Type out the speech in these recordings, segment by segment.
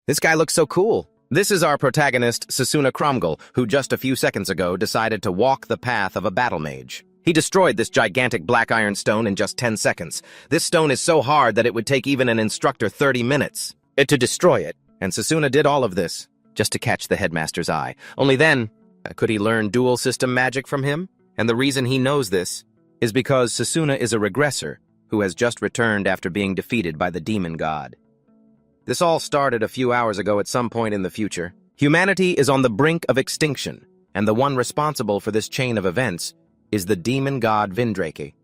This guy looks so cool. This is our protagonist, Sasuna Cromgul, who just a few seconds ago decided to walk the path of a battle mage. He destroyed this gigantic black iron stone in just 10 seconds. This stone is so hard that it would take even an instructor 30 minutes to destroy it. And Sasuna did all of this just to catch the headmaster's eye. Only then, could he learn dual system magic from him? And the reason he knows this is because Sasuna is a regressor who has just returned after being defeated by the demon god. This all started a few hours ago at some point in the future. Humanity is on the brink of extinction, and the one responsible for this chain of events is the demon god Vindrake.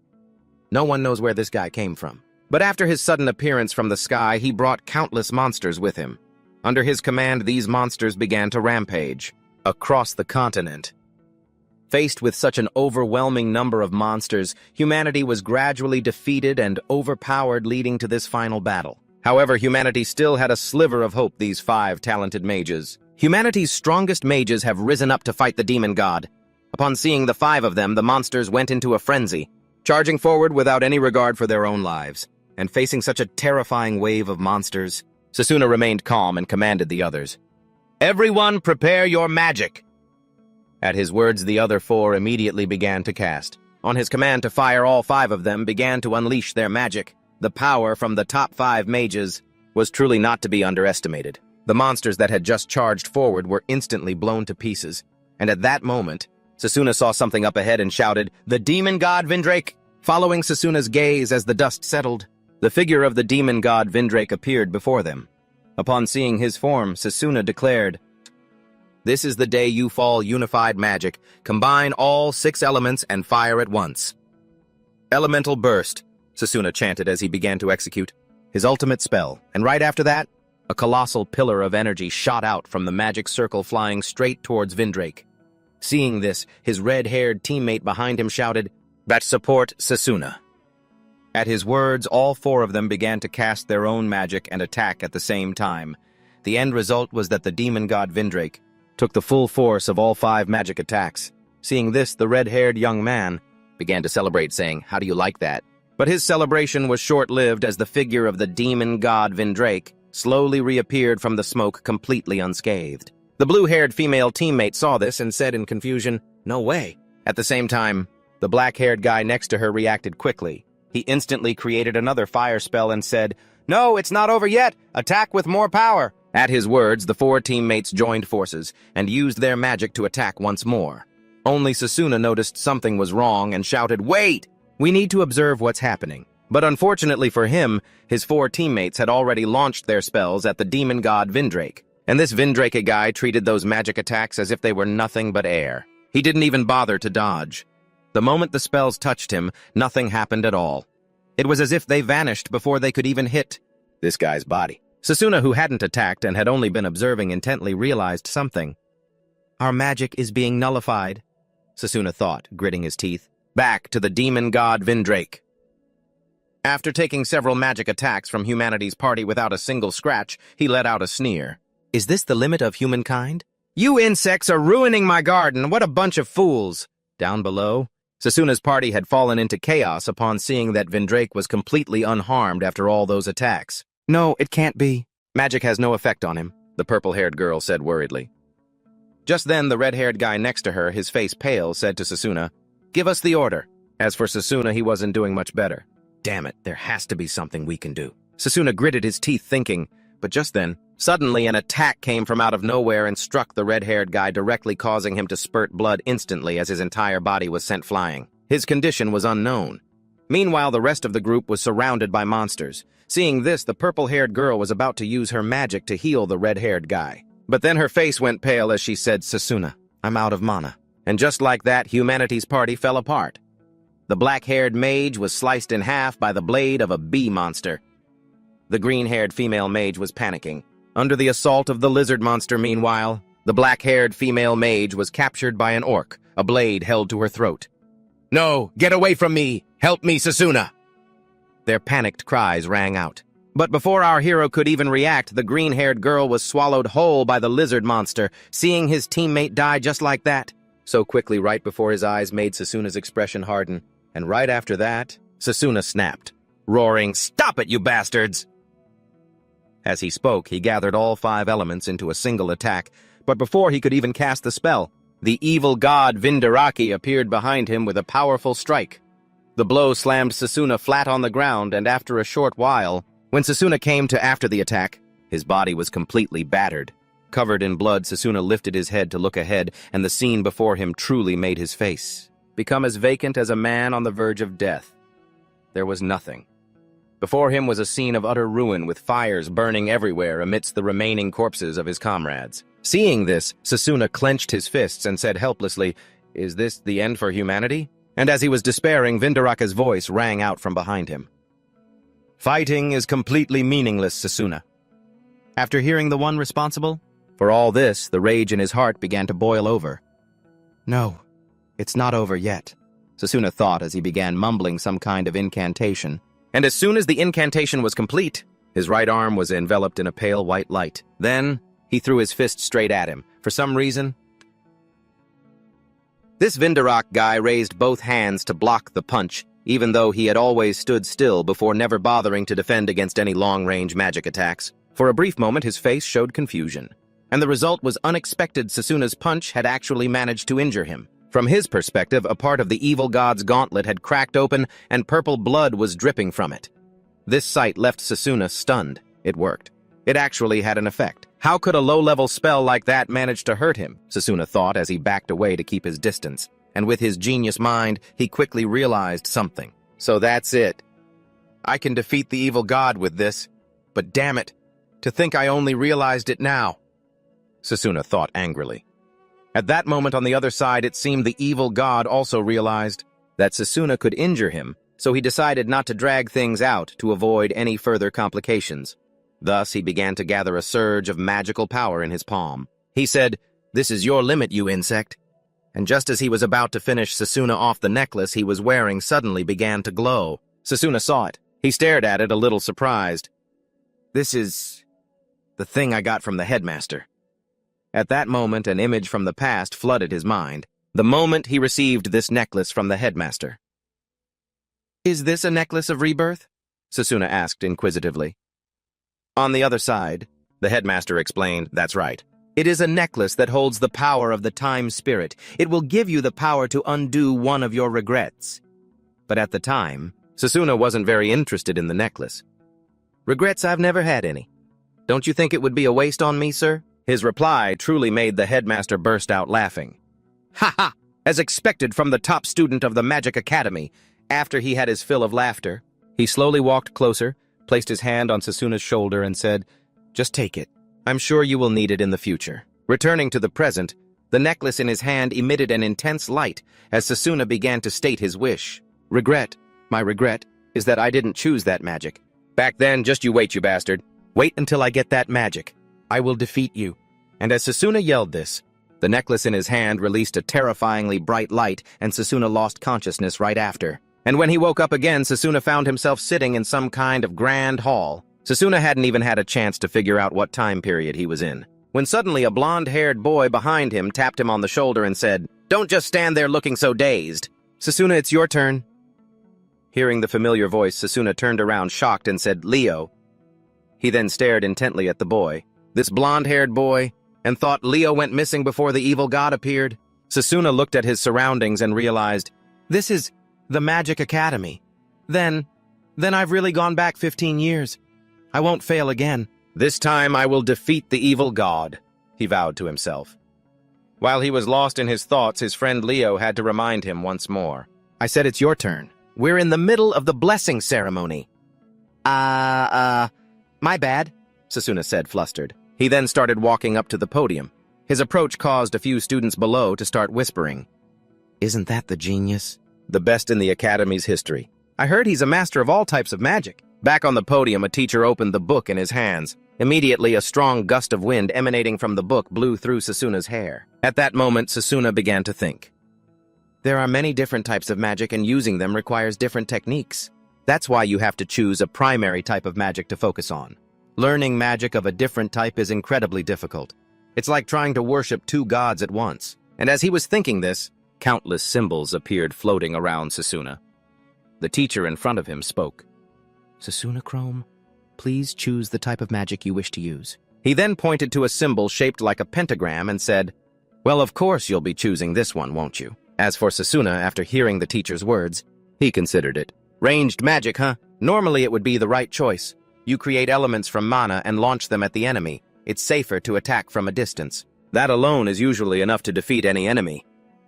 No one knows where this guy came from. But after his sudden appearance from the sky, he brought countless monsters with him. Under his command, these monsters began to rampage across the continent. Faced with such an overwhelming number of monsters, humanity was gradually defeated and overpowered, leading to this final battle. However, humanity still had a sliver of hope, these 5 talented mages. Humanity's strongest mages have risen up to fight the demon god. Upon seeing the 5 of them, the monsters went into a frenzy, charging forward without any regard for their own lives. And facing such a terrifying wave of monsters, Sasuna remained calm and commanded the others. "Everyone prepare your magic!" At his words, the other 4 immediately began to cast. On his command to fire, all 5 of them began to unleash their magic. The power from the top 5 mages was truly not to be underestimated. The monsters that had just charged forward were instantly blown to pieces, and at that moment, Sasuna saw something up ahead and shouted, "The demon god Vindrake!" Following Sasuna's gaze as the dust settled, the figure of the demon god Vindrake appeared before them. Upon seeing his form, Sasuna declared, "This is the day you fall unified magic. Combine all 6 elements and fire at once." "Elemental burst," Sasuna chanted as he began to execute his ultimate spell, and right after that, a colossal pillar of energy shot out from the magic circle, flying straight towards Vindrake. Seeing this, his red-haired teammate behind him shouted, "That support Sasuna." At his words, all 4 of them began to cast their own magic and attack at the same time. The end result was that the demon god Vindrake took the full force of all 5 magic attacks. Seeing this, the red-haired young man began to celebrate, saying, "How do you like that?" But his celebration was short-lived as the figure of the demon god Vindrake slowly reappeared from the smoke, completely unscathed. The blue-haired female teammate saw this and said in confusion, "No way." At the same time, the black-haired guy next to her reacted quickly. He instantly created another fire spell and said, "No, it's not over yet. Attack with more power." At his words, the 4 teammates joined forces and used their magic to attack once more. Only Sasuna noticed something was wrong and shouted, "Wait! We need to observe what's happening." But unfortunately for him, his 4 teammates had already launched their spells at the demon god Vindrake. And this Vindrake guy treated those magic attacks as if they were nothing but air. He didn't even bother to dodge. The moment the spells touched him, nothing happened at all. It was as if they vanished before they could even hit this guy's body. Sasuna, who hadn't attacked and had only been observing intently, realized something. "Our magic is being nullified," Sasuna thought, gritting his teeth. Back to the demon god Vindrake. After taking several magic attacks from humanity's party without a single scratch, he let out a sneer. "Is this the limit of humankind? You insects are ruining my garden. What a bunch of fools." Down below, Sasuna's party had fallen into chaos upon seeing that Vindrake was completely unharmed after all those attacks. "No, it can't be. Magic has no effect on him," the purple-haired girl said worriedly. Just then, the red-haired guy next to her, his face pale, said to Sasuna, "Give us the order." As for Sasuna, he wasn't doing much better. Damn it, there has to be something we can do. Sasuna gritted his teeth thinking, but just then, suddenly an attack came from out of nowhere and struck the red-haired guy, directly causing him to spurt blood instantly as his entire body was sent flying. His condition was unknown. Meanwhile, the rest of the group was surrounded by monsters. Seeing this, the purple-haired girl was about to use her magic to heal the red-haired guy. But then her face went pale as she said, "Sasuna, I'm out of mana." And just like that, humanity's party fell apart. The black-haired mage was sliced in half by the blade of a bee monster. The green-haired female mage was panicking. Under the assault of the lizard monster, meanwhile, the black-haired female mage was captured by an orc, a blade held to her throat. "No, get away from me! Help me, Sasuna!" Their panicked cries rang out. But before our hero could even react, the green-haired girl was swallowed whole by the lizard monster, seeing his teammate die just like that. So quickly, right before his eyes, made Sasuna's expression harden, and right after that, Sasuna snapped, roaring, "Stop it, you bastards!" As he spoke, he gathered all 5 elements into a single attack, but before he could even cast the spell, the evil god Vindaraki appeared behind him with a powerful strike. The blow slammed Sasuna flat on the ground, and after a short while, when Sasuna came to after the attack, his body was completely battered. Covered in blood, Sasuna lifted his head to look ahead, and the scene before him truly made his face become as vacant as a man on the verge of death. There was nothing. Before him was a scene of utter ruin with fires burning everywhere amidst the remaining corpses of his comrades. Seeing this, Sasuna clenched his fists and said helplessly, "Is this the end for humanity?" And as he was despairing, Vindaraka's voice rang out from behind him. "Fighting is completely meaningless, Sasuna." After hearing the one responsible for all this, the rage in his heart began to boil over. "No, it's not over yet," Sasuna thought as he began mumbling some kind of incantation. And as soon as the incantation was complete, his right arm was enveloped in a pale white light. Then, he threw his fist straight at him. For some reason, this Vindarak guy raised both hands to block the punch, even though he had always stood still before never bothering to defend against any long-range magic attacks. For a brief moment, his face showed confusion. And the result was unexpected. Sasuna's punch had actually managed to injure him. From his perspective, a part of the evil god's gauntlet had cracked open and purple blood was dripping from it. This sight left Sasuna stunned. It worked. It actually had an effect. How could a low-level spell like that manage to hurt him? Sasuna thought as he backed away to keep his distance. And with his genius mind, he quickly realized something. So that's it. I can defeat the evil god with this. But damn it, to think I only realized it now. Sasuna thought angrily. At that moment on the other side, it seemed the evil god also realized that Sasuna could injure him, so he decided not to drag things out to avoid any further complications. Thus, he began to gather a surge of magical power in his palm. He said, "This is your limit, you insect." And just as he was about to finish Sasuna off, the necklace he was wearing suddenly began to glow. Sasuna saw it. He stared at it, a little surprised. "This is the thing I got from the headmaster." At that moment, an image from the past flooded his mind. The moment he received this necklace from the headmaster. "Is this a necklace of rebirth?" Sasuna asked inquisitively. On the other side, the headmaster explained, "That's right. It is a necklace that holds the power of the time spirit. It will give you the power to undo one of your regrets." But at the time, Sasuna wasn't very interested in the necklace. "Regrets? I've never had any. Don't you think it would be a waste on me, sir?" His reply truly made the headmaster burst out laughing. "Ha ha! As expected from the top student of the Magic Academy." After he had his fill of laughter, he slowly walked closer, placed his hand on Sasuna's shoulder and said, "Just take it. I'm sure you will need it in the future." Returning to the present, the necklace in his hand emitted an intense light as Sasuna began to state his wish. My regret, is that I didn't choose that magic. Back then, just you wait, you bastard. Wait until I get that magic. I will defeat you." And as Sasuna yelled this, the necklace in his hand released a terrifyingly bright light, and Sasuna lost consciousness right after. And when he woke up again, Sasuna found himself sitting in some kind of grand hall. Sasuna hadn't even had a chance to figure out what time period he was in, when suddenly a blonde-haired boy behind him tapped him on the shoulder and said, "Don't just stand there looking so dazed. Sasuna, it's your turn." Hearing the familiar voice, Sasuna turned around shocked and said, "Leo." He then stared intently at the boy, this blonde-haired boy, and thought Leo went missing before the evil god appeared. Sasuna looked at his surroundings and realized, this is the Magic Academy. Then I've really gone back 15 years. I won't fail again. This time I will defeat the evil god, he vowed to himself. While he was lost in his thoughts, his friend Leo had to remind him once more. "I said it's your turn. We're in the middle of the blessing ceremony." My bad," Sasuna said, flustered. He then started walking up to the podium. His approach caused a few students below to start whispering. "Isn't that the genius? The best in the Academy's history. I heard he's a master of all types of magic." Back on the podium, a teacher opened the book in his hands. Immediately, a strong gust of wind emanating from the book blew through Sasuna's hair. At that moment, Sasuna began to think. There are many different types of magic, and using them requires different techniques. That's why you have to choose a primary type of magic to focus on. Learning magic of a different type is incredibly difficult. It's like trying to worship two gods at once. And as he was thinking this, countless symbols appeared floating around Sasuna. The teacher in front of him spoke. "Sasuna Chrome, please choose the type of magic you wish to use. He then pointed to a symbol shaped like a pentagram and said, "Well, of course you'll be choosing this one, won't you?" As for Sasuna, after hearing the teacher's words, he considered it. Ranged magic, huh? Normally it would be the right choice. You create elements from mana and launch them at the enemy. It's safer to attack from a distance. That alone is usually enough to defeat any enemy.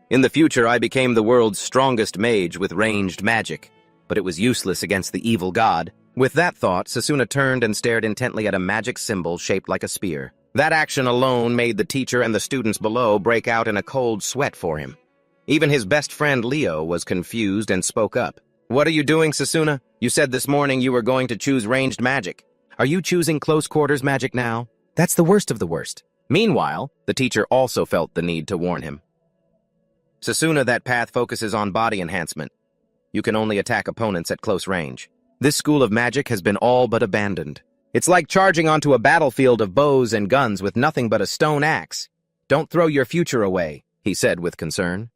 In the future, I became the world's strongest mage with ranged magic, but it was useless against the evil god. With that thought, Sasuna turned and stared intently at a magic symbol shaped like a spear. That action alone made the teacher and the students below break out in a cold sweat for him. Even his best friend Leo was confused and spoke up. "What are you doing, Sasuna? You said this morning you were going to choose ranged magic. Are you choosing close quarters magic now? That's the worst of the worst." Meanwhile, the teacher also felt the need to warn him. "Sasuna, that path focuses on body enhancement. You can only attack opponents at close range. This school of magic has been all but abandoned. It's like charging onto a battlefield of bows and guns with nothing but a stone axe. Don't throw your future away," he said with concern.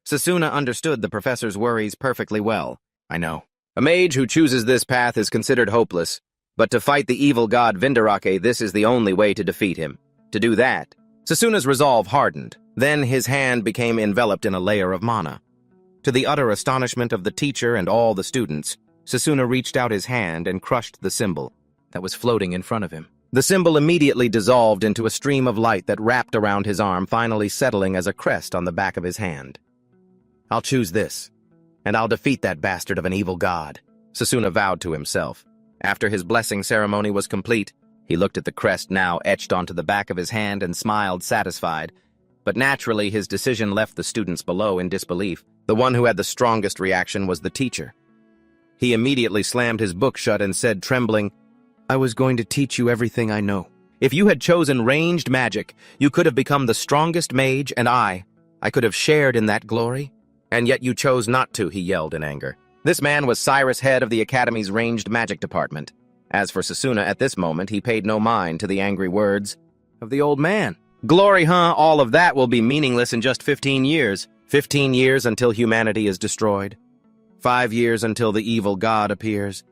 Sasuna understood the professor's worries perfectly well. "I know. A mage who chooses this path is considered hopeless, but to fight the evil god Vindarake, this is the only way to defeat him. To do that..." Sasuna's resolve hardened. Then his hand became enveloped in a layer of mana. To the utter astonishment of the teacher and all the students, Sasuna reached out his hand and crushed the symbol that was floating in front of him. The symbol immediately dissolved into a stream of light that wrapped around his arm, finally settling as a crest on the back of his hand. "I'll choose this, and I'll defeat that bastard of an evil god," Sasuna vowed to himself. After his blessing ceremony was complete, he looked at the crest now etched onto the back of his hand and smiled satisfied. But naturally, his decision left the students below in disbelief. The one who had the strongest reaction was the teacher. He immediately slammed his book shut and said, trembling, "I was going to teach you everything I know. If you had chosen ranged magic, you could have become the strongest mage, and I could have shared in that glory. And yet you chose not to," he yelled in anger. This man was Cyrus, head of the Academy's ranged magic department. As for Sasuna, at this moment, he paid no mind to the angry words of the old man. "Glory, huh? All of that will be meaningless in just 15 years. 15 years until humanity is destroyed. 5 years until the evil god appears.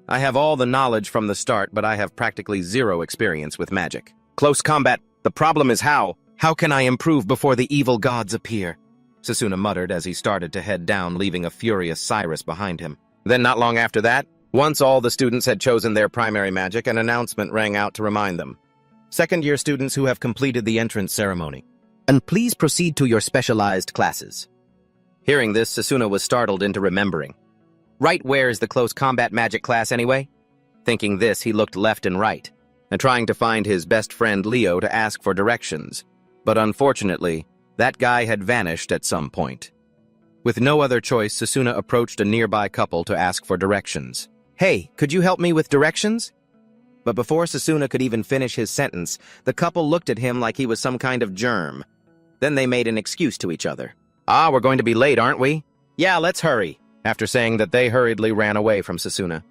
I have all the knowledge from the start, but I have practically zero experience with magic. Close combat. The problem is how. How can I improve before the evil gods appear?" Sasuna muttered as he started to head down, leaving a furious Cyrus behind him. Then not long after that, once all the students had chosen their primary magic, an announcement rang out to remind them. "Second-year students who have completed the entrance ceremony, and please proceed to your specialized classes." Hearing this, Sasuna was startled into remembering. Right, where is the close combat magic class anyway? Thinking this, he looked left and right, and trying to find his best friend Leo to ask for directions. But unfortunately, that guy had vanished at some point. With no other choice, Sasuna approached a nearby couple to ask for directions. "Hey, could you help me with directions?" But before Sasuna could even finish his sentence, the couple looked at him like he was some kind of germ. Then they made an excuse to each other. "Ah, we're going to be late, aren't we? Yeah, let's hurry," after saying that they hurriedly ran away from Sasuna.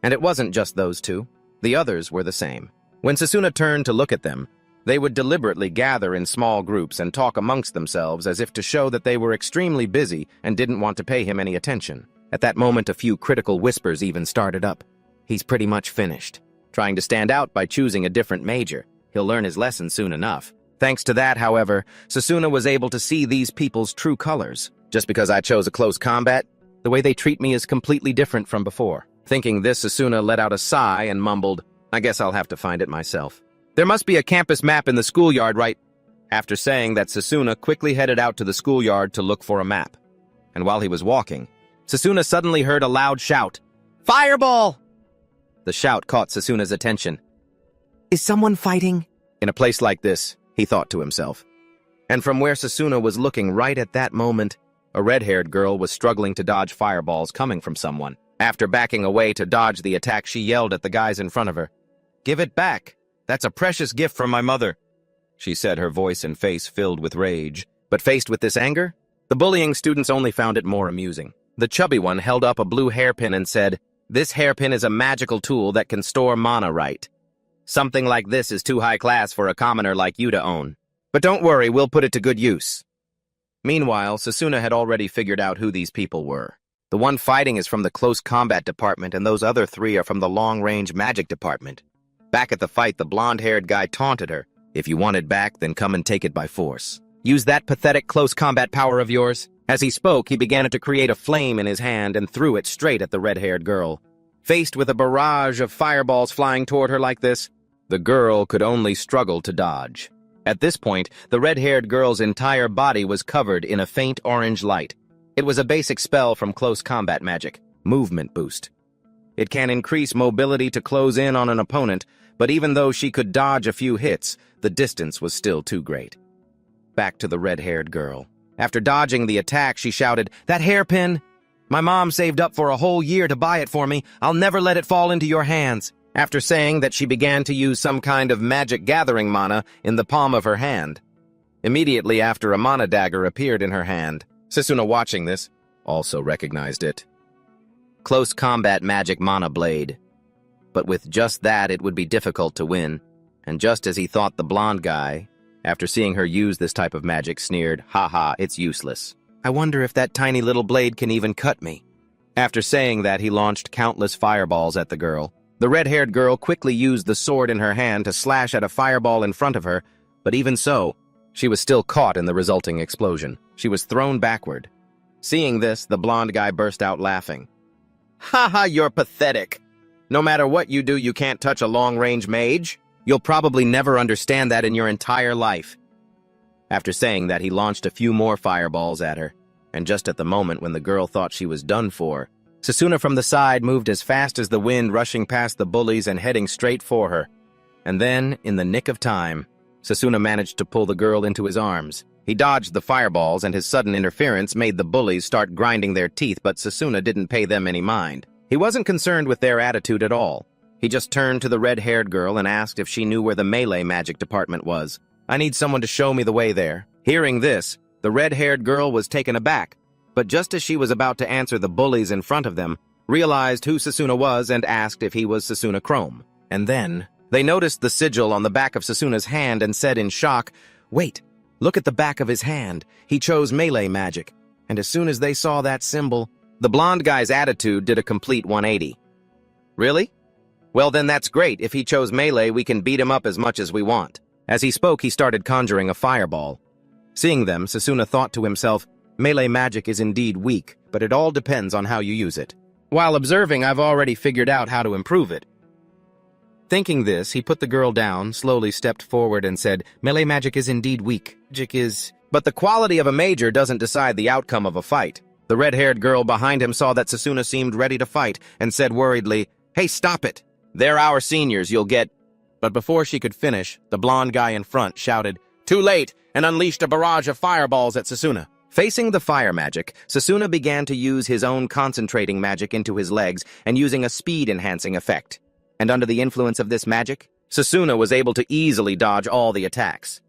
And it wasn't just those two. The others were the same. When Sasuna turned to look at them, they would deliberately gather in small groups and talk amongst themselves as if to show that they were extremely busy and didn't want to pay him any attention. At that moment, a few critical whispers even started up. "He's pretty much finished. Trying to stand out by choosing a different major. He'll learn his lesson soon enough." Thanks to that, however, Sasuna was able to see these people's true colors. Just because I chose a close combat, the way they treat me is completely different from before. Thinking this, Sasuna let out a sigh and mumbled, "I guess I'll have to find it myself. There must be a campus map in the schoolyard, right?" After saying that, Sasuna quickly headed out to the schoolyard to look for a map. And while he was walking, Sasuna suddenly heard a loud shout, "Fireball!" The shout caught Sasuna's attention. "Is someone fighting?" In a place like this, he thought to himself. And from where Sasuna was looking right at that moment, a red-haired girl was struggling to dodge fireballs coming from someone. After backing away to dodge the attack, she yelled at the guys in front of her. "Give it back! That's a precious gift from my mother," she said, her voice and face filled with rage. But faced with this anger, the bullying students only found it more amusing. The chubby one held up a blue hairpin and said, "This hairpin is a magical tool that can store mana right. Something like this is too high class for a commoner like you to own. But don't worry, we'll put it to good use." Meanwhile, Sasuna had already figured out who these people were. The one fighting is from the close combat department, and those other three are from the long-range magic department. Back at the fight, the blonde-haired guy taunted her. If you want it back, then come and take it by force. Use that pathetic close combat power of yours. As he spoke, he began to create a flame in his hand and threw it straight at the red-haired girl. Faced with a barrage of fireballs flying toward her like this, the girl could only struggle to dodge. At this point, the red-haired girl's entire body was covered in a faint orange light. It was a basic spell from close combat magic, Movement Boost. It can increase mobility to close in on an opponent, but even though she could dodge a few hits, the distance was still too great. Back to the red-haired girl. After dodging the attack, she shouted, "That hairpin! My mom saved up for a whole year to buy it for me. I'll never let it fall into your hands." After saying that, she began to use some kind of magic gathering mana in the palm of her hand. Immediately after, a mana dagger appeared in her hand. Sasuna, watching this, also recognized it. Close combat magic mana blade. But with just that, it would be difficult to win. And just as he thought, the blonde guy, after seeing her use this type of magic, sneered, "Haha, it's useless. I wonder if that tiny little blade can even cut me." After saying that, he launched countless fireballs at the girl. The red-haired girl quickly used the sword in her hand to slash at a fireball in front of her, but even so, she was still caught in the resulting explosion. She was thrown backward. Seeing this, the blonde guy burst out laughing. "Haha, you're pathetic. No matter what you do, you can't touch a long-range mage? You'll probably never understand that in your entire life." After saying that, he launched a few more fireballs at her, and just at the moment when the girl thought she was done for, Sasuna from the side moved as fast as the wind, rushing past the bullies and heading straight for her. And then, in the nick of time, Sasuna managed to pull the girl into his arms. He dodged the fireballs, and his sudden interference made the bullies start grinding their teeth, but Sasuna didn't pay them any mind. He wasn't concerned with their attitude at all. He just turned to the red-haired girl and asked if she knew where the melee magic department was. "I need someone to show me the way there." Hearing this, the red-haired girl was taken aback, but just as she was about to answer, the bullies in front of them realized who Sasuna was and asked if he was Sasuna Chrome. And then, they noticed the sigil on the back of Sasuna's hand and said in shock, "Wait, look at the back of his hand. He chose melee magic." And as soon as they saw that symbol, the blonde guy's attitude did a complete 180. "Really? Well then that's great. If he chose melee, we can beat him up as much as we want." As he spoke, he started conjuring a fireball. Seeing them, Sasuna thought to himself, "Melee magic is indeed weak, but it all depends on how you use it. While observing, I've already figured out how to improve it." Thinking this, he put the girl down, slowly stepped forward and said, "Melee magic is indeed weak. Magic is... But the quality of a major doesn't decide the outcome of a fight." The red-haired girl behind him saw that Sasuna seemed ready to fight and said worriedly, "Hey, stop it. They're our seniors, you'll get..." But before she could finish, the blonde guy in front shouted, "Too late!" and unleashed a barrage of fireballs at Sasuna. Facing the fire magic, Sasuna began to use his own concentrating magic into his legs and using a speed-enhancing effect. And under the influence of this magic, Sasuna was able to easily dodge all the attacks.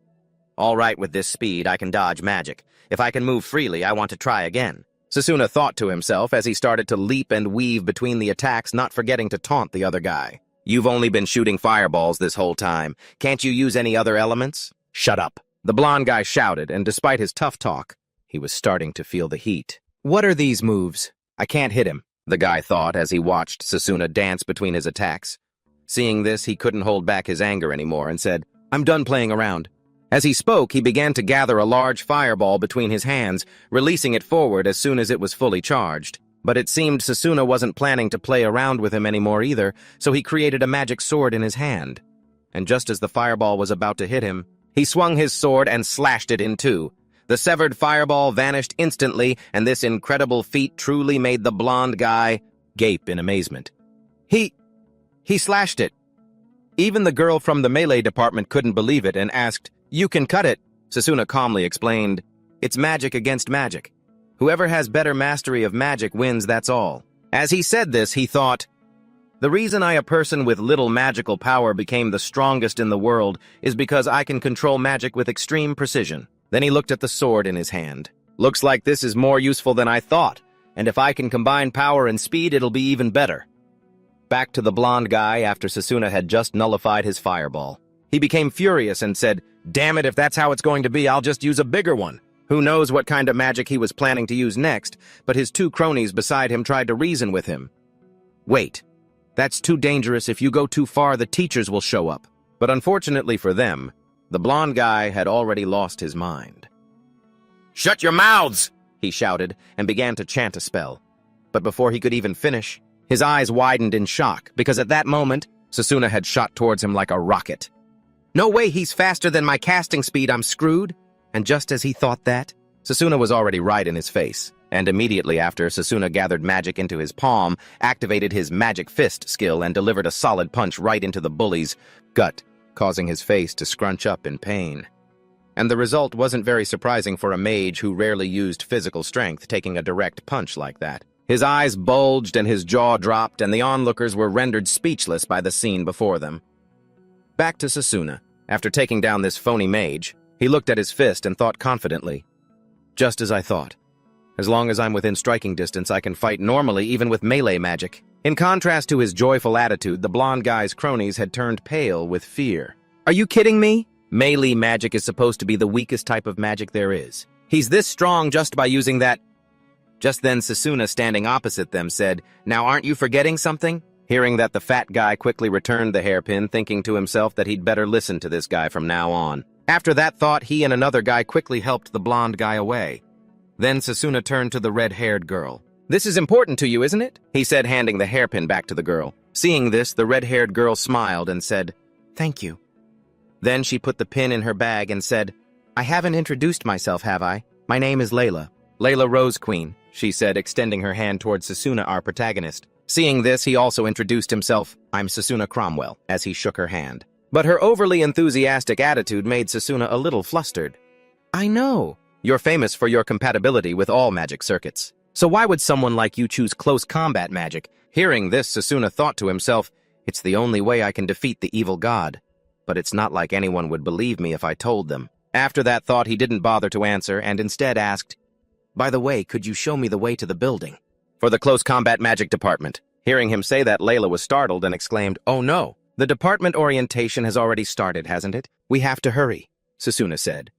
"All right, with this speed, I can dodge magic. If I can move freely, I want to try again," Sasuna thought to himself as he started to leap and weave between the attacks, not forgetting to taunt the other guy. "You've only been shooting fireballs this whole time. Can't you use any other elements?" "Shut up," the blonde guy shouted, and despite his tough talk, he was starting to feel the heat. "What are these moves? I can't hit him," the guy thought as he watched Sasuna dance between his attacks. Seeing this, he couldn't hold back his anger anymore and said, "I'm done playing around." As he spoke, he began to gather a large fireball between his hands, releasing it forward as soon as it was fully charged. But it seemed Sasuna wasn't planning to play around with him anymore either, so he created a magic sword in his hand. And just as the fireball was about to hit him, he swung his sword and slashed it in two. The severed fireball vanished instantly, and this incredible feat truly made the blonde guy gape in amazement. He slashed it. Even the girl from the melee department couldn't believe it and asked, "You can cut it?" Sasuna calmly explained, "It's magic against magic. Whoever has better mastery of magic wins, that's all." As he said this, he thought, "The reason a person with little magical power became the strongest in the world is because I can control magic with extreme precision." Then he looked at the sword in his hand. "Looks like this is more useful than I thought, and if I can combine power and speed, it'll be even better." Back to the blonde guy after Sasuna had just nullified his fireball. He became furious and said, "Damn it, if that's how it's going to be, I'll just use a bigger one. Who knows what kind of magic he was planning to use next, but his two cronies beside him tried to reason with him. Wait, that's too dangerous. If you go too far, the teachers will show up. But unfortunately for them, the blonde guy had already lost his mind. "Shut your mouths!" he shouted and began to chant a spell. But before he could even finish, his eyes widened in shock, because at that moment, Sasuna had shot towards him like a rocket. "No way, he's faster than my casting speed, I'm screwed." And just as he thought that, Sasuna was already right in his face, and immediately after, Sasuna gathered magic into his palm, activated his magic fist skill, and delivered a solid punch right into the bully's gut, causing his face to scrunch up in pain. And the result wasn't very surprising for a mage who rarely used physical strength, taking a direct punch like that. His eyes bulged and his jaw dropped, and the onlookers were rendered speechless by the scene before them. Back to Sasuna. After taking down this phony mage, he looked at his fist and thought confidently, "Just as I thought. As long as I'm within striking distance, I can fight normally even with melee magic." In contrast to his joyful attitude, the blonde guy's cronies had turned pale with fear. "Are you kidding me? Melee magic is supposed to be the weakest type of magic there is. He's this strong just by using that." Just then Sasuna, standing opposite them, said, "Now aren't you forgetting something?" Hearing that, the fat guy quickly returned the hairpin, thinking to himself that he'd better listen to this guy from now on. After that thought, he and another guy quickly helped the blonde guy away. Then Sasuna turned to the red-haired girl. "This is important to you, isn't it?" he said, handing the hairpin back to the girl. Seeing this, the red-haired girl smiled and said, "Thank you." Then she put the pin in her bag and said, "I haven't introduced myself, have I? My name is Layla. Layla Rose Queen," she said, extending her hand towards Sasuna, our protagonist. Seeing this, he also introduced himself. "I'm Sasuna Cromwell," as he shook her hand. But her overly enthusiastic attitude made Sasuna a little flustered. "I know. You're famous for your compatibility with all magic circuits. So why would someone like you choose close combat magic?" Hearing this, Sasuna thought to himself, "It's the only way I can defeat the evil god. But it's not like anyone would believe me if I told them." After that thought, he didn't bother to answer and instead asked, "By the way, could you show me the way to the building?" "For the close combat magic department." Hearing him say that, Layla was startled and exclaimed, "Oh no, the department orientation has already started, hasn't it? We have to hurry," Sasuna said.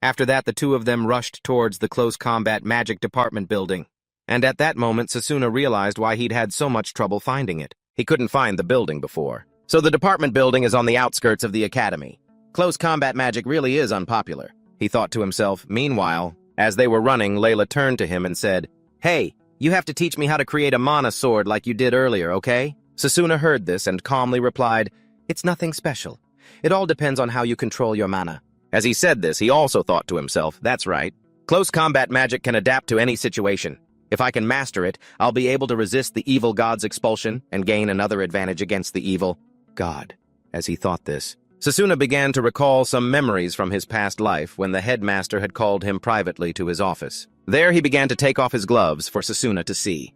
After that, the two of them rushed towards the close combat magic department building. And at that moment, Sasuna realized why he'd had so much trouble finding it. He couldn't find the building before. So the department building is on the outskirts of the academy. Close combat magic really is unpopular, he thought to himself. Meanwhile, as they were running, Layla turned to him and said, "Hey, you have to teach me how to create a mana sword like you did earlier, okay?" Sasuna heard this and calmly replied, "It's nothing special. It all depends on how you control your mana." As he said this, he also thought to himself, "That's right. Close combat magic can adapt to any situation. If I can master it, I'll be able to resist the evil god's expulsion and gain another advantage against the evil god." As he thought this, Sasuna began to recall some memories from his past life when the headmaster had called him privately to his office. There he began to take off his gloves for Sasuna to see.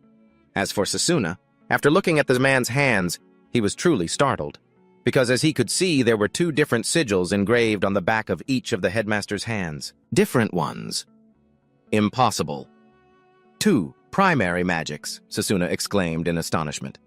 As for Sasuna, after looking at the man's hands, he was truly startled, because as he could see, there were two different sigils engraved on the back of each of the headmaster's hands. Different ones. Impossible. "Two primary magics," Sasuna exclaimed in astonishment.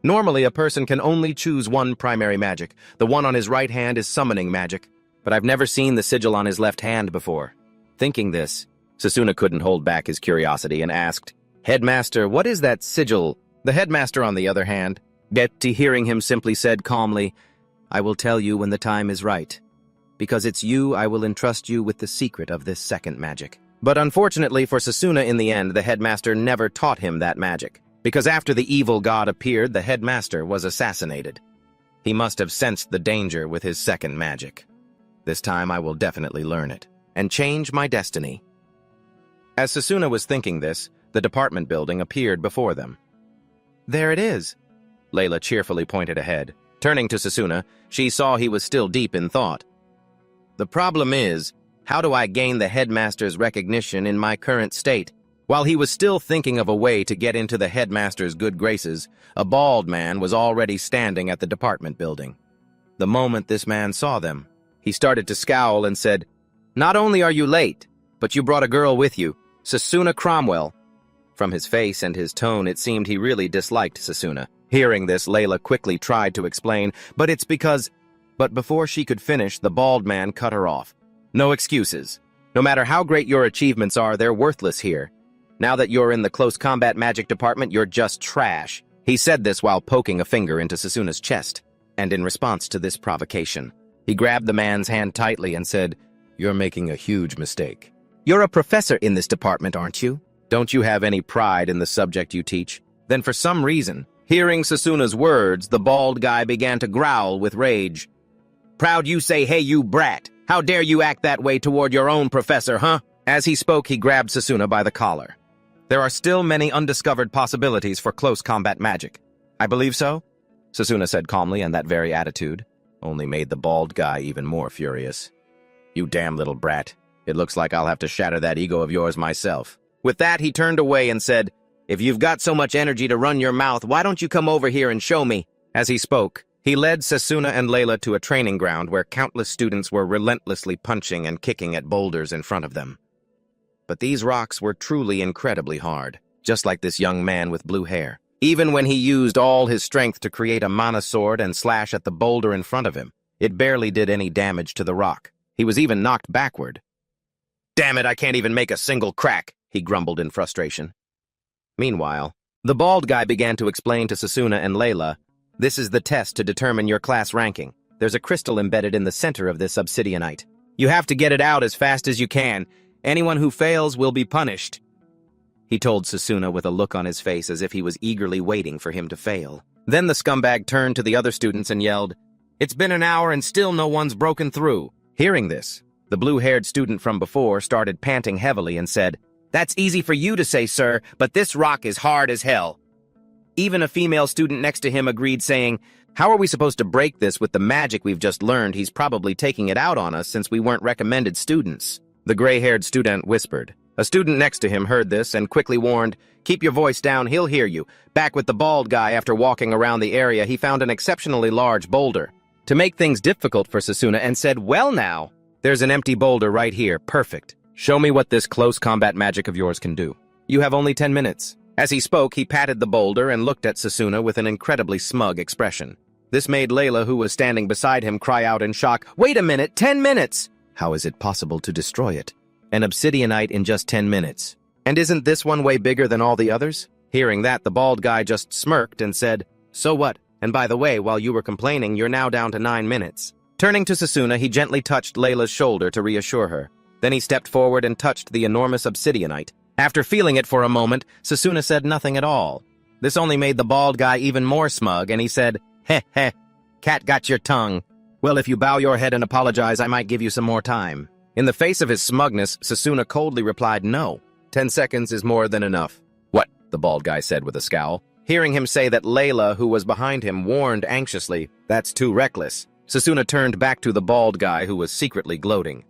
Normally, a person can only choose one primary magic. The one on his right hand is summoning magic, but I've never seen the sigil on his left hand before. Thinking this, Sasuna couldn't hold back his curiosity and asked, "Headmaster, what is that sigil?" The headmaster, on the other hand, Betty, hearing him, simply said calmly, "I will tell you when the time is right. Because it's you, I will entrust you with the secret of this second magic." But unfortunately for Sasuna, in the end, the headmaster never taught him that magic, because after the evil god appeared, the headmaster was assassinated. He must have sensed the danger with his second magic. This time I will definitely learn it, and change my destiny. As Sasuna was thinking this, the department building appeared before them. "There it is," Layla cheerfully pointed ahead. Turning to Sasuna, she saw he was still deep in thought. "The problem is, how do I gain the headmaster's recognition in my current state?" While he was still thinking of a way to get into the headmaster's good graces, a bald man was already standing at the department building. The moment this man saw them, he started to scowl and said, "Not only are you late, but you brought a girl with you, Sasuna Cromwell." From his face and his tone, it seemed he really disliked Sasuna. Hearing this, Layla quickly tried to explain, "But it's because—" But before she could finish, the bald man cut her off. "No excuses. No matter how great your achievements are, they're worthless here. Now that you're in the close combat magic department, you're just trash. He said this while poking a finger into Susuna's chest, and in response to this provocation, he grabbed the man's hand tightly and said, "You're making a huge mistake. You're a professor in this department, aren't you? Don't you have any pride in the subject you teach?" Then for some reason, hearing Susuna's words, the bald guy began to growl with rage. "Proud you say, hey you brat! How dare you act that way toward your own professor, huh?" As he spoke, he grabbed Susuna by the collar. "There are still many undiscovered possibilities for close combat magic." "I believe so," Susuna said calmly, and that very attitude only made the bald guy even more furious. "You damn little brat. It looks like I'll have to shatter that ego of yours myself." With that, he turned away and said, "If you've got so much energy to run your mouth, why don't you come over here and show me?" As he spoke, he led Susuna and Layla to a training ground where countless students were relentlessly punching and kicking at boulders in front of them. But these rocks were truly incredibly hard, just like this young man with blue hair. Even when he used all his strength to create a mana sword and slash at the boulder in front of him, it barely did any damage to the rock. He was even knocked backward. "Damn it, I can't even make a single crack," he grumbled in frustration. Meanwhile, the bald guy began to explain to Susuna and Layla, "This is the test to determine your class ranking. There's a crystal embedded in the center of this obsidianite. You have to get it out as fast as you can. Anyone who fails will be punished," he told Susuna with a look on his face as if he was eagerly waiting for him to fail. Then the scumbag turned to the other students and yelled, "It's been an hour and still no one's broken through." Hearing this, the blue-haired student from before started panting heavily and said, "That's easy for you to say, sir, but this rock is hard as hell." Even a female student next to him agreed, saying, "How are we supposed to break this with the magic we've just learned? He's probably taking it out on us since we weren't recommended students." The gray-haired student whispered. A student next to him heard this and quickly warned, "Keep your voice down, he'll hear you." Back with the bald guy, after walking around the area, he found an exceptionally large boulder. To make things difficult for Susuna, and said, "Well now, there's an empty boulder right here, perfect. Show me what this close combat magic of yours can do. You have only 10 minutes. As he spoke, he patted the boulder and looked at Susuna with an incredibly smug expression. This made Layla, who was standing beside him, cry out in shock, "Wait a minute, 10 minutes! How is it possible to destroy it? An obsidianite in just 10 minutes. And isn't this one way bigger than all the others?" Hearing that, the bald guy just smirked and said, "So what? And by the way, while you were complaining, you're now down to 9 minutes. Turning to Susuna, he gently touched Layla's shoulder to reassure her. Then he stepped forward and touched the enormous obsidianite. After feeling it for a moment, Susuna said nothing at all. This only made the bald guy even more smug, and he said, "Heh heh, cat got your tongue. Well, if you bow your head and apologize, I might give you some more time." In the face of his smugness, Susuna coldly replied, "No. 10 seconds is more than enough." "What?" the bald guy said with a scowl. Hearing him say that, Layla, who was behind him, warned anxiously, "That's too reckless." Susuna turned back to the bald guy, who was secretly gloating.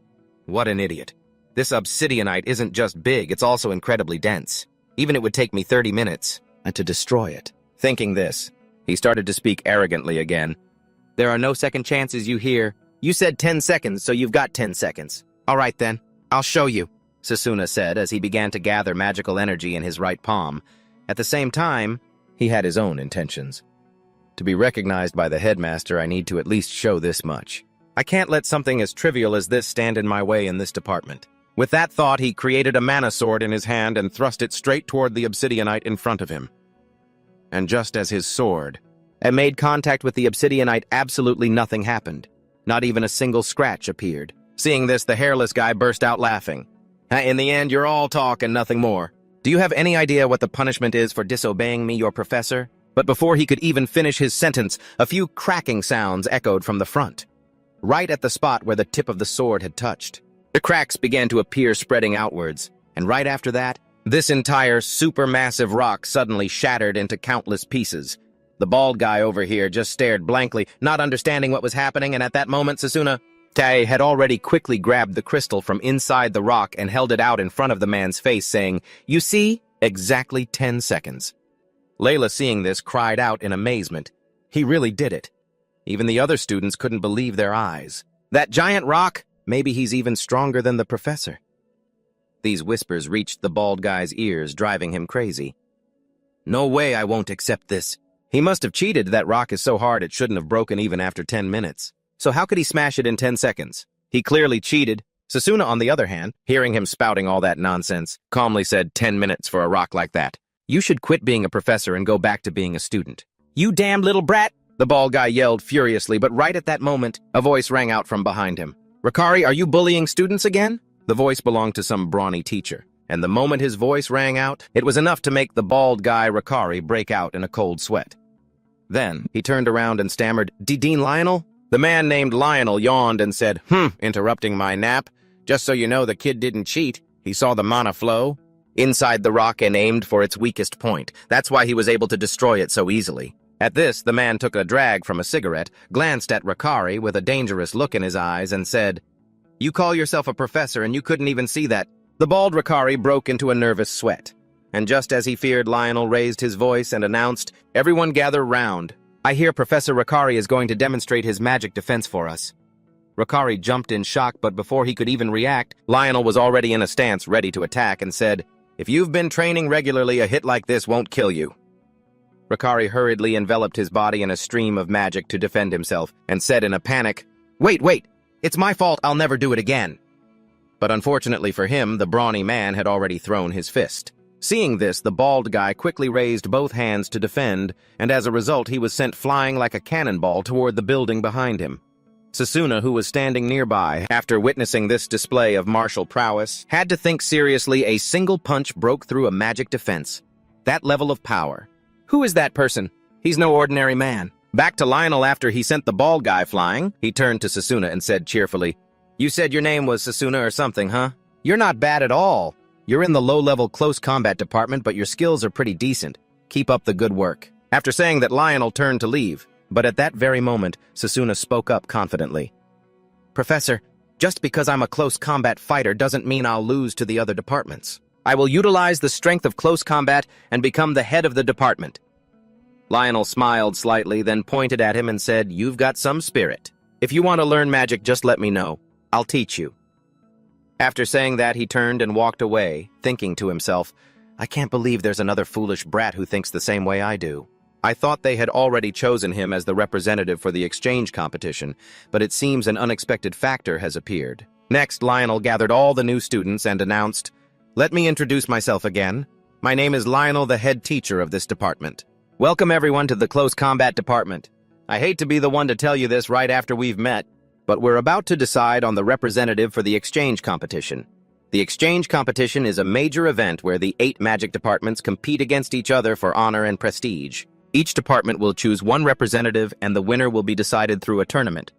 What an idiot. This obsidianite isn't just big, it's also incredibly dense. Even it would take me 30 minutes to destroy it. Thinking this, he started to speak arrogantly again. "There are no second chances, you hear? You said 10 seconds, so you've got 10 seconds. All right then, I'll show you," Susuna said as he began to gather magical energy in his right palm. At the same time, he had his own intentions. To be recognized by the headmaster, I need to at least show this much. I can't let something as trivial as this stand in my way in this department. With that thought, he created a mana sword in his hand and thrust it straight toward the obsidianite in front of him. And just as his sword had made contact with the obsidianite, absolutely nothing happened. Not even a single scratch appeared. Seeing this, the hairless guy burst out laughing. "In the end, you're all talk and nothing more. Do you have any idea what the punishment is for disobeying me, your professor?" But before he could even finish his sentence, a few cracking sounds echoed from the front, right at the spot where the tip of the sword had touched. The cracks began to appear, spreading outwards, and right after that, this entire supermassive rock suddenly shattered into countless pieces. The bald guy over here just stared blankly, not understanding what was happening, and at that moment, Susuna had already quickly grabbed the crystal from inside the rock and held it out in front of the man's face, saying, "You see? Exactly 10 seconds. Layla, seeing this, cried out in amazement. He really did it. Even the other students couldn't believe their eyes. That giant rock? Maybe he's even stronger than the professor. These whispers reached the bald guy's ears, driving him crazy. "No way, I won't accept this. He must have cheated. That rock is so hard it shouldn't have broken even after 10 minutes. So how could he smash it in 10 seconds? He clearly cheated. Sasuna, on the other hand, hearing him spouting all that nonsense, calmly said, 10 minutes for a rock like that. You should quit being a professor and go back to being a student. You damn little brat! The bald guy yelled furiously, but right at that moment, a voice rang out from behind him. Ricari, are you bullying students again? The voice belonged to some brawny teacher, and the moment his voice rang out, it was enough to make the bald guy Ricari break out in a cold sweat. Then, he turned around and stammered, Dean Lionel? The man named Lionel yawned and said, interrupting my nap. Just so you know, the kid didn't cheat. He saw the mana flow inside the rock and aimed for its weakest point. That's why he was able to destroy it so easily. At this, the man took a drag from a cigarette, glanced at Ricari with a dangerous look in his eyes, and said, You call yourself a professor and you couldn't even see that. The bald Ricari broke into a nervous sweat. And just as he feared, Lionel raised his voice and announced, Everyone gather round. I hear Professor Ricari is going to demonstrate his magic defense for us. Ricari jumped in shock, but before he could even react, Lionel was already in a stance ready to attack and said, If you've been training regularly, a hit like this won't kill you. Ricari hurriedly enveloped his body in a stream of magic to defend himself and said in a panic, Wait, it's my fault, I'll never do it again. But unfortunately for him, the brawny man had already thrown his fist. Seeing this, the bald guy quickly raised both hands to defend, and as a result he was sent flying like a cannonball toward the building behind him. Sasuna, who was standing nearby after witnessing this display of martial prowess, had to think seriously. A single punch broke through a magic defense. That level of power. Who is that person? He's no ordinary man. Back to Lionel after he sent the bald guy flying, he turned to Sasuna and said cheerfully, You said your name was Sasuna or something, huh? You're not bad at all. You're in the low-level close combat department, but your skills are pretty decent. Keep up the good work. After saying that, Lionel turned to leave. But at that very moment, Sasuna spoke up confidently. Professor, just because I'm a close combat fighter doesn't mean I'll lose to the other departments. I will utilize the strength of close combat and become the head of the department. Lionel smiled slightly, then pointed at him and said, You've got some spirit. If you want to learn magic, just let me know. I'll teach you. After saying that, he turned and walked away, thinking to himself, I can't believe there's another foolish brat who thinks the same way I do. I thought they had already chosen him as the representative for the exchange competition, but it seems an unexpected factor has appeared. Next, Lionel gathered all the new students and announced, Let me introduce myself again. My name is Lionel, the head teacher of this department. Welcome everyone to the Close Combat Department. I hate to be the one to tell you this right after we've met, but we're about to decide on the representative for the exchange competition. The exchange competition is a major event where the 8 magic departments compete against each other for honor and prestige. Each department will choose one representative, and the winner will be decided through a tournament.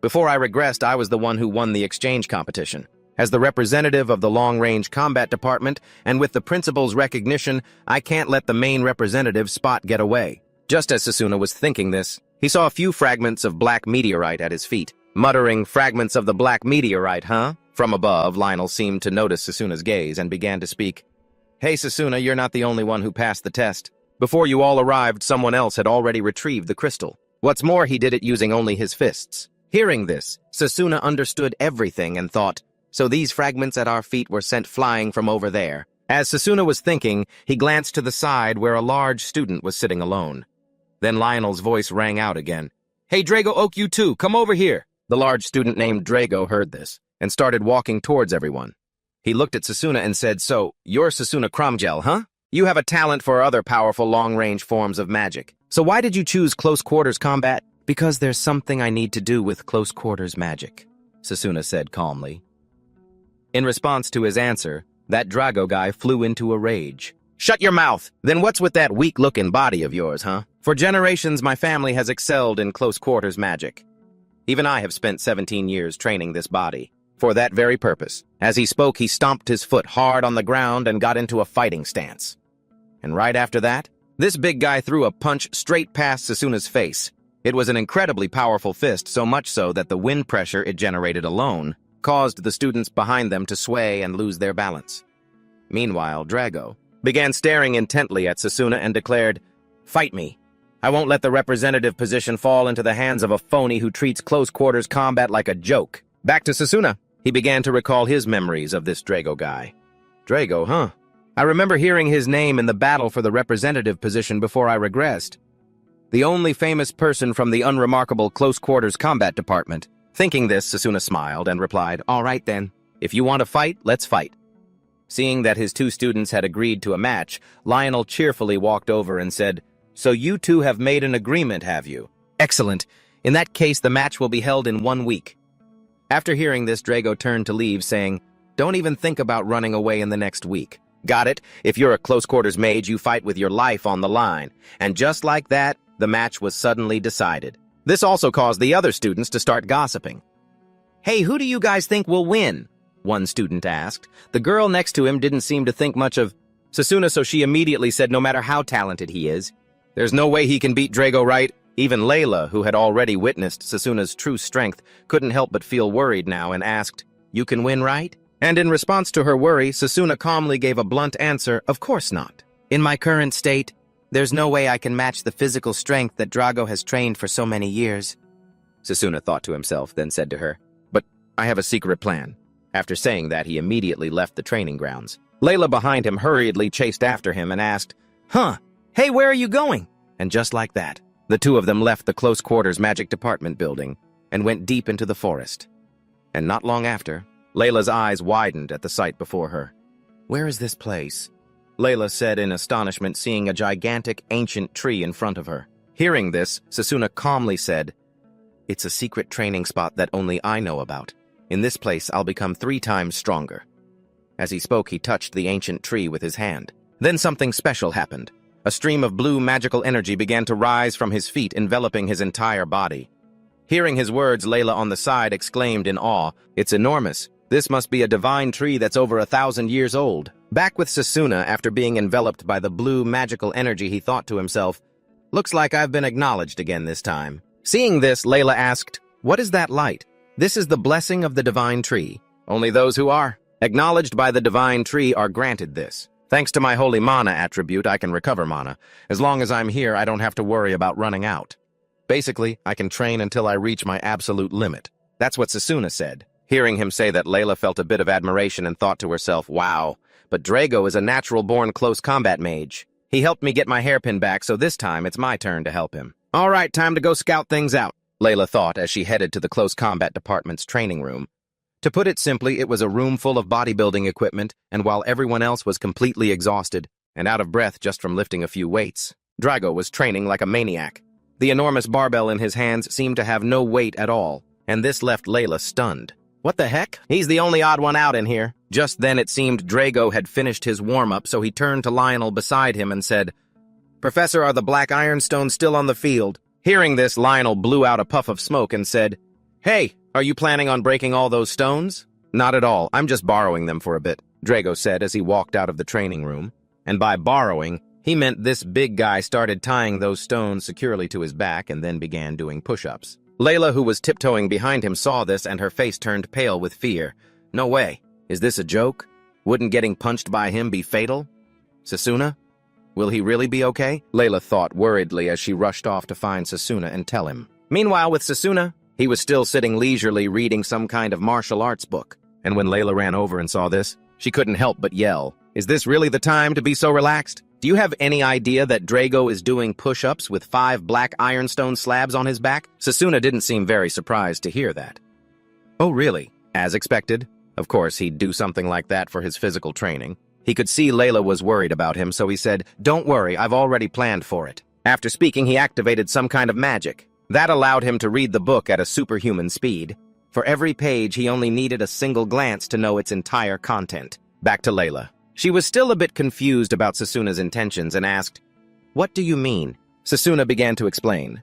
Before I regressed, I was the one who won the exchange competition. As the representative of the long-range combat department, and with the principal's recognition, I can't let the main representative spot get away. Just as Sasuna was thinking this, he saw a few fragments of black meteorite at his feet. Muttering, Fragments of the black meteorite, huh? From above, Lionel seemed to notice Sasuna's gaze and began to speak. Hey, Sasuna, you're not the only one who passed the test. Before you all arrived, someone else had already retrieved the crystal. What's more, he did it using only his fists. Hearing this, Sasuna understood everything and thought, So these fragments at our feet were sent flying from over there. As Sasuna was thinking, he glanced to the side where a large student was sitting alone. Then Lionel's voice rang out again. Hey, Drago Oak, you too, come over here. The large student named Drago heard this and started walking towards everyone. He looked at Sasuna and said, So, you're Sasuna Cromgel, huh? You have a talent for other powerful long-range forms of magic. So why did you choose close quarters combat? Because there's something I need to do with close quarters magic, Sasuna said calmly. In response to his answer, that Drago guy flew into a rage. Shut your mouth! Then what's with that weak-looking body of yours, huh? For generations, my family has excelled in close quarters magic. Even I have spent 17 years training this body. For that very purpose. As he spoke, he stomped his foot hard on the ground and got into a fighting stance. And right after that, this big guy threw a punch straight past Sasuna's face. It was an incredibly powerful fist, so much so that the wind pressure it generated alone caused the students behind them to sway and lose their balance. Meanwhile, Drago began staring intently at Sasuna and declared, Fight me. I won't let the representative position fall into the hands of a phony who treats close quarters combat like a joke. Back to Sasuna. He began to recall his memories of this Drago guy. Drago, huh? I remember hearing his name in the battle for the representative position before I regressed. The only famous person from the unremarkable close quarters combat department. Thinking this, Sasuna smiled and replied, All right then. If you want to fight, let's fight. Seeing that his two students had agreed to a match, Lionel cheerfully walked over and said, "So you two have made an agreement, have you? Excellent. In that case, the match will be held in 1 week." After hearing this, Drago turned to leave, saying, "Don't even think about running away in the next week. Got it? If you're a close-quarters mage, you fight with your life on the line." And just like that, the match was suddenly decided. This also caused the other students to start gossiping. "Hey, who do you guys think will win?" one student asked. The girl next to him didn't seem to think much of Sasuna, so she immediately said no matter how talented he is, there's no way he can beat Drago, right? Even Layla, who had already witnessed Sasuna's true strength, couldn't help but feel worried now and asked, "You can win, right?" And in response to her worry, Sasuna calmly gave a blunt answer, "Of course not. In my current state, there's no way I can match the physical strength that Drago has trained for so many years." Sasuna thought to himself, then said to her, "But I have a secret plan." After saying that, he immediately left the training grounds. Layla behind him hurriedly chased after him and asked, "Hey, where are you going?" And just like that, the two of them left the close-quarters magic department building and went deep into the forest. And not long after, Layla's eyes widened at the sight before her. "Where is this place?" Layla said in astonishment, seeing a gigantic ancient tree in front of her. Hearing this, Sasuna calmly said, "It's a secret training spot that only I know about. In this place, I'll become 3 times stronger." As he spoke, he touched the ancient tree with his hand. Then something special happened. A stream of blue magical energy began to rise from his feet, enveloping his entire body. Hearing his words, Layla on the side exclaimed in awe, "It's enormous. This must be a divine tree that's over 1,000 years old." Back with Sasuna, after being enveloped by the blue magical energy, he thought to himself, "Looks like I've been acknowledged again this time." Seeing this, Layla asked, "What is that light?" "This is the blessing of the divine tree. Only those who are acknowledged by the divine tree are granted this. Thanks to my holy mana attribute, I can recover mana. As long as I'm here, I don't have to worry about running out. Basically, I can train until I reach my absolute limit." That's what Sasuna said. Hearing him say that, Layla felt a bit of admiration and thought to herself, "Wow, but Drago is a natural-born close combat mage. He helped me get my hairpin back, so this time it's my turn to help him. All right, time to go scout things out," Layla thought as she headed to the close combat department's training room. To put it simply, it was a room full of bodybuilding equipment, and while everyone else was completely exhausted and out of breath just from lifting a few weights, Drago was training like a maniac. The enormous barbell in his hands seemed to have no weight at all, and this left Layla stunned. What the heck? He's the only odd one out in here. Just then it seemed Drago had finished his warm-up, so he turned to Lionel beside him and said, "Professor, are the black ironstones still on the field?" Hearing this, Lionel blew out a puff of smoke and said, "Hey, are you planning on breaking all those stones?" "Not at all. I'm just borrowing them for a bit," Drago said as he walked out of the training room. And by borrowing, he meant this big guy started tying those stones securely to his back and then began doing push-ups. Layla, who was tiptoeing behind him, saw this and her face turned pale with fear. No way. Is this a joke? Wouldn't getting punched by him be fatal? Sasuna? Will he really be okay? Layla thought worriedly as she rushed off to find Sasuna and tell him. Meanwhile, with Sasuna, he was still sitting leisurely reading some kind of martial arts book. And when Layla ran over and saw this, she couldn't help but yell, "Is this really the time to be so relaxed? Do you have any idea that Drago is doing push-ups with 5 black ironstone slabs on his back?" Sasuna didn't seem very surprised to hear that. Oh, really? As expected. Of course, he'd do something like that for his physical training. He could see Layla was worried about him, so he said, "Don't worry, I've already planned for it." After speaking, he activated some kind of magic. That allowed him to read the book at a superhuman speed. For every page, he only needed a single glance to know its entire content. Back to Layla. She was still a bit confused about Sasuna's intentions and asked, "What do you mean?" Sasuna began to explain.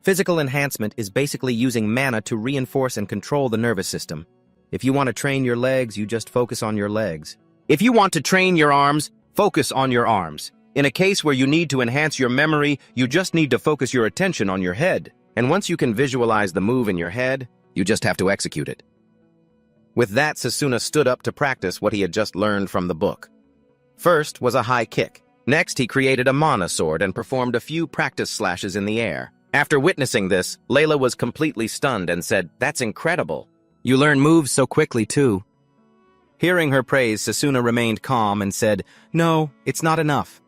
Physical enhancement is basically using mana to reinforce and control the nervous system. If you want to train your legs, you just focus on your legs. If you want to train your arms, focus on your arms. In a case where you need to enhance your memory, you just need to focus your attention on your head. And once you can visualize the move in your head, you just have to execute it. With that, Sasuna stood up to practice what he had just learned from the book. First was a high kick. Next, he created a mana sword and performed a few practice slashes in the air. After witnessing this, Layla was completely stunned and said, "That's incredible. You learn moves so quickly, too." Hearing her praise, Sasuna remained calm and said, "No, it's not enough."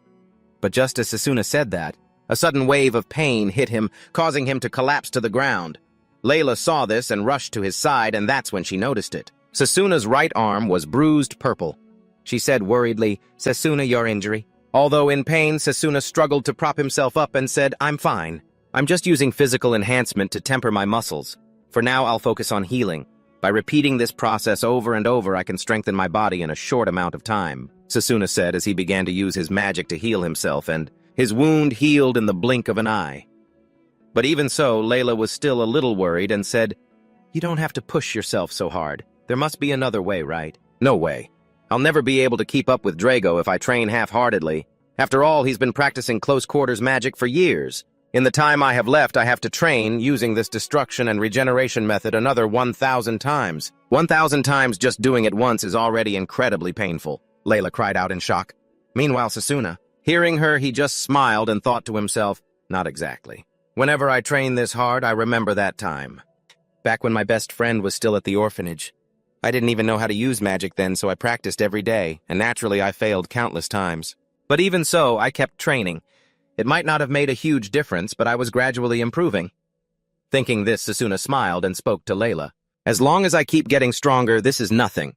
But just as Sasuna said that, a sudden wave of pain hit him, causing him to collapse to the ground. Layla saw this and rushed to his side, and that's when she noticed it. Susuna's right arm was bruised purple. She said worriedly, "Sasuna, your injury." Although in pain, Sasuna struggled to prop himself up and said, "I'm fine. I'm just using physical enhancement to temper my muscles. For now, I'll focus on healing. By repeating this process over and over, I can strengthen my body in a short amount of time," Sasuna said as he began to use his magic to heal himself, and his wound healed in the blink of an eye. But even so, Layla was still a little worried and said, "You don't have to push yourself so hard. There must be another way, right?" "No way. I'll never be able to keep up with Drago if I train half-heartedly. After all, he's been practicing close-quarters magic for years. In the time I have left, I have to train using this destruction and regeneration method another 1,000 times. 1,000 times just doing it once is already incredibly painful," Layla cried out in shock. Meanwhile, Sasuna, hearing her, he just smiled and thought to himself, "Not exactly. Whenever I train this hard, I remember that time. Back when my best friend was still at the orphanage. I didn't even know how to use magic then, so I practiced every day, and naturally I failed countless times. But even so, I kept training. It might not have made a huge difference, but I was gradually improving." Thinking this, Sasuna smiled and spoke to Layla. "As long as I keep getting stronger, this is nothing."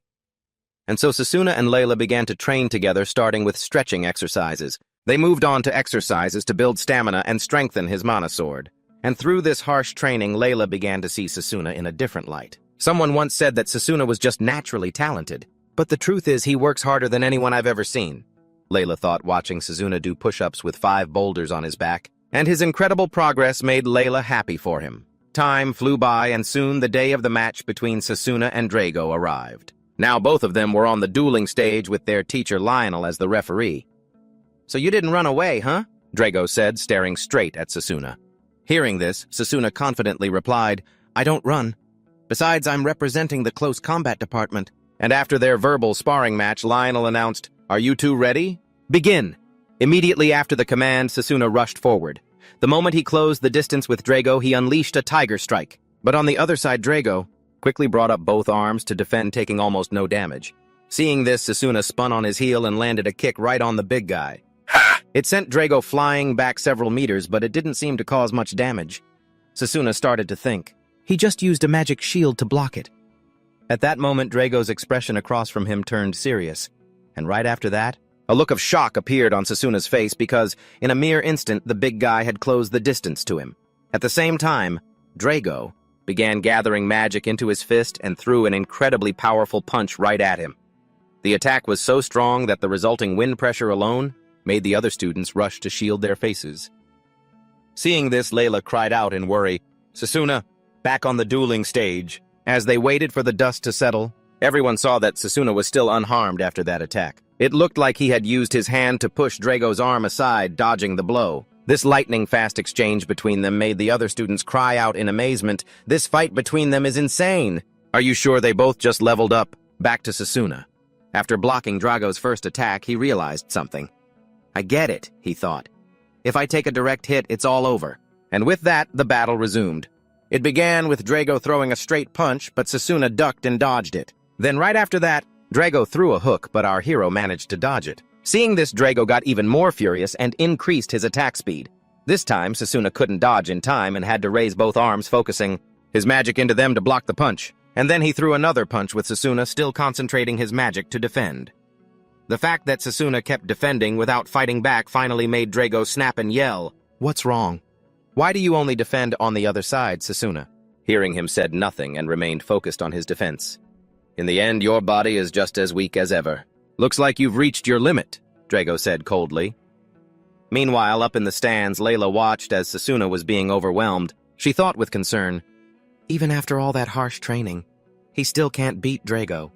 And so Sasuna and Layla began to train together, starting with stretching exercises. They moved on to exercises to build stamina and strengthen his mana sword. And through this harsh training, Layla began to see Sasuna in a different light. Someone once said that Sasuna was just naturally talented. But the truth is he works harder than anyone I've ever seen, Layla thought, watching Sasuna do push-ups with 5 boulders on his back. And his incredible progress made Layla happy for him. Time flew by, and soon the day of the match between Sasuna and Drago arrived. Now both of them were on the dueling stage with their teacher Lionel as the referee. "So you didn't run away, huh?" Drago said, staring straight at Sasuna. Hearing this, Sasuna confidently replied, "I don't run. Besides, I'm representing the close combat department." And after their verbal sparring match, Lionel announced, "Are you two ready? Begin!" Immediately after the command, Sasuna rushed forward. The moment he closed the distance with Drago, he unleashed a tiger strike. But on the other side, Drago quickly brought up both arms to defend, taking almost no damage. Seeing this, Sasuna spun on his heel and landed a kick right on the big guy. It sent Drago flying back several meters, but it didn't seem to cause much damage. Sasuna started to think. He just used a magic shield to block it. At that moment, Drago's expression across from him turned serious. And right after that, a look of shock appeared on Sasuna's face because, in a mere instant, the big guy had closed the distance to him. At the same time, Drago began gathering magic into his fist and threw an incredibly powerful punch right at him. The attack was so strong that the resulting wind pressure alone made the other students rush to shield their faces. Seeing this, Layla cried out in worry, "Sasuna, back on the dueling stage." As they waited for the dust to settle, everyone saw that Sasuna was still unharmed after that attack. It looked like he had used his hand to push Drago's arm aside, dodging the blow. This lightning-fast exchange between them made the other students cry out in amazement. "This fight between them is insane." "Are you sure they both just leveled up?" Back to Sasuna. After blocking Drago's first attack, he realized something. "I get it," he thought. "If I take a direct hit, it's all over." And with that, the battle resumed. It began with Drago throwing a straight punch, but Sasuna ducked and dodged it. Then right after that, Drago threw a hook, but our hero managed to dodge it. Seeing this, Drago got even more furious and increased his attack speed. This time, Sasuna couldn't dodge in time and had to raise both arms, focusing his magic into them to block the punch. And then he threw another punch with Sasuna still concentrating his magic to defend. The fact that Sasuna kept defending without fighting back finally made Drago snap and yell, "What's wrong? Why do you only defend on the other side, Sasuna?" Hearing him said nothing and remained focused on his defense. "In the end, your body is just as weak as ever. Looks like you've reached your limit," Drago said coldly. Meanwhile, up in the stands, Layla watched as Sasuna was being overwhelmed. She thought with concern, "Even after all that harsh training, he still can't beat Drago."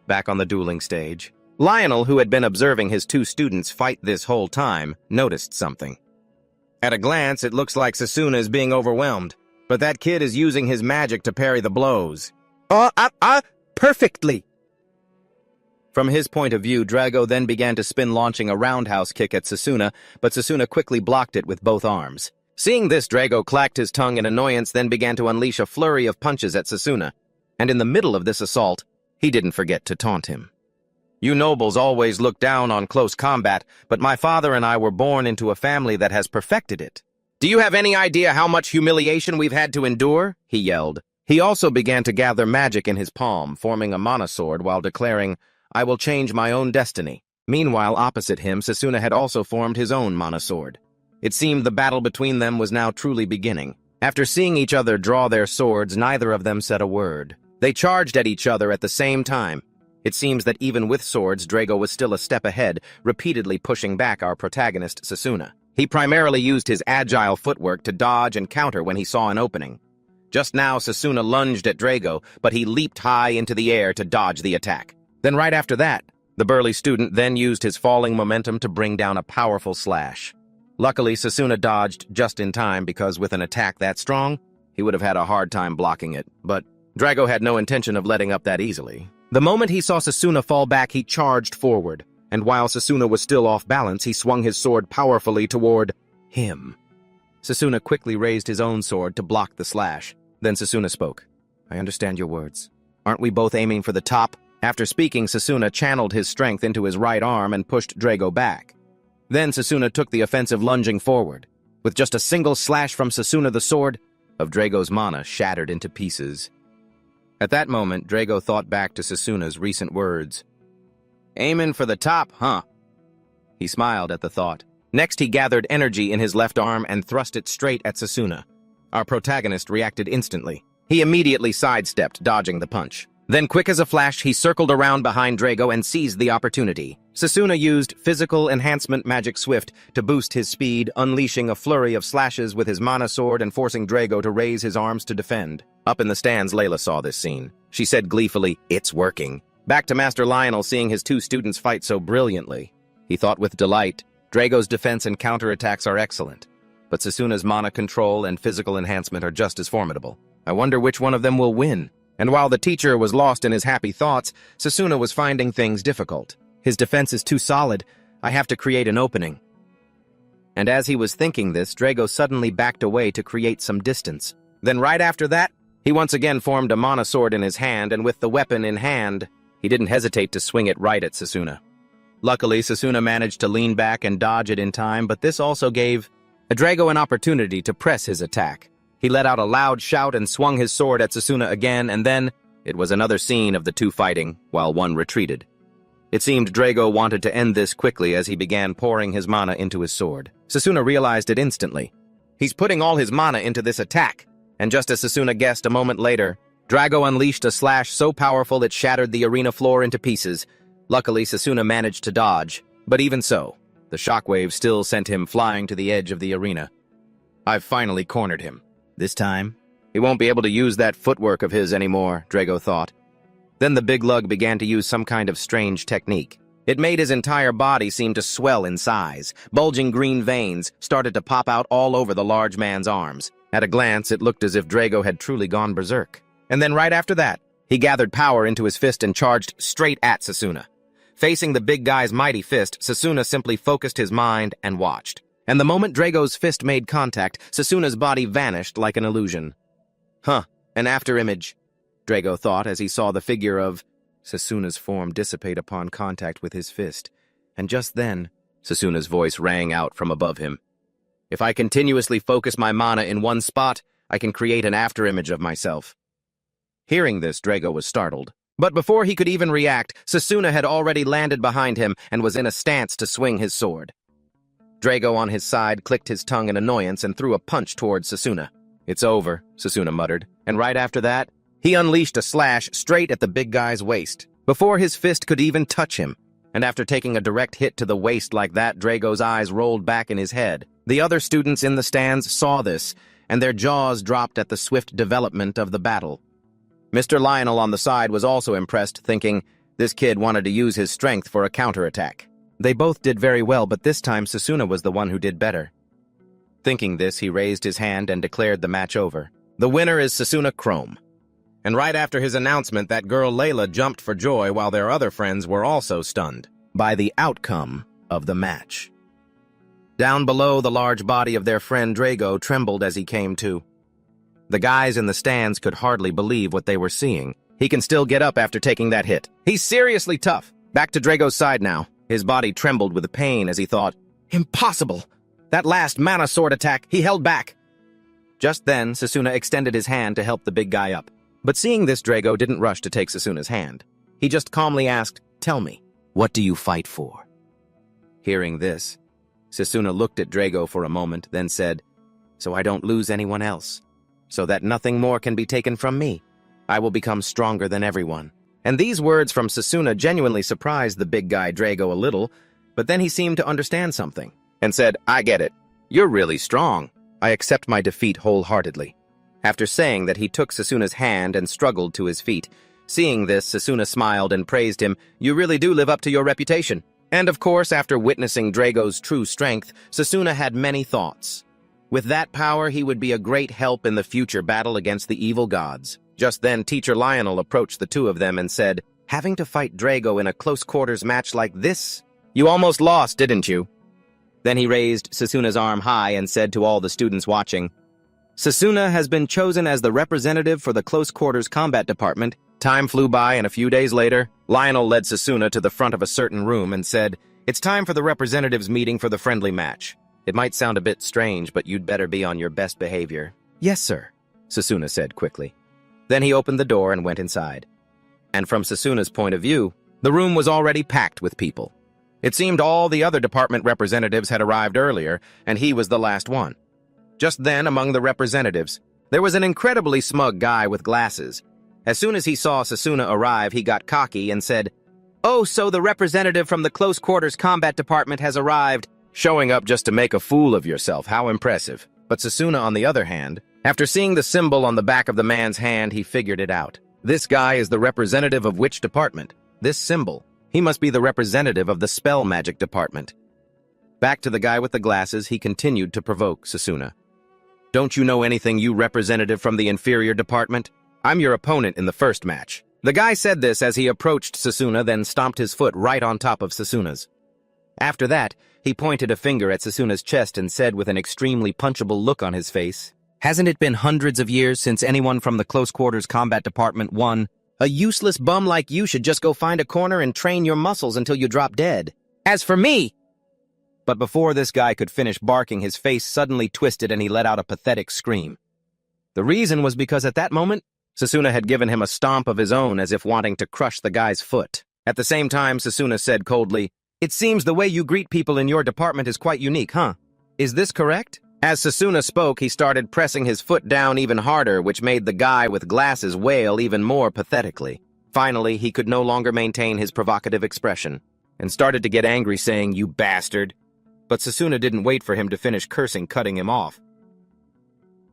Back on the dueling stage, Lionel, who had been observing his two students fight this whole time, noticed something. "At a glance, it looks like Sasuna is being overwhelmed, but that kid is using his magic to parry the blows." Perfectly!" From his point of view, Drago then began to spin, launching a roundhouse kick at Sasuna, but Sasuna quickly blocked it with both arms. Seeing this, Drago clacked his tongue in annoyance, then began to unleash a flurry of punches at Sasuna. And in the middle of this assault, he didn't forget to taunt him. "You nobles always look down on close combat, but my father and I were born into a family that has perfected it. Do you have any idea how much humiliation we've had to endure?" he yelled. He also began to gather magic in his palm, forming a mana sword while declaring, "I will change my own destiny." Meanwhile, opposite him, Sasuna had also formed his own mana sword. It seemed the battle between them was now truly beginning. After seeing each other draw their swords, neither of them said a word. They charged at each other at the same time. It seems that even with swords, Drago was still a step ahead, repeatedly pushing back our protagonist, Sasuna. He primarily used his agile footwork to dodge and counter when he saw an opening. Just now, Sasuna lunged at Drago, but he leaped high into the air to dodge the attack. Then right after that, the burly student then used his falling momentum to bring down a powerful slash. Luckily, Sasuna dodged just in time because with an attack that strong, he would have had a hard time blocking it. But Drago had no intention of letting up that easily. The moment he saw Sasuna fall back, he charged forward, and while Sasuna was still off balance, he swung his sword powerfully toward him. Sasuna quickly raised his own sword to block the slash. Then Sasuna spoke. "I understand your words. Aren't we both aiming for the top?" After speaking, Sasuna channeled his strength into his right arm and pushed Drago back. Then Sasuna took the offensive, lunging forward. With just a single slash from Sasuna, the sword of Drago's mana shattered into pieces. At that moment, Drago thought back to Sasuna's recent words. "Aiming for the top, huh?" He smiled at the thought. Next, he gathered energy in his left arm and thrust it straight at Sasuna. Our protagonist reacted instantly. He immediately sidestepped, dodging the punch. Then, quick as a flash, he circled around behind Drago and seized the opportunity. Sasuna used Physical Enhancement Magic Swift to boost his speed, unleashing a flurry of slashes with his mana sword and forcing Drago to raise his arms to defend. Up in the stands, Layla saw this scene. She said gleefully, "It's working." Back to Master Lionel, seeing his two students fight so brilliantly. He thought with delight, Drago's defense and counterattacks are excellent, but Sasuna's mana control and physical enhancement are just as formidable. I wonder which one of them will win. And while the teacher was lost in his happy thoughts, Sasuna was finding things difficult. His defense is too solid. I have to create an opening. And as he was thinking this, Drago suddenly backed away to create some distance. Then right after that, he once again formed a mana sword in his hand, and with the weapon in hand, he didn't hesitate to swing it right at Sasuna. Luckily, Sasuna managed to lean back and dodge it in time, but this also gave Drago an opportunity to press his attack. He let out a loud shout and swung his sword at Sasuna again, and then it was another scene of the two fighting, while one retreated. It seemed Drago wanted to end this quickly as he began pouring his mana into his sword. Sasuna realized it instantly. He's putting all his mana into this attack, and just as Sasuna guessed a moment later, Drago unleashed a slash so powerful it shattered the arena floor into pieces. Luckily, Sasuna managed to dodge, but even so, the shockwave still sent him flying to the edge of the arena. I've finally cornered him. This time, he won't be able to use that footwork of his anymore, Drago thought. Then the big lug began to use some kind of strange technique. It made his entire body seem to swell in size. Bulging green veins started to pop out all over the large man's arms. At a glance, it looked as if Drago had truly gone berserk. And then right after that, he gathered power into his fist and charged straight at Sasuna. Facing the big guy's mighty fist, Sasuna simply focused his mind and watched. And the moment Drago's fist made contact, Sasuna's body vanished like an illusion. Huh, an afterimage, Drago thought as he saw the figure of Sasuna's form dissipate upon contact with his fist. And just then, Sasuna's voice rang out from above him. If I continuously focus my mana in one spot, I can create an afterimage of myself. Hearing this, Drago was startled. But before he could even react, Sasuna had already landed behind him and was in a stance to swing his sword. Drago on his side clicked his tongue in annoyance and threw a punch towards Sasuna. It's over, Sasuna muttered, and right after that, he unleashed a slash straight at the big guy's waist, before his fist could even touch him. And after taking a direct hit to the waist like that, Drago's eyes rolled back in his head. The other students in the stands saw this, and their jaws dropped at the swift development of the battle. Mr. Lionel on the side was also impressed, thinking this kid wanted to use his strength for a counterattack. They both did very well, but this time Sasuna was the one who did better. Thinking this, he raised his hand and declared the match over. The winner is Sasuna Chrome. And right after his announcement, that girl Layla jumped for joy while their other friends were also stunned by the outcome of the match. Down below, the large body of their friend Drago trembled as he came to. The guys in the stands could hardly believe what they were seeing. He can still get up after taking that hit. He's seriously tough. Back to Drago's side now. His body trembled with pain as he thought, impossible! That last mana sword attack, he held back. Just then, Sasuna extended his hand to help the big guy up. But seeing this, Drago didn't rush to take Sasuna's hand. He just calmly asked, "Tell me, what do you fight for?" Hearing this, Sasuna looked at Drago for a moment, then said, "So I don't lose anyone else. So that nothing more can be taken from me. I will become stronger than everyone." And these words from Sasuna genuinely surprised the big guy Drago a little, but then he seemed to understand something, and said, "I get it. You're really strong. I accept my defeat wholeheartedly." After saying that, he took Sasuna's hand and struggled to his feet. Seeing this, Sasuna smiled and praised him. "You really do live up to your reputation." And of course, after witnessing Drago's true strength, Sasuna had many thoughts. With that power, he would be a great help in the future battle against the evil gods. Just then, Teacher Lionel approached the two of them and said, "Having to fight Drago in a close-quarters match like this? You almost lost, didn't you?" Then he raised Sasuna's arm high and said to all the students watching, "Sasuna has been chosen as the representative for the close-quarters combat department." Time flew by, and a few days later, Lionel led Sasuna to the front of a certain room and said, "It's time for the representatives' meeting for the friendly match. It might sound a bit strange, but you'd better be on your best behavior." "Yes, sir," Sasuna said quickly. Then he opened the door and went inside. And from Sasuna's point of view, the room was already packed with people. It seemed all the other department representatives had arrived earlier, and he was the last one. Just then, among the representatives, there was an incredibly smug guy with glasses. As soon as he saw Sasuna arrive, he got cocky and said, "Oh, so the representative from the close quarters combat department has arrived." Showing up just to make a fool of yourself, how impressive. But Sasuna, on the other hand, after seeing the symbol on the back of the man's hand, he figured it out. This guy is the representative of which department? This symbol. He must be the representative of the spell magic department. Back to the guy with the glasses, he continued to provoke Sasuna. "Don't you know anything, you representative from the inferior department? I'm your opponent in the first match." The guy said this as he approached Sasuna, then stomped his foot right on top of Sasuna's. After that, he pointed a finger at Sasuna's chest and said with an extremely punchable look on his face, "Hasn't it been hundreds of years since anyone from the close quarters combat department won? A useless bum like you should just go find a corner and train your muscles until you drop dead. As for me—" But before this guy could finish barking, his face suddenly twisted and he let out a pathetic scream. The reason was because at that moment, Sasuna had given him a stomp of his own as if wanting to crush the guy's foot. At the same time, Sasuna said coldly, "It seems the way you greet people in your department is quite unique, huh? Is this correct?" As Sasuna spoke, he started pressing his foot down even harder, which made the guy with glasses wail even more pathetically. Finally, he could no longer maintain his provocative expression, and started to get angry, saying, "You bastard." But Sasuna didn't wait for him to finish cursing, cutting him off.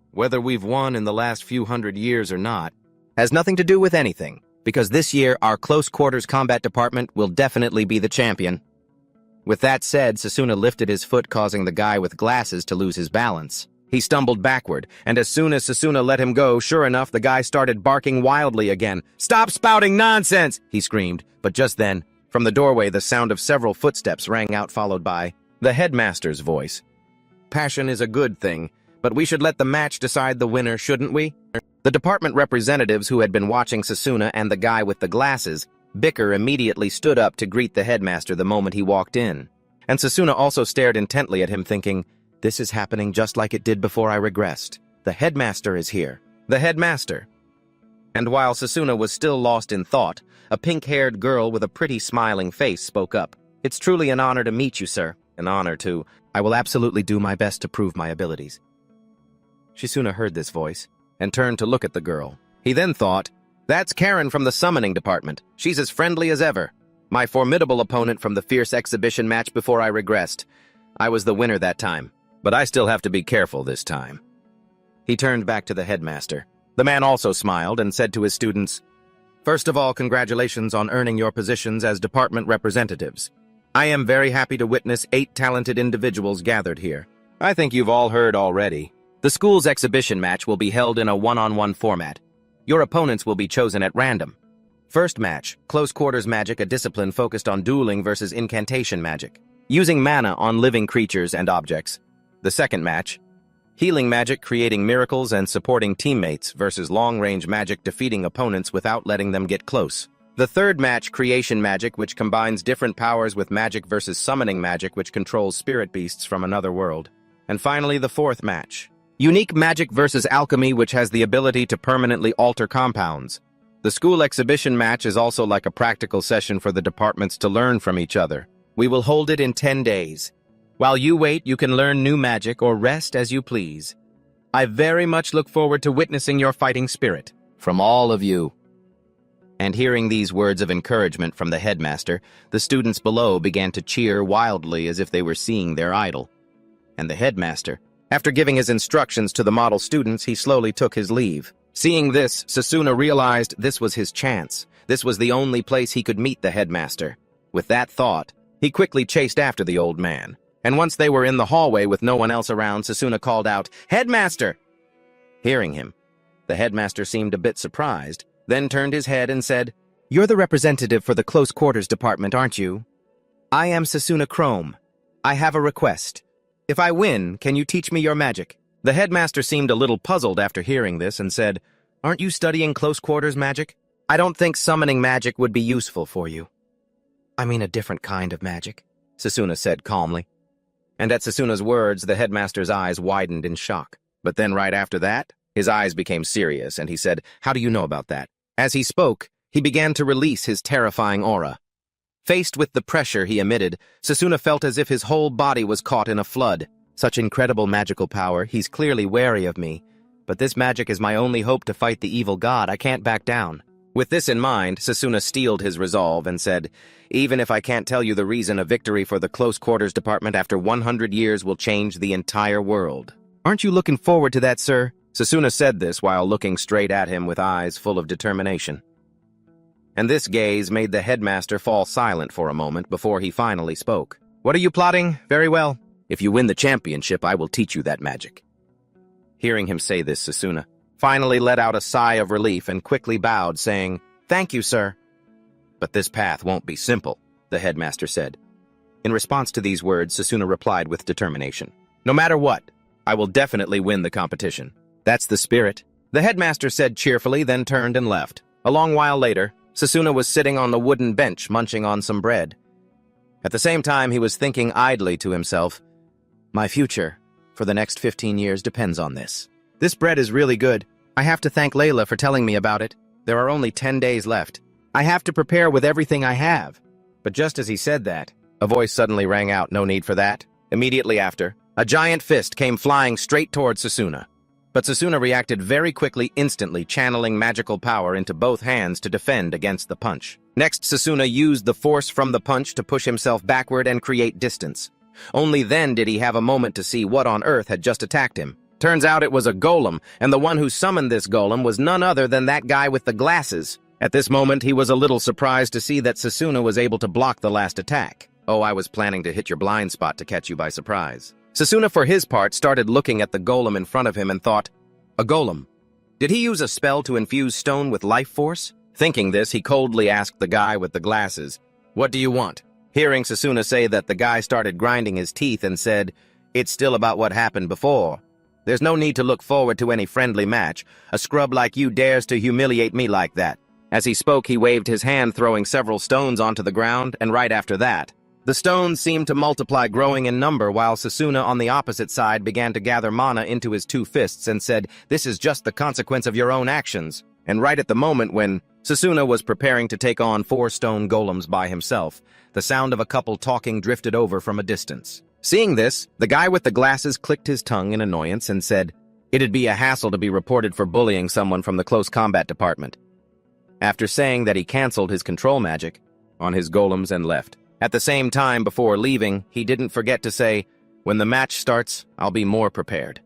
"Whether we've won in the last few hundred years or not has nothing to do with anything, because this year our close quarters combat department will definitely be the champion." With that said, Sasuna lifted his foot, causing the guy with glasses to lose his balance. He stumbled backward, and as soon as Sasuna let him go, sure enough, the guy started barking wildly again. "Stop spouting nonsense!" he screamed. But just then, from the doorway, the sound of several footsteps rang out, followed by the headmaster's voice. "Passion is a good thing, but we should let the match decide the winner, shouldn't we?" The department representatives who had been watching Sasuna and the guy with the glasses bicker immediately stood up to greet the headmaster the moment he walked in. And Sasuna also stared intently at him, thinking, "This is happening just like it did before I regressed. The headmaster is here." The headmaster. And while Sasuna was still lost in thought, a pink-haired girl with a pretty smiling face spoke up. "It's truly an honor to meet you, sir. An honor, too. I will absolutely do my best to prove my abilities." Sasuna heard this voice and turned to look at the girl. He then thought, "That's Karen from the summoning department. She's as friendly as ever. My formidable opponent from the fierce exhibition match before I regressed. I was the winner that time, but I still have to be careful this time." He turned back to the headmaster. The man also smiled and said to his students, "First of all, congratulations on earning your positions as department representatives. I am very happy to witness 8 talented individuals gathered here. I think you've all heard already. The school's exhibition match will be held in a one-on-one format. Your opponents will be chosen at random. First match, close quarters magic, a discipline focused on dueling versus incantation magic, using mana on living creatures and objects. The second match, healing magic, creating miracles and supporting teammates versus long-range magic, defeating opponents without letting them get close. The third match, creation magic, which combines different powers with magic versus summoning magic, which controls spirit beasts from another world. And finally, the fourth match, Unique magic versus alchemy, which has the ability to permanently alter compounds. The school exhibition match is also like a practical session for the departments to learn from each other. We will hold it in 10 days. While you wait, you can learn new magic or rest as you please. I very much look forward to witnessing your fighting spirit. From all of you. And hearing these words of encouragement from the headmaster, the students below began to cheer wildly as if they were seeing their idol. And the headmaster, after giving his instructions to the model students, he slowly took his leave. Seeing this, Sasuna realized this was his chance. This was the only place he could meet the headmaster. With that thought, he quickly chased after the old man. And once they were in the hallway with no one else around, Sasuna called out, "Headmaster!" Hearing him, the headmaster seemed a bit surprised, then turned his head and said, "You're the representative for the close quarters department, aren't you? I am Sasuna Chrome. I have a request. If I win, can you teach me your magic?" The headmaster seemed a little puzzled after hearing this and said, "Aren't you studying close quarters magic? I don't think summoning magic would be useful for you." "I mean a different kind of magic," Sasuna said calmly. And at Sasuna's words, the headmaster's eyes widened in shock. But then right after that, his eyes became serious, and he said, "How do you know about that?" As he spoke, he began to release his terrifying aura. Faced with the pressure he emitted, Sasuna felt as if his whole body was caught in a flood. Such incredible magical power, he's clearly wary of me. But this magic is my only hope to fight the evil god. I can't back down. With this in mind, Sasuna steeled his resolve and said, "Even if I can't tell you the reason, a victory for the close quarters department after 100 years will change the entire world." "Aren't you looking forward to that, sir?" Sasuna said this while looking straight at him with eyes full of determination. And this gaze made the headmaster fall silent for a moment before he finally spoke. "What are you plotting? Very well. If you win the championship, I will teach you that magic." Hearing him say this, Sasuna finally let out a sigh of relief and quickly bowed, saying, "Thank you, sir." "But this path won't be simple," the headmaster said. In response to these words, Sasuna replied with determination, "No matter what, I will definitely win the competition. That's the spirit," the headmaster said cheerfully, then turned and left. A long while later, Sasuna was sitting on the wooden bench munching on some bread. At the same time, he was thinking idly to himself, "My future for the next 15 years depends on this. This bread is really good. I have to thank Layla for telling me about it. There are only 10 days left. I have to prepare with everything I have." But just as he said that, a voice suddenly rang out, "No need for that." Immediately after, a giant fist came flying straight towards Sasuna. But Sasuna reacted very quickly, instantly channeling magical power into both hands to defend against the punch. Next, Sasuna used the force from the punch to push himself backward and create distance. Only then did he have a moment to see what on earth had just attacked him. Turns out it was a golem, and the one who summoned this golem was none other than that guy with the glasses. At this moment, he was a little surprised to see that Sasuna was able to block the last attack. "Oh, I was planning to hit your blind spot to catch you by surprise." Sasuna, for his part, started looking at the golem in front of him and thought, "A golem? Did he use a spell to infuse stone with life force?" Thinking this, he coldly asked the guy with the glasses, "What do you want?" Hearing Sasuna say that, the guy started grinding his teeth and said, "It's still about what happened before. There's no need to look forward to any friendly match. A scrub like you dares to humiliate me like that." As he spoke, he waved his hand, throwing several stones onto the ground, and right after that, the stones seemed to multiply, growing in number, while Sasuna on the opposite side began to gather mana into his two fists and said, "This is just the consequence of your own actions." And right at the moment when Sasuna was preparing to take on 4 stone golems by himself, the sound of a couple talking drifted over from a distance. Seeing this, the guy with the glasses clicked his tongue in annoyance and said, "It'd be a hassle to be reported for bullying someone from the close combat department." After saying that, he canceled his control magic on his golems and left. At the same time, before leaving, he didn't forget to say, "When the match starts, I'll be more prepared."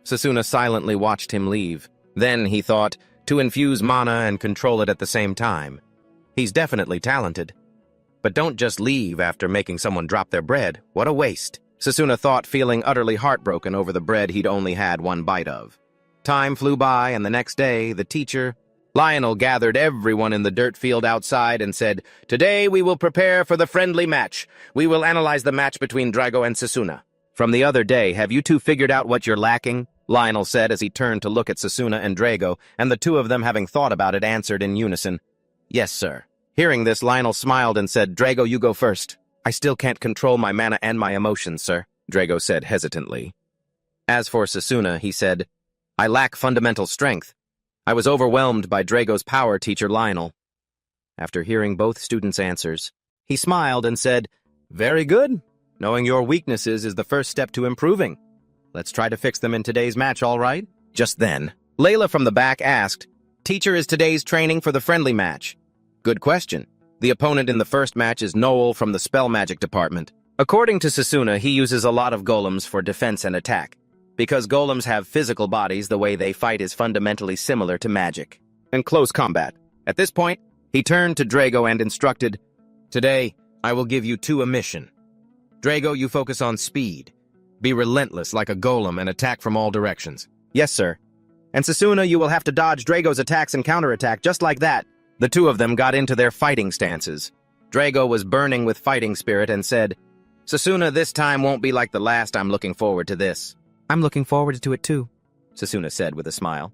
Sasuna silently watched him leave. Then he thought, to infuse mana and control it at the same time. He's definitely talented. But don't just leave after making someone drop their bread. What a waste. Sasuna thought, feeling utterly heartbroken over the bread he'd only had one bite of. Time flew by, and the next day, the teacher, Lionel, gathered everyone in the dirt field outside and said, "Today we will prepare for the friendly match. We will analyze the match between Drago and Sasuna." "From the other day, have you two figured out what you're lacking?" Lionel said as he turned to look at Sasuna and Drago, and the two of them, having thought about it, answered in unison, "Yes, sir." Hearing this, Lionel smiled and said, "Drago, you go first." "I still can't control my mana and my emotions, sir," Drago said hesitantly. As for Sasuna, he said, I lack fundamental strength. I was overwhelmed by Drago's power, Teacher Lionel. After hearing both students' answers, he smiled and said, Very good. Knowing your weaknesses is the first step to improving. Let's try to fix them in today's match, all right? Just then, Layla from the back asked, Teacher, is today's training for the friendly match? Good question. The opponent in the first match is Noel from the Spell Magic Department. According to Sasuna, he uses a lot of golems for defense and attack. Because golems have physical bodies, the way they fight is fundamentally similar to magic and close combat. At this point, he turned to Drago and instructed, Today, I will give you a mission. Drago, you focus on speed. Be relentless like a golem and attack from all directions. Yes, sir. And Sasuna, you will have to dodge Drago's attacks and counterattack just like that. The two of them got into their fighting stances. Drago was burning with fighting spirit and said, Sasuna, this time won't be like the last. I'm looking forward to this. I'm looking forward to it too, Sasuna said with a smile.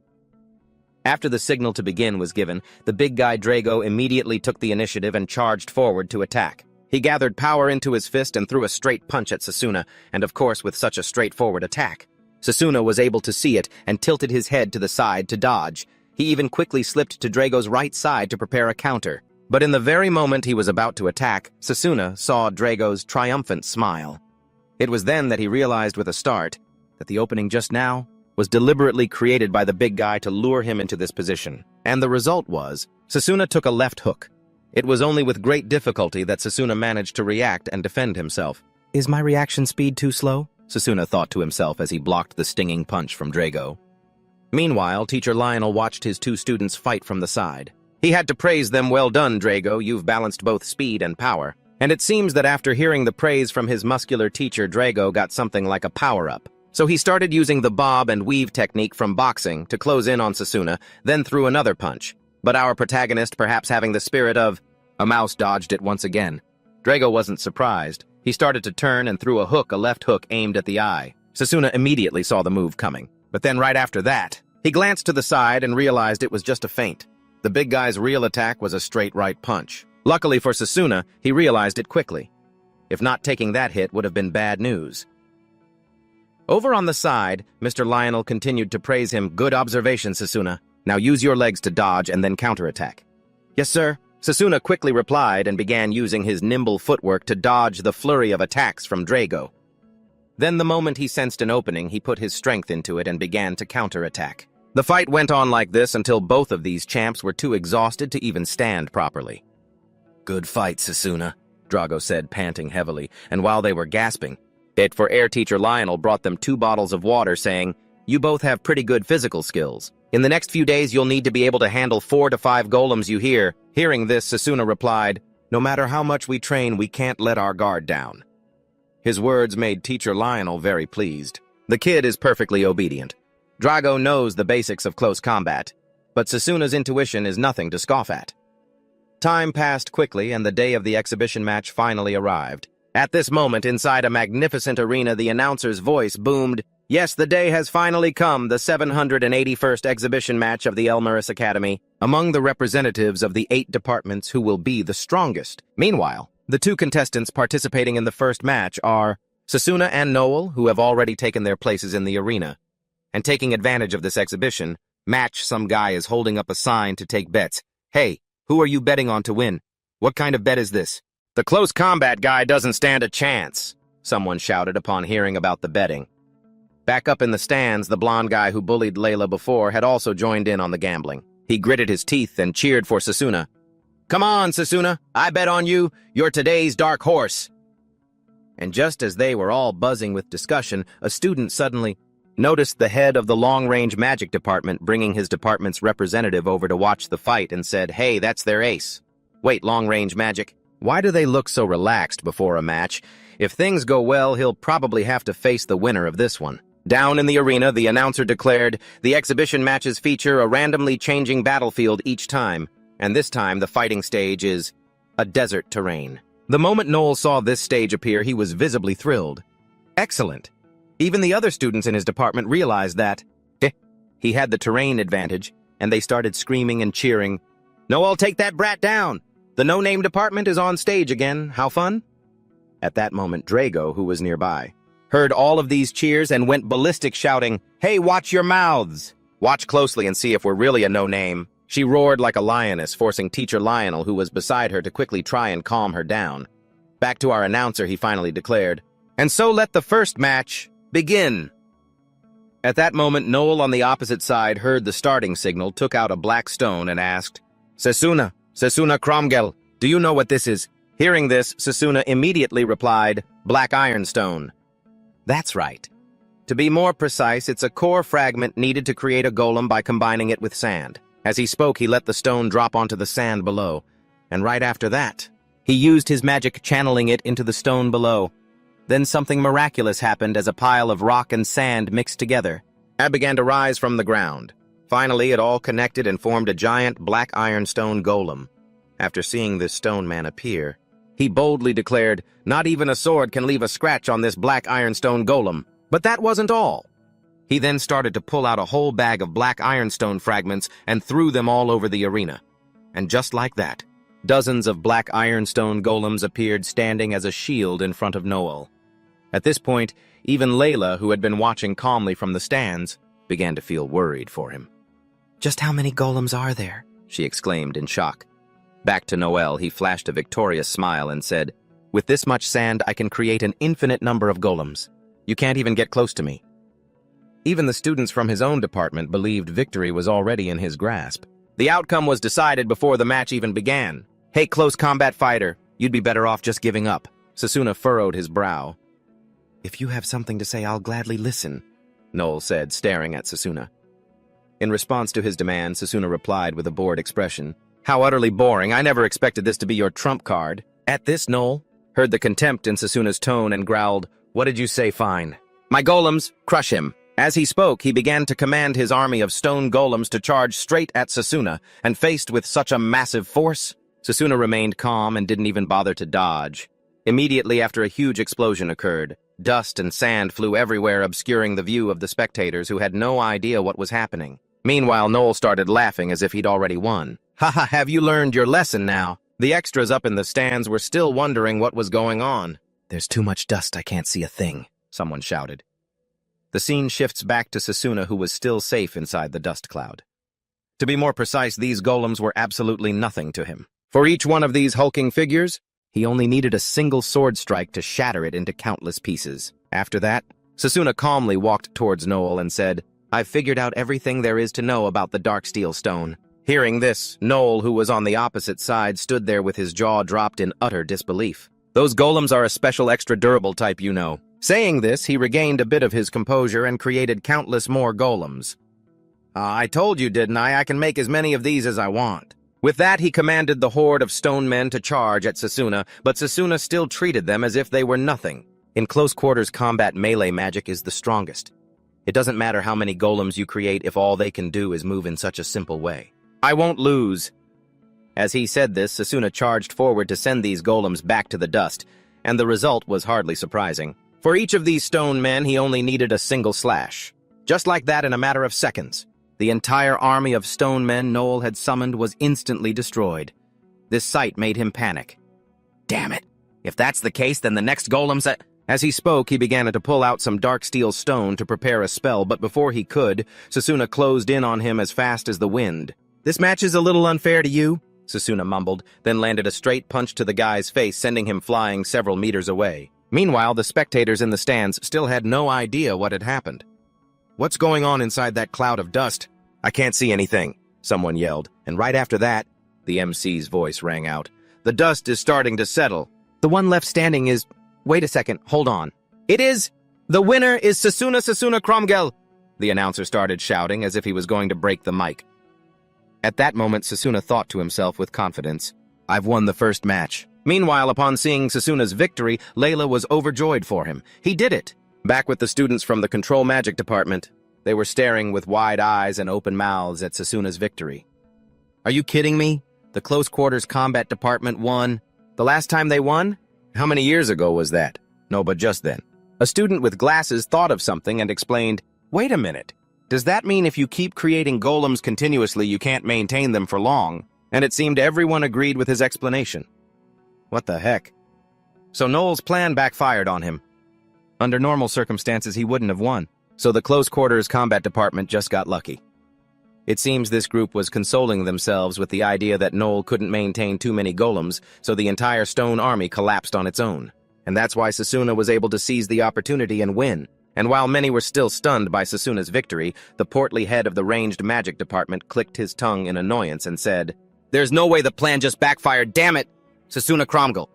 After the signal to begin was given, the big guy Drago immediately took the initiative and charged forward to attack. He gathered power into his fist and threw a straight punch at Sasuna, and of course with such a straightforward attack. Sasuna was able to see it and tilted his head to the side to dodge. He even quickly slipped to Drago's right side to prepare a counter. But in the very moment he was about to attack, Sasuna saw Drago's triumphant smile. It was then that he realized with a start that the opening just now was deliberately created by the big guy to lure him into this position. And the result was, Sasuna took a left hook. It was only with great difficulty that Sasuna managed to react and defend himself. Is my reaction speed too slow? Sasuna thought to himself as he blocked the stinging punch from Drago. Meanwhile, Teacher Lionel watched his two students fight from the side. He had to praise them. Well done, Drago, you've balanced both speed and power. And it seems that after hearing the praise from his muscular teacher, Drago got something like a power-up. So he started using the bob and weave technique from boxing to close in on Sasuna, then threw another punch. But our protagonist, perhaps having the spirit of a mouse, dodged it once again. Drago wasn't surprised. He started to turn and threw a left hook aimed at the eye. Sasuna immediately saw the move coming. But then right after that, he glanced to the side and realized it was just a feint. The big guy's real attack was a straight right punch. Luckily for Sasuna, he realized it quickly. If not taking that hit would have been bad news. Over on the side, Mr. Lionel continued to praise him. Good observation, Sasuna. Now use your legs to dodge and then counterattack. Yes, sir. Sasuna quickly replied and began using his nimble footwork to dodge the flurry of attacks from Drago. Then the moment he sensed an opening, he put his strength into it and began to counterattack. The fight went on like this until both of these champs were too exhausted to even stand properly. Good fight, Sasuna, Drago said, panting heavily, and while they were gasping, for Air Teacher Lionel brought them 2 bottles of water, saying, You both have pretty good physical skills. In the next few days, you'll need to be able to handle 4 to 5 golems you hear. Hearing this, Sasuna replied, No matter how much we train, we can't let our guard down. His words made Teacher Lionel very pleased. The kid is perfectly obedient. Drago knows the basics of close combat, but Sasuna's intuition is nothing to scoff at. Time passed quickly, and the day of the exhibition match finally arrived. At this moment, inside a magnificent arena, the announcer's voice boomed, Yes, the day has finally come, the 781st exhibition match of the Elmaris Academy, among the representatives of the 8 departments who will be the strongest. Meanwhile, the 2 contestants participating in the first match are Sasuna and Noel, who have already taken their places in the arena. And taking advantage of this exhibition, some guy is holding up a sign to take bets. Hey, who are you betting on to win? What kind of bet is this? The close combat guy doesn't stand a chance, someone shouted upon hearing about the betting. Back up in the stands, the blonde guy who bullied Layla before had also joined in on the gambling. He gritted his teeth and cheered for Sasuna. Come on, Sasuna, I bet on you. You're today's dark horse. And just as they were all buzzing with discussion, a student suddenly noticed the head of the long-range magic department bringing his department's representative over to watch the fight and said, Hey, that's their ace. Wait, long-range magic? Why do they look so relaxed before a match? If things go well, he'll probably have to face the winner of this one. Down in the arena, the announcer declared, the exhibition matches feature a randomly changing battlefield each time, and this time the fighting stage is a desert terrain. The moment Noel saw this stage appear, he was visibly thrilled. Excellent! Even the other students in his department realized that he had the terrain advantage, and they started screaming and cheering. Noel, take that brat down! The no-name department is on stage again. How fun? At that moment, Drago, who was nearby, heard all of these cheers and went ballistic, shouting, "Hey, watch your mouths! Watch closely and see if we're really a no-name." She roared like a lioness, forcing Teacher Lionel, who was beside her, to quickly try and calm her down. Back to our announcer, he finally declared, "And so let the first match begin." At that moment, Noel on the opposite side heard the starting signal, took out a black stone, and asked, Sasuna Cromgel, do you know what this is?" Hearing this, Sasuna immediately replied, "Black ironstone." That's right. To be more precise, it's a core fragment needed to create a golem by combining it with sand. As he spoke, he let the stone drop onto the sand below, and right after that, he used his magic channeling it into the stone below. Then something miraculous happened as a pile of rock and sand mixed together. It began to rise from the ground. Finally, it all connected and formed a giant black ironstone golem. After seeing this stone man appear, he boldly declared, "Not even a sword can leave a scratch on this black ironstone golem." But that wasn't all. He then started to pull out a whole bag of black ironstone fragments and threw them all over the arena. And just like that, dozens of black ironstone golems appeared, standing as a shield in front of Noel. At this point, even Layla, who had been watching calmly from the stands, began to feel worried for him. "Just how many golems are there?" she exclaimed in shock. Back to Noel, he flashed a victorious smile and said, "With this much sand, I can create an infinite number of golems. You can't even get close to me." Even the students from his own department believed victory was already in his grasp. The outcome was decided before the match even began. "Hey, close combat fighter, you'd be better off just giving up." Sasuna furrowed his brow. "If you have something to say, I'll gladly listen," Noel said, staring at Sasuna. In response to his demand, Sasuna replied with a bored expression, "How utterly boring. I never expected this to be your trump card." At this, Noel heard the contempt in Sasuna's tone and growled, "What did you say, fine? My golems, crush him." As he spoke, he began to command his army of stone golems to charge straight at Sasuna, and faced with such a massive force, Sasuna remained calm and didn't even bother to dodge. Immediately after, a huge explosion occurred. Dust and sand flew everywhere, obscuring the view of the spectators, who had no idea what was happening. Meanwhile, Noel started laughing as if he'd already won. "Haha, have you learned your lesson now?" The extras up in the stands were still wondering what was going on. "There's too much dust, I can't see a thing," someone shouted. The scene shifts back to Sasuna, who was still safe inside the dust cloud. To be more precise, these golems were absolutely nothing to him. For each one of these hulking figures, he only needed a single sword strike to shatter it into countless pieces. After that, Sasuna calmly walked towards Noel and said, "I've figured out everything there is to know about the dark steel stone." Hearing this, Noel, who was on the opposite side, stood there with his jaw dropped in utter disbelief. "Those golems are a special extra durable type, you know." Saying this, he regained a bit of his composure and created countless more golems. I told you, didn't I? I can make as many of these as I want." With that, he commanded the horde of stone men to charge at Sasuna, but Sasuna still treated them as if they were nothing. In close quarters combat, melee magic is the strongest. It doesn't matter how many golems you create if all they can do is move in such a simple way. "I won't lose." As he said this, Sasuna charged forward to send these golems back to the dust, and the result was hardly surprising. For each of these stone men, he only needed a single slash. Just like that, in a matter of seconds, the entire army of stone men Noel had summoned was instantly destroyed. This sight made him panic. "Damn it! If that's the case, then the next golem's at—" As he spoke, he began to pull out some dark steel stone to prepare a spell, but before he could, Sasuna closed in on him as fast as the wind. "This match is a little unfair to you," Sasuna mumbled, then landed a straight punch to the guy's face, sending him flying several meters away. Meanwhile, the spectators in the stands still had no idea what had happened. "What's going on inside that cloud of dust?" "I can't see anything," someone yelled, and right after that, the MC's voice rang out. "The dust is starting to settle. The one left standing is— Wait a second, hold on. It is— The winner is Sasuna Cromgel!" The announcer started shouting as if he was going to break the mic. At that moment, Sasuna thought to himself with confidence, "I've won the first match." Meanwhile, upon seeing Sasuna's victory, Layla was overjoyed for him. He did it! Back with the students from the Control Magic Department, they were staring with wide eyes and open mouths at Sasuna's victory. "Are you kidding me? The Close Quarters Combat Department won? The last time they won? How many years ago was that?" "No, but just then." A student with glasses thought of something and explained, "Wait a minute. Does that mean if you keep creating golems continuously, you can't maintain them for long?" And it seemed everyone agreed with his explanation. What the heck? So Noel's plan backfired on him. Under normal circumstances, he wouldn't have won. So the close quarters combat department just got lucky. It seems this group was consoling themselves with the idea that Noel couldn't maintain too many golems, so the entire stone army collapsed on its own. And that's why Sasuna was able to seize the opportunity and win. And while many were still stunned by Sasuna's victory, the portly head of the ranged magic department clicked his tongue in annoyance and said, "There's no way the plan just backfired, damn it! Sasuna Cromgall."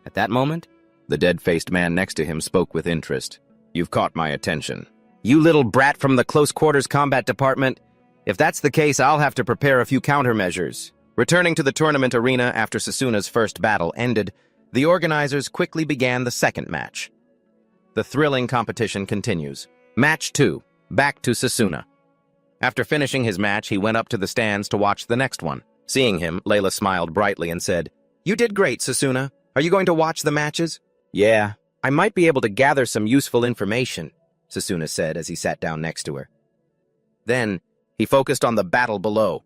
At that moment, the dead-faced man next to him spoke with interest. "You've caught my attention. You little brat from the close quarters combat department. If that's the case, I'll have to prepare a few countermeasures." Returning to the tournament arena after Sasuna's first battle ended, the organizers quickly began the second match. The thrilling competition continues. Match 2. Back to Sasuna. After finishing his match, he went up to the stands to watch the next one. Seeing him, Layla smiled brightly and said, "You did great, Sasuna. Are you going to watch the matches?" "Yeah, I might be able to gather some useful information," Sasuna said as he sat down next to her. Then, he focused on the battle below.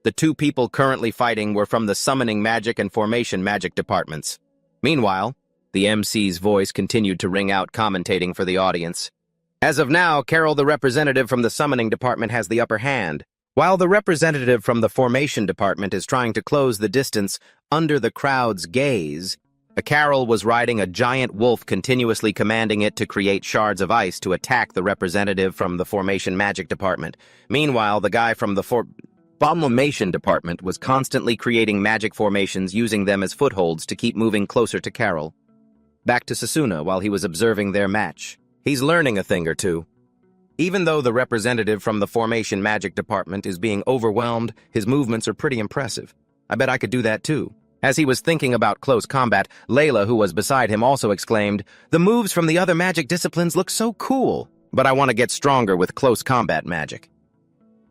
The two people currently fighting were from the summoning magic and formation magic departments. Meanwhile, the MC's voice continued to ring out, commentating for the audience. As of now, Carol, the representative from the summoning department, has the upper hand, while the representative from the formation department is trying to close the distance under the crowd's gaze. Carol was riding a giant wolf, continuously commanding it to create shards of ice to attack the representative from the formation magic department. Meanwhile, the guy from the formation department was constantly creating magic formations, using them as footholds to keep moving closer to Carol. Back to Sasuna while he was observing their match. He's learning a thing or two. Even though the representative from the formation magic department is being overwhelmed, his movements are pretty impressive. I bet I could do that too. As he was thinking about close combat, Layla, who was beside him, also exclaimed, "The moves from the other magic disciplines look so cool, but I want to get stronger with close combat magic."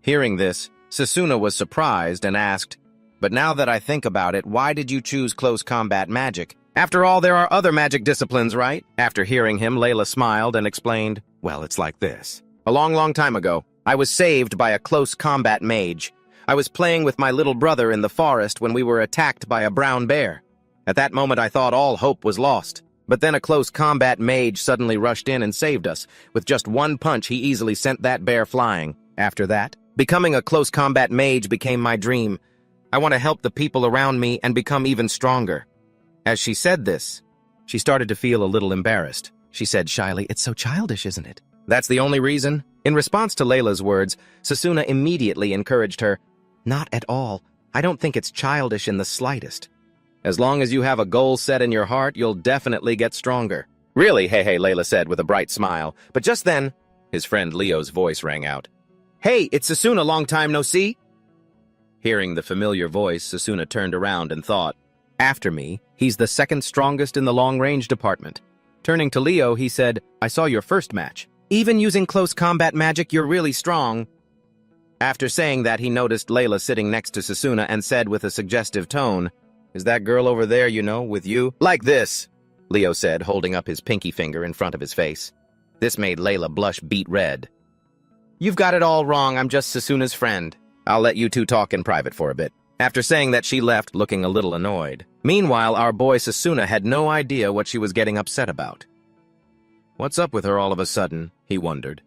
Hearing this, Sasuna was surprised and asked, "But now that I think about it, why did you choose close combat magic? After all, there are other magic disciplines, right?" After hearing him, Layla smiled and explained, "Well, it's like this. A long time ago, I was saved by a close combat mage. I was playing with my little brother in the forest when we were attacked by a brown bear. At that moment, I thought all hope was lost. But then a close combat mage suddenly rushed in and saved us. With just one punch, he easily sent that bear flying. After that, becoming a close combat mage became my dream. I want to help the people around me and become even stronger." As she said this, she started to feel a little embarrassed. She said shyly, "It's so childish, isn't it?" "That's the only reason?" In response to Layla's words, Sasuna immediately encouraged her, "Not at all. I don't think it's childish in the slightest. As long as you have a goal set in your heart, you'll definitely get stronger." "Really, hey, Layla said with a bright smile. But just then, his friend Leo's voice rang out. "Hey, it's Sasuna, long time no see." Hearing the familiar voice, Sasuna turned around and thought, "After me, he's the second strongest in the long-range department." Turning to Leo, he said, "I saw your first match. Even using close combat magic, you're really strong." After saying that, he noticed Layla sitting next to Sasuna and said with a suggestive tone, "Is that girl over there, with you?" "Like this," Leo said, holding up his pinky finger in front of his face. This made Layla blush beet red. "You've got it all wrong. I'm just Sasuna's friend. I'll let you two talk in private for a bit." After saying that, she left, looking a little annoyed. Meanwhile, our boy Sasuna had no idea what she was getting upset about. What's up with her all of a sudden, he wondered.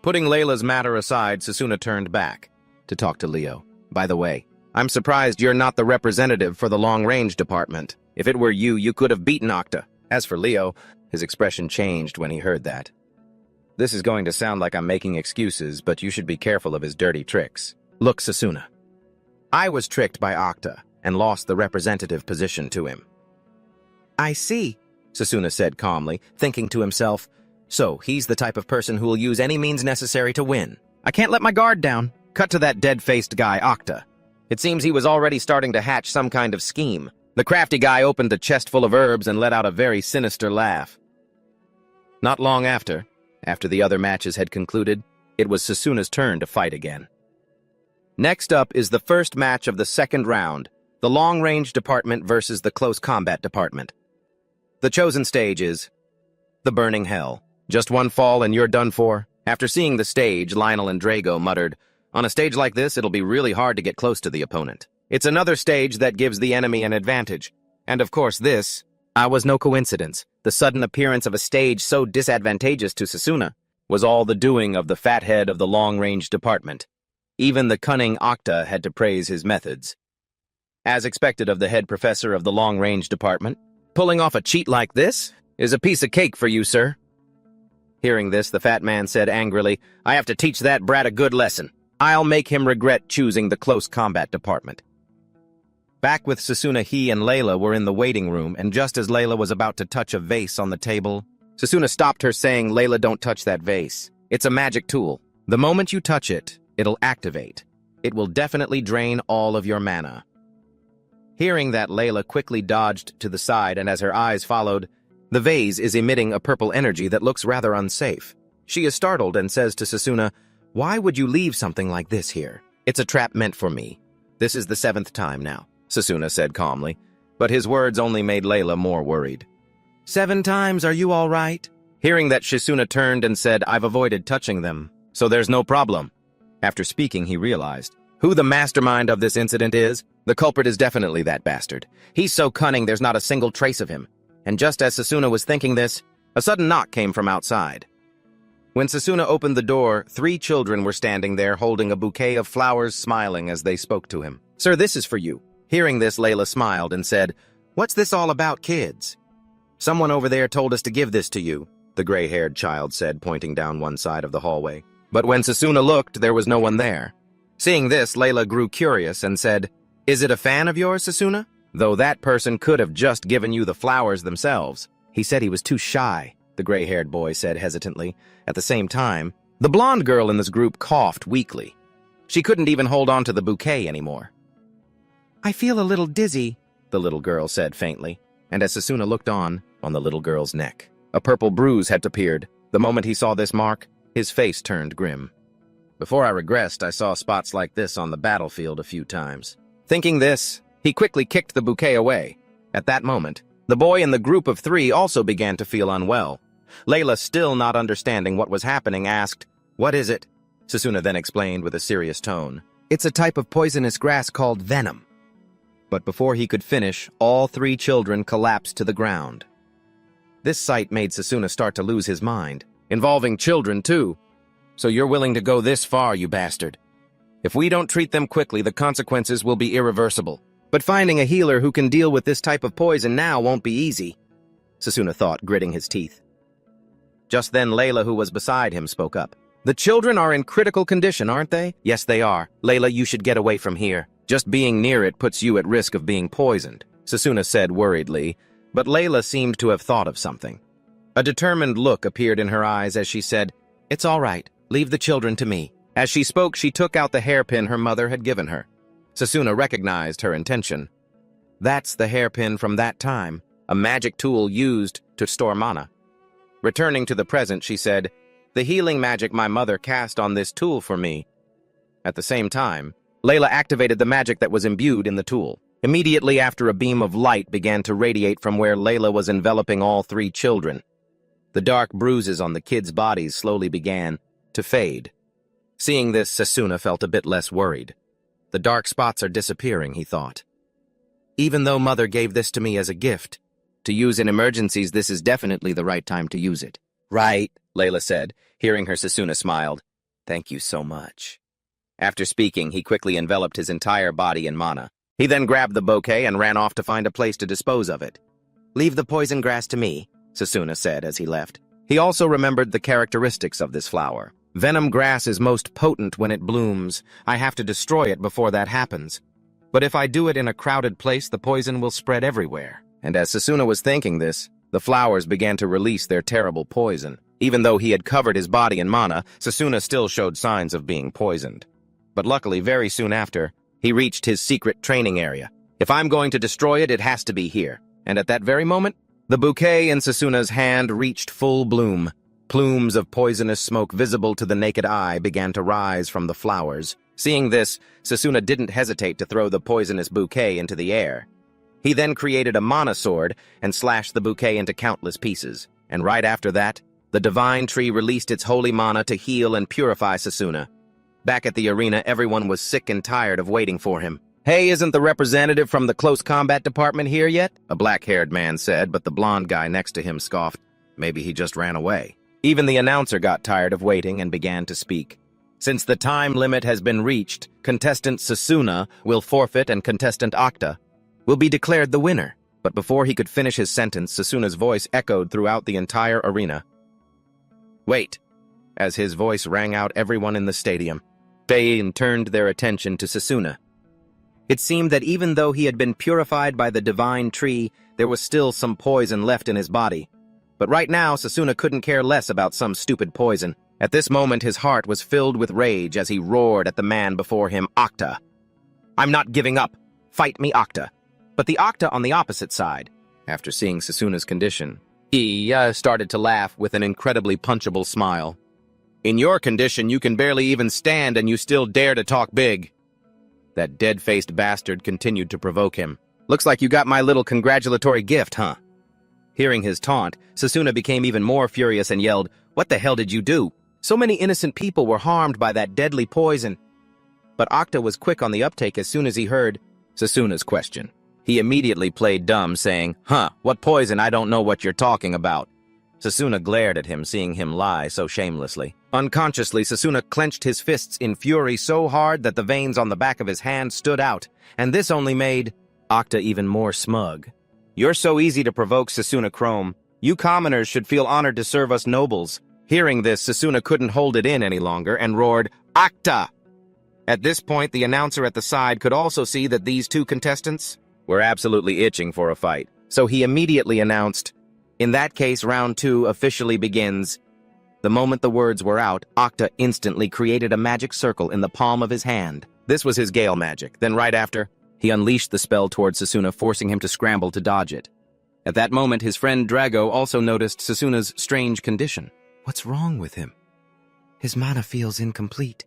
Putting Layla's matter aside, Sasuna turned back to talk to Leo. "By the way, I'm surprised you're not the representative for the long-range department. If it were you, you could have beaten Octa." As for Leo, his expression changed when he heard that. "This is going to sound like I'm making excuses, but you should be careful of his dirty tricks. Look, Sasuna. I was tricked by Octa and lost the representative position to him." "I see," Sasuna said calmly, thinking to himself, "So he's the type of person who will use any means necessary to win. I can't let my guard down." Cut to that dead-faced guy, Octa. It seems he was already starting to hatch some kind of scheme. The crafty guy opened a chest full of herbs and let out a very sinister laugh. Not long after the other matches had concluded, it was Sasuna's turn to fight again. Next up is the first match of the second round, the long-range department versus the close combat department. The chosen stage is the Burning Hell. Just one fall and you're done for. After seeing the stage, Lionel and Drago muttered, "On a stage like this, it'll be really hard to get close to the opponent. It's another stage that gives the enemy an advantage. And of course this, Was no coincidence. The sudden appearance of a stage so disadvantageous to Sasuna was all the doing of the fathead of the long-range department. Even the cunning Octa had to praise his methods. As expected of the head professor of the long-range department, pulling off a cheat like this is a piece of cake for you, sir. Hearing this, the fat man said angrily, I have to teach that brat a good lesson. I'll make him regret choosing the close combat department. Back with Sasuna, he and Layla were in the waiting room, and just as Layla was about to touch a vase on the table, Sasuna stopped her, saying, Layla, don't touch that vase. It's a magic tool. The moment you touch it, it'll activate. It will definitely drain all of your mana. Hearing that, Layla quickly dodged to the side, and as her eyes followed, the vase is emitting a purple energy that looks rather unsafe. She is startled and says to Sasuna, Why would you leave something like this here? It's a trap meant for me. This is the 7th time now, Sasuna said calmly, but his words only made Layla more worried. 7 times, are you all right? Hearing that, Sasuna turned and said, I've avoided touching them, so there's no problem. After speaking, he realized who the mastermind of this incident is. The culprit is definitely that bastard. He's so cunning there's not a single trace of him. And just as Sasuna was thinking this, a sudden knock came from outside. When Sasuna opened the door, 3 children were standing there holding a bouquet of flowers, smiling as they spoke to him. Sir, this is for you. Hearing this, Layla smiled and said, What's this all about, kids? Someone over there told us to give this to you, the gray-haired child said, pointing down one side of the hallway. But when Sasuna looked, there was no one there. Seeing this, Layla grew curious and said, Is it a fan of yours, Sasuna? Though that person could have just given you the flowers themselves. He said he was too shy, the gray-haired boy said hesitantly. At the same time, the blonde girl in this group coughed weakly. She couldn't even hold on to the bouquet anymore. I feel a little dizzy, the little girl said faintly, and as Sasuna looked on the little girl's neck, a purple bruise had appeared. The moment he saw this mark, his face turned grim. Before I regressed, I saw spots like this on the battlefield a few times. Thinking this, he quickly kicked the bouquet away. At that moment, the boy in the group of 3 also began to feel unwell. Layla, still not understanding what was happening, asked, What is it? Sasuna then explained with a serious tone, It's a type of poisonous grass called venom. But before he could finish, all 3 children collapsed to the ground. This sight made Sasuna start to lose his mind, involving children too. So you're willing to go this far, you bastard. If we don't treat them quickly, the consequences will be irreversible. But finding a healer who can deal with this type of poison now won't be easy, Sasuna thought, gritting his teeth. Just then, Layla, who was beside him, spoke up. The children are in critical condition, aren't they? Yes, they are. Layla, you should get away from here. Just being near it puts you at risk of being poisoned, Sasuna said worriedly, but Layla seemed to have thought of something. A determined look appeared in her eyes as she said, It's all right. Leave the children to me. As she spoke, she took out the hairpin her mother had given her. Sasuna recognized her intention. That's the hairpin from that time, a magic tool used to store mana. Returning to the present, she said, The healing magic my mother cast on this tool for me. At the same time, Layla activated the magic that was imbued in the tool. Immediately after, a beam of light began to radiate from where Layla was, enveloping all 3 children. The dark bruises on the kids' bodies slowly began to fade. Seeing this, Sasuna felt a bit less worried. The dark spots are disappearing, he thought. Even though Mother gave this to me as a gift, to use in emergencies, this is definitely the right time to use it. Right, Layla said. Hearing her, Sasuna smiled. Thank you so much. After speaking, he quickly enveloped his entire body in mana. He then grabbed the bouquet and ran off to find a place to dispose of it. Leave the poison grass to me, Sasuna said as he left. He also remembered the characteristics of this flower. Venom grass is most potent when it blooms. I have to destroy it before that happens. But if I do it in a crowded place, the poison will spread everywhere. And as Sasuna was thinking this, the flowers began to release their terrible poison. Even though he had covered his body in mana, Sasuna still showed signs of being poisoned. But luckily, very soon after, he reached his secret training area. If I'm going to destroy it, it has to be here. And at that very moment, the bouquet in Sasuna's hand reached full bloom. Plumes of poisonous smoke visible to the naked eye began to rise from the flowers. Seeing this, Sasuna didn't hesitate to throw the poisonous bouquet into the air. He then created a mana sword and slashed the bouquet into countless pieces. And right after that, the divine tree released its holy mana to heal and purify Sasuna. Back at the arena, everyone was sick and tired of waiting for him. Hey, isn't the representative from the close combat department here yet? A black-haired man said, but the blonde guy next to him scoffed. Maybe he just ran away. Even the announcer got tired of waiting and began to speak. Since the time limit has been reached, contestant Sasuna will forfeit and contestant Octa will be declared the winner. But before he could finish his sentence, Sasuna's voice echoed throughout the entire arena. Wait. As his voice rang out, everyone in the stadium, they turned their attention to Sasuna. It seemed that even though he had been purified by the divine tree, there was still some poison left in his body. But right now, Sasuna couldn't care less about some stupid poison. At this moment, his heart was filled with rage as he roared at the man before him, Octa. I'm not giving up. Fight me, Octa. But the Octa on the opposite side, after seeing Sasuna's condition, he started to laugh with an incredibly punchable smile. In your condition, you can barely even stand and you still dare to talk big. That dead-faced bastard continued to provoke him. Looks like you got my little congratulatory gift, huh? Hearing his taunt, Sasuna became even more furious and yelled, What the hell did you do? So many innocent people were harmed by that deadly poison. But Octa was quick on the uptake as soon as he heard Sasuna's question. He immediately played dumb, saying, What poison? I don't know what you're talking about. Sasuna glared at him, seeing him lie so shamelessly. Unconsciously, Sasuna clenched his fists in fury so hard that the veins on the back of his hand stood out, and this only made Octa even more smug. You're so easy to provoke, Sasuna Chrome. You commoners should feel honored to serve us nobles. Hearing this, Sasuna couldn't hold it in any longer and roared, Octa! At this point, the announcer at the side could also see that these two contestants were absolutely itching for a fight, so he immediately announced, In that case, round 2 officially begins. The moment the words were out, Octa instantly created a magic circle in the palm of his hand. This was his Gale magic. Then right after, he unleashed the spell towards Sasuna, forcing him to scramble to dodge it. At that moment, his friend Drago also noticed Sasuna's strange condition. What's wrong with him? His mana feels incomplete.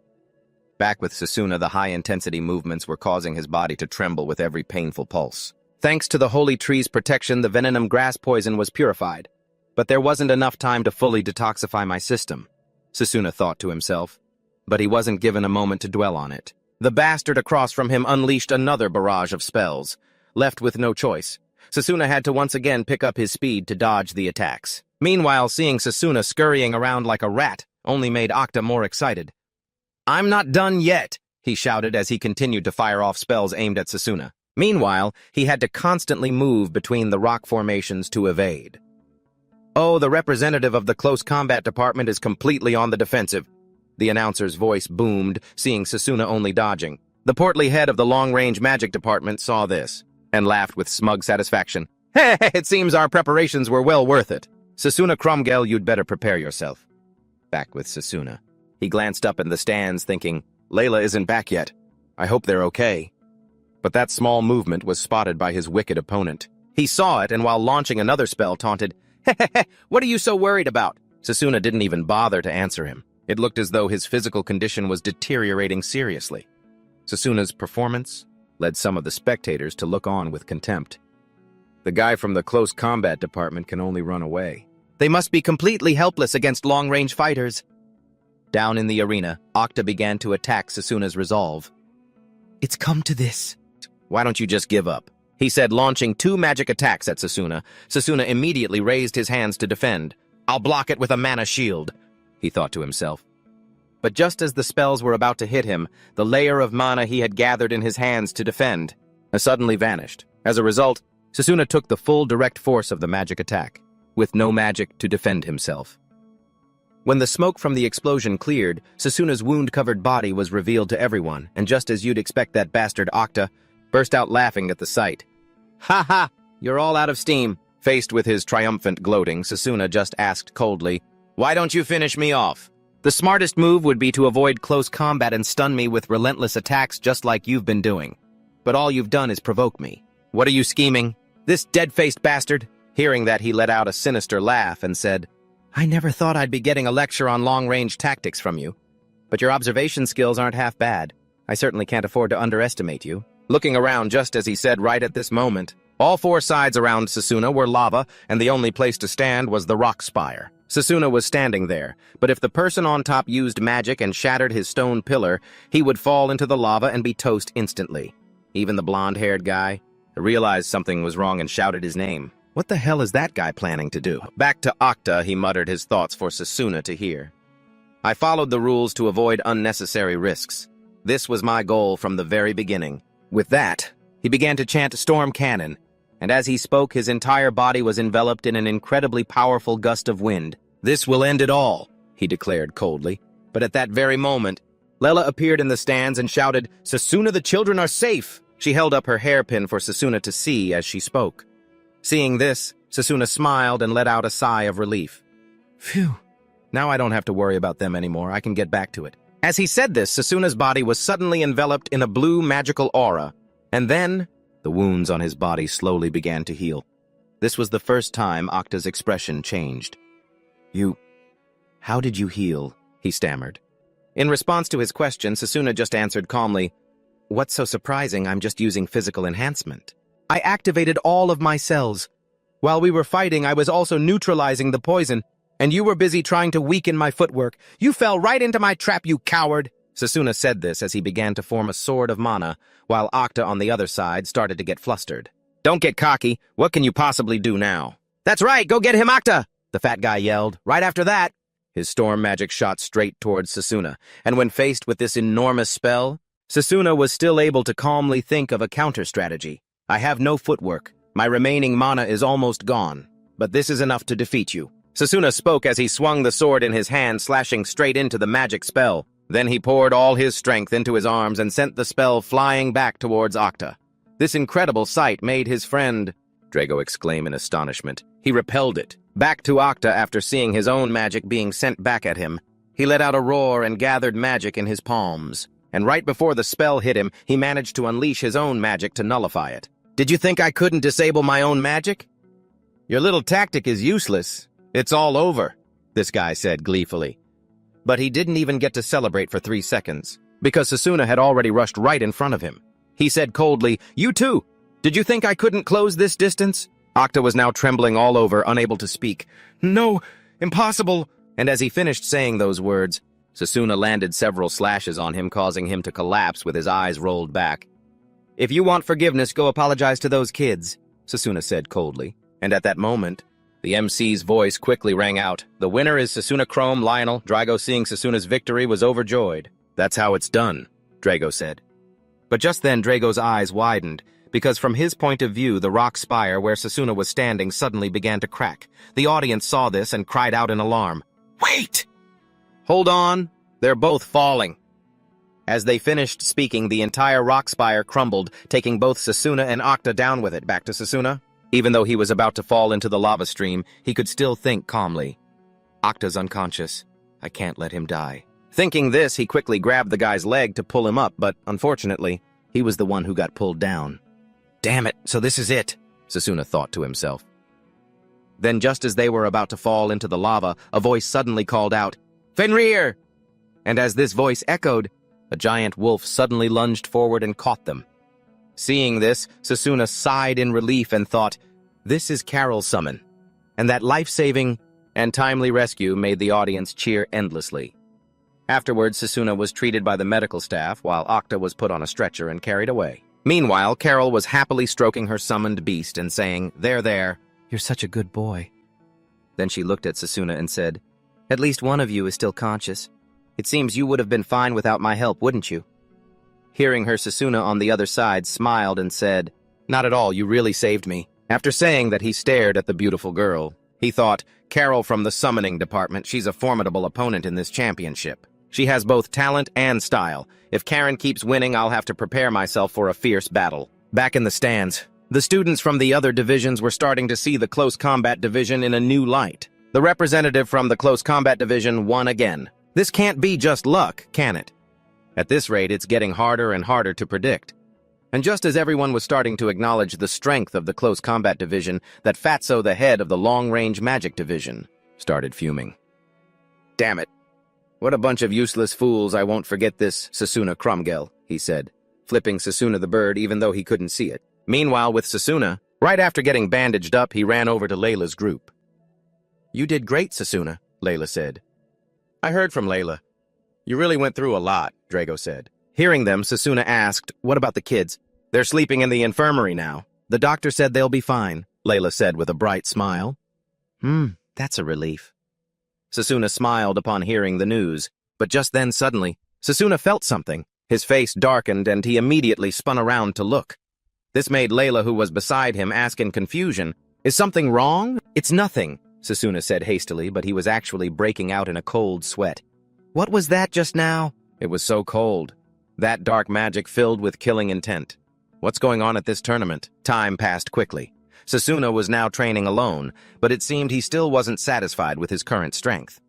Back with Sasuna, the high-intensity movements were causing his body to tremble with every painful pulse. Thanks to the holy tree's protection, the venom grass poison was purified. But there wasn't enough time to fully detoxify my system, Sasuna thought to himself. But he wasn't given a moment to dwell on it. The bastard across from him unleashed another barrage of spells. Left with no choice, Sasuna had to once again pick up his speed to dodge the attacks. Meanwhile, seeing Sasuna scurrying around like a rat only made Octa more excited. I'm not done yet, he shouted as he continued to fire off spells aimed at Sasuna. Meanwhile, he had to constantly move between the rock formations to evade. Oh, the representative of the close combat department is completely on the defensive. The announcer's voice boomed, seeing Sasuna only dodging. The portly head of the long-range magic department saw this and laughed with smug satisfaction. Hey, it seems our preparations were well worth it. Sasuna Cromgel, you'd better prepare yourself. Back with Sasuna. He glanced up in the stands, thinking, Layla isn't back yet. I hope they're okay. But that small movement was spotted by his wicked opponent. He saw it, and while launching another spell, taunted, What are you so worried about? Sasuna didn't even bother to answer him. It looked as though his physical condition was deteriorating seriously. Sasuna's performance led some of the spectators to look on with contempt. The guy from the close combat department can only run away. They must be completely helpless against long-range fighters. Down in the arena, Octa began to attack Sasuna's resolve. It's come to this. Why don't you just give up? He said, launching 2 magic attacks at Sasuna. Sasuna immediately raised his hands to defend. I'll block it with a mana shield, he thought to himself. But just as the spells were about to hit him, the layer of mana he had gathered in his hands to defend suddenly vanished. As a result, Sasuna took the full direct force of the magic attack, with no magic to defend himself. When the smoke from the explosion cleared, Sasuna's wound-covered body was revealed to everyone, and just as you'd expect, that bastard Octa burst out laughing at the sight. Ha ha! You're all out of steam. Faced with his triumphant gloating, Sasuna just asked coldly, Why don't you finish me off? The smartest move would be to avoid close combat and stun me with relentless attacks just like you've been doing. But all you've done is provoke me. What are you scheming? This dead-faced bastard? Hearing that, he let out a sinister laugh and said, I never thought I'd be getting a lecture on long-range tactics from you. But your observation skills aren't half bad. I certainly can't afford to underestimate you. Looking around just as he said right at this moment, all 4 sides around Sasuna were lava, and the only place to stand was the rock spire. Sasuna was standing there, but if the person on top used magic and shattered his stone pillar, he would fall into the lava and be toast instantly. Even the blonde-haired guy? I realized something was wrong and shouted his name. What the hell is that guy planning to do? Back to Octa, he muttered his thoughts for Sasuna to hear. I followed the rules to avoid unnecessary risks. This was my goal from the very beginning. With that, he began to chant Storm Cannon, and as he spoke, his entire body was enveloped in an incredibly powerful gust of wind. This will end it all, he declared coldly. But at that very moment, Lela appeared in the stands and shouted, "Sasuna, the children are safe!" She held up her hairpin for Sasuna to see as she spoke. Seeing this, Sasuna smiled and let out a sigh of relief. Phew, now I don't have to worry about them anymore. I can get back to it. As he said this, Sasuna's body was suddenly enveloped in a blue magical aura, and then the wounds on his body slowly began to heal. This was the first time Octa's expression changed. How did you heal? He stammered. In response to his question, Sasuna just answered calmly, "What's so surprising? I'm just using physical enhancement. I activated all of my cells. While we were fighting, I was also neutralizing the poison, and you were busy trying to weaken my footwork. You fell right into my trap, you coward!" Sasuna said this as he began to form a sword of mana, while Octa on the other side started to get flustered. "Don't get cocky. What can you possibly do now?" "That's right, go get him, Octa!" the fat guy yelled. Right after that, his storm magic shot straight towards Sasuna, and when faced with this enormous spell, Sasuna was still able to calmly think of a counter-strategy. "I have no footwork. My remaining mana is almost gone, but this is enough to defeat you." Sasuna spoke as he swung the sword in his hand, slashing straight into the magic spell. Then he poured all his strength into his arms and sent the spell flying back towards Octa. This incredible sight made his friend Drago exclaim in astonishment. He repelled it. Back to Octa after seeing his own magic being sent back at him. He let out a roar and gathered magic in his palms. And right before the spell hit him, he managed to unleash his own magic to nullify it. "Did you think I couldn't disable my own magic? Your little tactic is useless. It's all over," this guy said gleefully. But he didn't even get to celebrate for 3 seconds, because Sasuna had already rushed right in front of him. He said coldly, "You too! Did you think I couldn't close this distance?" Octa was now trembling all over, unable to speak. "No, impossible!" And as he finished saying those words, Sasuna landed several slashes on him, causing him to collapse with his eyes rolled back. "If you want forgiveness, go apologize to those kids," Sasuna said coldly. And at that moment, the MC's voice quickly rang out. "The winner is Sasuna Chrome Lionel." Drago, seeing Sasuna's victory, was overjoyed. "That's how it's done," Drago said. But just then Drago's eyes widened, because from his point of view, the rock spire where Sasuna was standing suddenly began to crack. The audience saw this and cried out in alarm. "Wait! Hold on! They're both falling!" As they finished speaking, the entire rock spire crumbled, taking both Sasuna and Octa down with it. Back to Sasuna. Even though he was about to fall into the lava stream, he could still think calmly. "Octa's unconscious. I can't let him die." Thinking this, he quickly grabbed the guy's leg to pull him up, but unfortunately, he was the one who got pulled down. "Damn it, so this is it," Sasuna thought to himself. Then just as they were about to fall into the lava, a voice suddenly called out, "Fenrir!" And as this voice echoed, a giant wolf suddenly lunged forward and caught them. Seeing this, Sasuna sighed in relief and thought, "This is Carol's summon." And that life-saving and timely rescue made the audience cheer endlessly. Afterwards, Sasuna was treated by the medical staff, while Octa was put on a stretcher and carried away. Meanwhile, Carol was happily stroking her summoned beast and saying, there, you're such a good boy." Then she looked at Sasuna and said, "At least one of you is still conscious. It seems you would have been fine without my help, wouldn't you?" Hearing her, Sasuna on the other side smiled and said, "Not at all, you really saved me." After saying that, he stared at the beautiful girl. He thought, Carol from the summoning department, she's a formidable opponent in this championship. She has both talent and style. If Karen keeps winning, I'll have to prepare myself for a fierce battle. Back in the stands, the students from the other divisions were starting to see the close combat division in a new light. The representative from the close combat division won again. This can't be just luck, can it? At this rate, it's getting harder and harder to predict. And just as everyone was starting to acknowledge the strength of the close combat division, that Fatso, the head of the long-range magic division, started fuming. "Damn it. What a bunch of useless fools. I won't forget this, Sasuna Cromgel," he said, flipping Sasuna the bird even though he couldn't see it. Meanwhile, with Sasuna, right after getting bandaged up, he ran over to Layla's group. "You did great, Sasuna," Layla said. "I heard from Layla. You really went through a lot," Drago said. Hearing them, Sasuna asked, "What about the kids?" They're sleeping in the infirmary now. The doctor said they'll be fine, Layla said with a bright smile. That's a relief. Sasuna smiled upon hearing the news, but just then suddenly, Sasuna felt something. His face darkened and he immediately spun around to look. This made Layla, who was beside him, ask in confusion, "Is something wrong?" "It's nothing," Sasuna said hastily, but he was actually breaking out in a cold sweat. "What was that just now?" It was so cold. That dark magic filled with killing intent. What's going on at this tournament? Time passed quickly. Sasuna was now training alone, but it seemed he still wasn't satisfied with his current strength.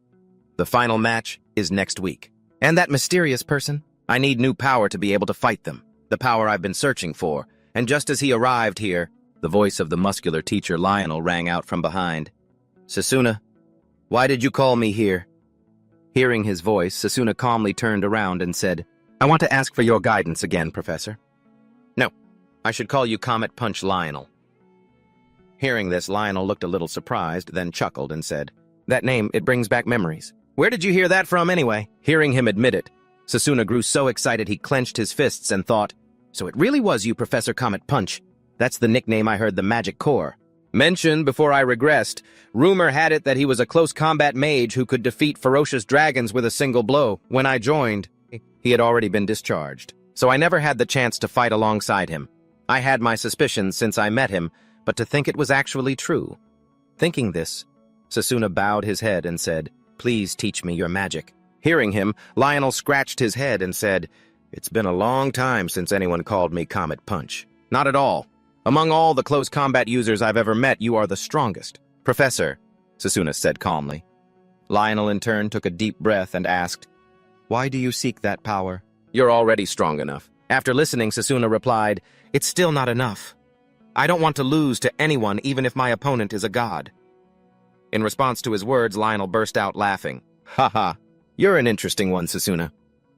The final match is next week. And that mysterious person? I need new power to be able to fight them. The power I've been searching for. And just as he arrived here, the voice of the muscular teacher Lionel rang out from behind. "Sasuna, why did you call me here?" Hearing his voice, Sasuna calmly turned around and said, "I want to ask for your guidance again, Professor." "No, I should call you Comet Punch Lionel." Hearing this, Lionel looked a little surprised, then chuckled and said, "That name, it brings back memories. Where did you hear that from anyway?" Hearing him admit it, Sasuna grew so excited he clenched his fists and thought, "So it really was you, Professor Comet Punch. That's the nickname I heard the Magic Corps mention before I regressed. Rumor had it that he was a close combat mage who could defeat ferocious dragons with a single blow. When I joined, he had already been discharged, so I never had the chance to fight alongside him. I had my suspicions since I met him, but to think it was actually true." Thinking this, Sasuna bowed his head and said, "Please teach me your magic." Hearing him, Lionel scratched his head and said, "It's been a long time since anyone called me Comet Punch." "Not at all. Among all the close combat users I've ever met, you are the strongest." "Professor," Sasuna said calmly. Lionel in turn took a deep breath and asked, "Why do you seek that power?" "You're already strong enough." After listening, Sasuna replied, "It's still not enough. I don't want to lose to anyone, even if my opponent is a god." In response to his words, Lionel burst out laughing. "Ha, you're an interesting one, Sasuna.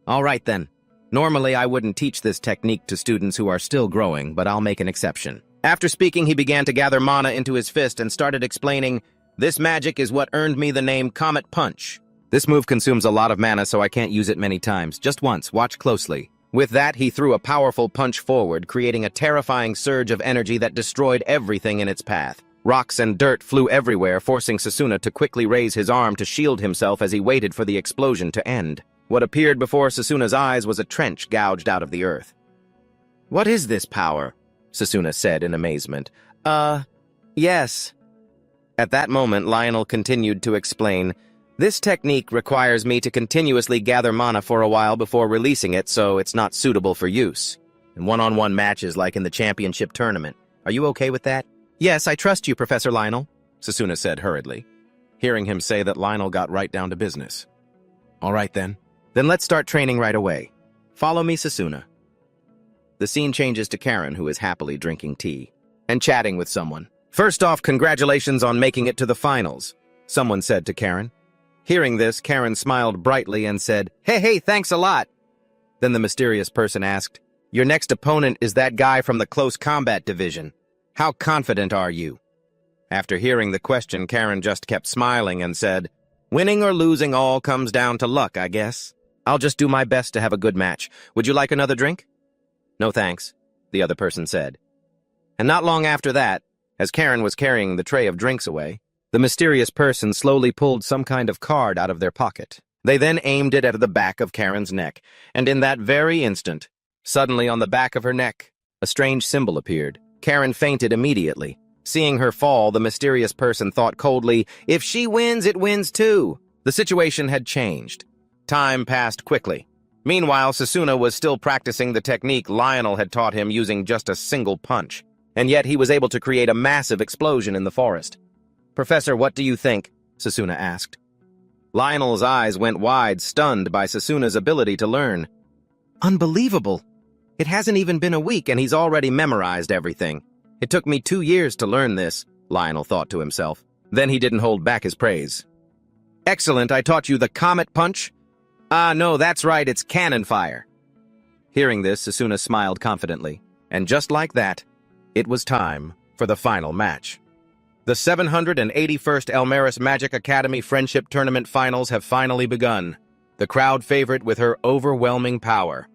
All right then. Normally, I wouldn't teach this technique to students who are still growing, but I'll make an exception." After speaking, he began to gather mana into his fist and started explaining, "This magic is what earned me the name Comet Punch. This move consumes a lot of mana, so I can't use it many times. Just once. Watch closely." With that, he threw a powerful punch forward, creating a terrifying surge of energy that destroyed everything in its path. Rocks and dirt flew everywhere, forcing Sasuna to quickly raise his arm to shield himself as he waited for the explosion to end. What appeared before Sasuna's eyes was a trench gouged out of the earth. "What is this power?" Sasuna said in amazement. Yes." At that moment, Lionel continued to explain, "This technique requires me to continuously gather mana for a while before releasing it, so it's not suitable for use. In one-on-one matches like in the championship tournament. Are you okay with that?" "Yes, I trust you, Professor Lionel," Sasuna said hurriedly. Hearing him say that, Lionel got right down to business. "All right then. Then let's start training right away. Follow me, Sasuna." The scene changes to Karen, who is happily drinking tea and chatting with someone. "First off, congratulations on making it to the finals," someone said to Karen. Hearing this, Karen smiled brightly and said, Hey, thanks a lot." Then the mysterious person asked, "Your next opponent is that guy from the close combat division. How confident are you?" After hearing the question, Karen just kept smiling and said, "Winning or losing all comes down to luck, I guess. I'll just do my best to have a good match. Would you like another drink?" "No thanks," the other person said. And not long after that, as Karen was carrying the tray of drinks away, the mysterious person slowly pulled some kind of card out of their pocket. They then aimed it at the back of Karen's neck, and in that very instant, suddenly on the back of her neck, a strange symbol appeared. Karen fainted immediately. Seeing her fall, the mysterious person thought coldly, "If she wins, it wins too." The situation had changed. Time passed quickly. Meanwhile, Sasuna was still practicing the technique Lionel had taught him using just a single punch, and yet he was able to create a massive explosion in the forest. "Professor, what do you think?" Sasuna asked. Lionel's eyes went wide, stunned by Sasuna's ability to learn. "Unbelievable! It hasn't even been a week and he's already memorized everything. It took me 2 years to learn this," Lionel thought to himself. Then he didn't hold back his praise. "Excellent, I taught you the Comet Punch?" "Ah, no, that's right, it's cannon fire." Hearing this, Sasuna smiled confidently, and just like that, it was time for the final match. The 781st Elmeris Magic Academy Friendship Tournament Finals have finally begun. The crowd favorite with her overwhelming power.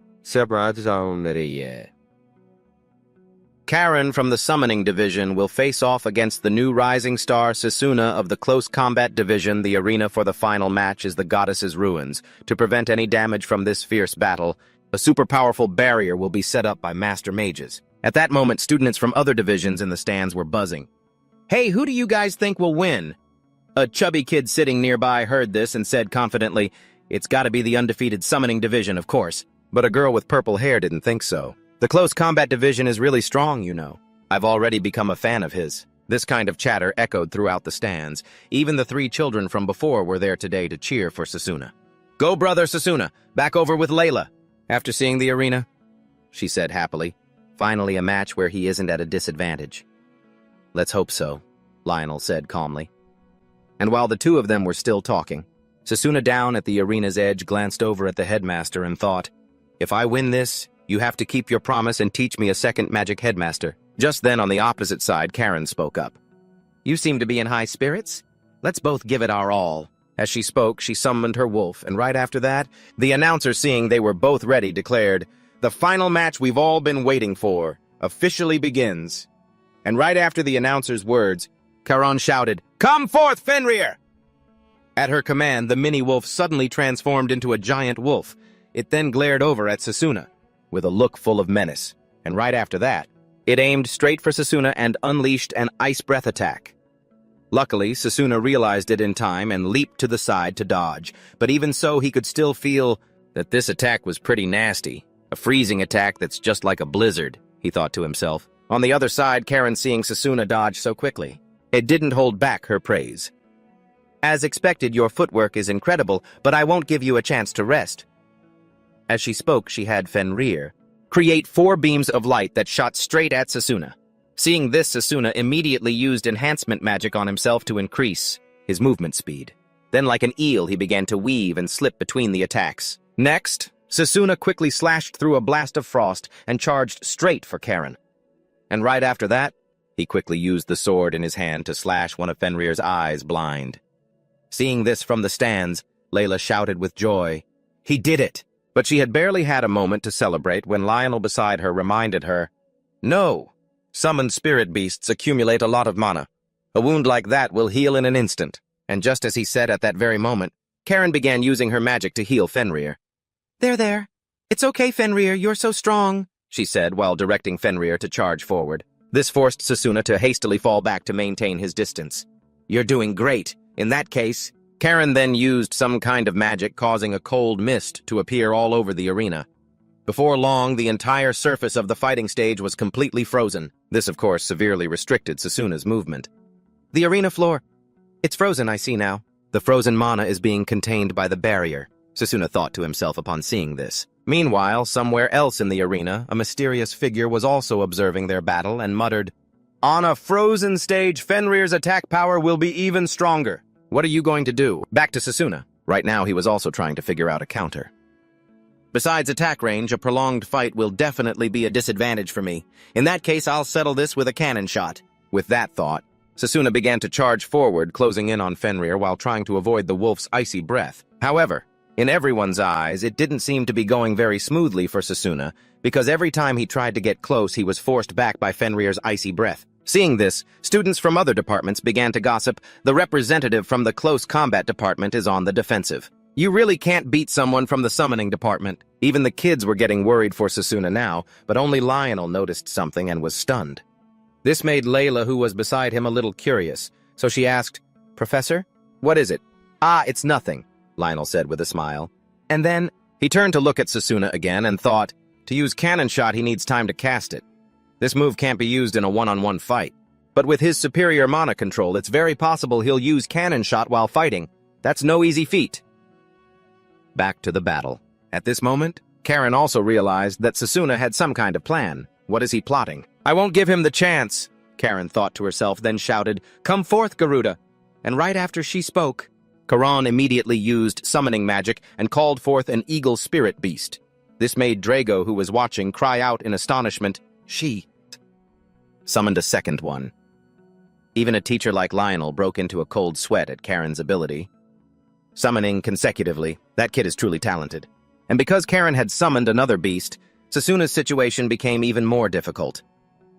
Karen from the Summoning Division will face off against the new rising star Sasuna of the Close Combat Division. The arena for the final match is the Goddess's Ruins. To prevent any damage from this fierce battle, a super powerful barrier will be set up by Master Mages. At that moment, students from other divisions in the stands were buzzing. "Hey, who do you guys think will win?" A chubby kid sitting nearby heard this and said confidently, "It's gotta be the undefeated Summoning Division, of course." But a girl with purple hair didn't think so. "The Close Combat Division is really strong, you know. I've already become a fan of his." This kind of chatter echoed throughout the stands. Even the 3 children from before were there today to cheer for Sasuna. "Go, brother Sasuna! Back over with Layla!" After seeing the arena, she said happily. Finally a match where he isn't at a disadvantage. "Let's hope so," Lionel said calmly. And while the 2 of them were still talking, Sasuna down at the arena's edge glanced over at the headmaster and thought, "If I win this, you have to keep your promise and teach me a second magic headmaster." Just then, on the opposite side, Karen spoke up. "You seem to be in high spirits. Let's both give it our all." As she spoke, she summoned her wolf, and right after that, the announcer, seeing they were both ready, declared, "The final match we've all been waiting for officially begins." And right after the announcer's words, Karen shouted, "Come forth, Fenrir!" At her command, the mini-wolf suddenly transformed into a giant wolf. It then glared over at Sasuna with a look full of menace, and right after that, it aimed straight for Sasuna and unleashed an ice breath attack. Luckily, Sasuna realized it in time and leaped to the side to dodge, but even so, he could still feel that this attack was pretty nasty. A freezing attack that's just like a blizzard, he thought to himself. On the other side, Karen, seeing Sasuna dodge so quickly, it didn't hold back her praise. "As expected, your footwork is incredible, but I won't give you a chance to rest." As she spoke, she had Fenrir create 4 beams of light that shot straight at Sasuna. Seeing this, Sasuna immediately used enhancement magic on himself to increase his movement speed. Then, like an eel, he began to weave and slip between the attacks. Next, Sasuna quickly slashed through a blast of frost and charged straight for Karen. And right after that, he quickly used the sword in his hand to slash one of Fenrir's eyes blind. Seeing this from the stands, Layla shouted with joy, "He did it!" But she had barely had a moment to celebrate when Lionel beside her reminded her, "No, summoned spirit beasts accumulate a lot of mana. A wound like that will heal in an instant." And just as he said at that very moment, Karen began using her magic to heal Fenrir. There. It's okay, Fenrir, you're so strong," she said while directing Fenrir to charge forward. This forced Sasuna to hastily fall back to maintain his distance. "You're doing great. In that case..." Karen then used some kind of magic, causing a cold mist to appear all over the arena. Before long, the entire surface of the fighting stage was completely frozen. This, of course, severely restricted Sasuna's movement. "The arena floor. It's frozen, I see now. The frozen mana is being contained by the barrier," Sasuna thought to himself upon seeing this. Meanwhile, somewhere else in the arena, a mysterious figure was also observing their battle and muttered, "On a frozen stage, Fenrir's attack power will be even stronger. What are you going to do?" Back to Sasuna. Right now, he was also trying to figure out a counter. "Besides attack range, a prolonged fight will definitely be a disadvantage for me. In that case, I'll settle this with a cannon shot." With that thought, Sasuna began to charge forward, closing in on Fenrir while trying to avoid the wolf's icy breath. However, in everyone's eyes, it didn't seem to be going very smoothly for Sasuna, because every time he tried to get close, he was forced back by Fenrir's icy breath. Seeing this, students from other departments began to gossip. The representative from the Close Combat Department is on the defensive. You really can't beat someone from the Summoning Department. Even the kids were getting worried for Sasuna now, but only Lionel noticed something and was stunned. This made Layla, who was beside him, a little curious, so she asked, "Professor, what is it?" "Ah, it's nothing," Lionel said with a smile. And then he turned to look at Sasuna again and thought, to use cannon shot, he needs time to cast it. This move can't be used in a one-on-one fight. But with his superior mana control, it's very possible he'll use cannon shot while fighting. That's no easy feat. Back to the battle. At this moment, Karen also realized that Sasuna had some kind of plan. What is he plotting? "I won't give him the chance," Karen thought to herself, then shouted, "Come forth, Garuda." And right after she spoke, Karen immediately used summoning magic and called forth an eagle spirit beast. This made Drago, who was watching, cry out in astonishment. She summoned a second one. Even a teacher like Lionel broke into a cold sweat at Karen's ability. Summoning consecutively, that kid is truly talented. And because Karen had summoned another beast, Sasuna's situation became even more difficult.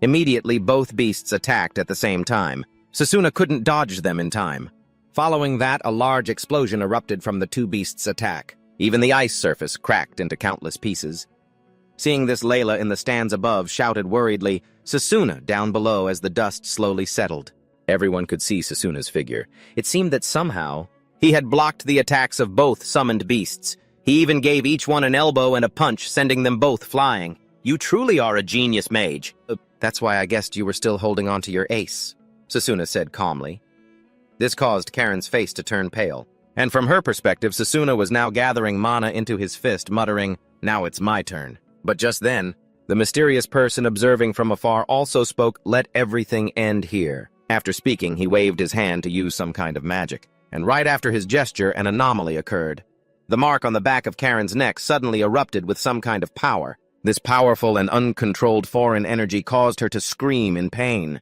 Immediately, both beasts attacked at the same time. Sasuna couldn't dodge them in time. Following that, a large explosion erupted from the two beasts' attack. Even the ice surface cracked into countless pieces. Seeing this, Layla in the stands above shouted worriedly, "Sasuna!" down below as the dust slowly settled. Everyone could see Sasuna's figure. It seemed that somehow he had blocked the attacks of both summoned beasts. He even gave each one an elbow and a punch, sending them both flying. "You truly are a genius, Mage." "That's why I guessed you were still holding on to your ace," Sasuna said calmly. This caused Karen's face to turn pale, and from her perspective, Sasuna was now gathering mana into his fist, muttering, "Now it's my turn." But just then, the mysterious person observing from afar also spoke, "Let everything end here." After speaking, he waved his hand to use some kind of magic, and right after his gesture, an anomaly occurred. The mark on the back of Karen's neck suddenly erupted with some kind of power. This powerful and uncontrolled foreign energy caused her to scream in pain.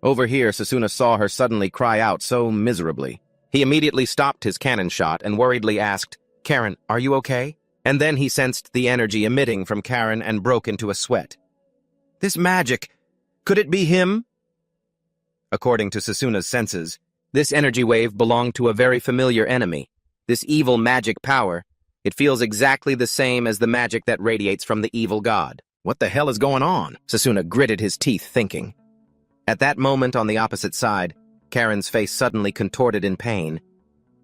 Over here, Sasuna saw her suddenly cry out so miserably. He immediately stopped his cannon shot and worriedly asked, "Karen, are you okay?" And then he sensed the energy emitting from Karen and broke into a sweat. "This magic, could it be him?" According to Sasuna's senses, this energy wave belonged to a very familiar enemy. This evil magic power, it feels exactly the same as the magic that radiates from the evil god. What the hell is going on? Sasuna gritted his teeth, thinking. At that moment, on the opposite side, Karen's face suddenly contorted in pain.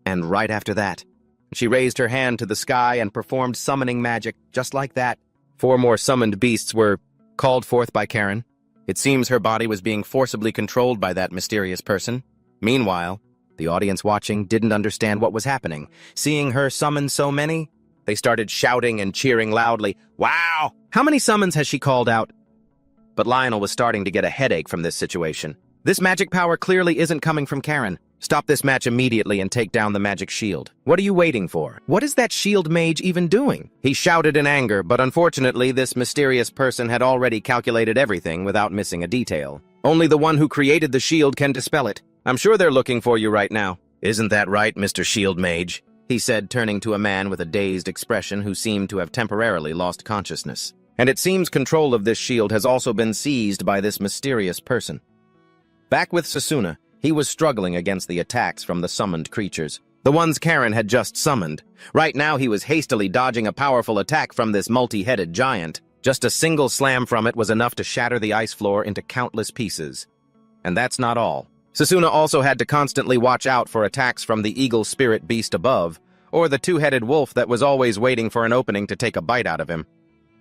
And right after that, she raised her hand to the sky and performed summoning magic, just like that. 4 more summoned beasts were called forth by Karen. It seems her body was being forcibly controlled by that mysterious person. Meanwhile, the audience watching didn't understand what was happening. Seeing her summon so many, they started shouting and cheering loudly. "Wow! How many summons has she called out?" But Lionel was starting to get a headache from this situation. This magic power clearly isn't coming from Karen. Stop this match immediately and take down the magic shield. What are you waiting for? What is that shield mage even doing? He shouted in anger, but unfortunately this mysterious person had already calculated everything without missing a detail. Only the one who created the shield can dispel it. "I'm sure they're looking for you right now." "Isn't that right, Mr. Shield Mage?" he said, turning to a man with a dazed expression who seemed to have temporarily lost consciousness. And it seems control of this shield has also been seized by this mysterious person. Back with Sasuna, he was struggling against the attacks from the summoned creatures, the ones Karen had just summoned. Right now he was hastily dodging a powerful attack from this multi-headed giant. Just a single slam from it was enough to shatter the ice floor into countless pieces. And that's not all. Sasuna also had to constantly watch out for attacks from the eagle spirit beast above, or the 2-headed wolf that was always waiting for an opening to take a bite out of him.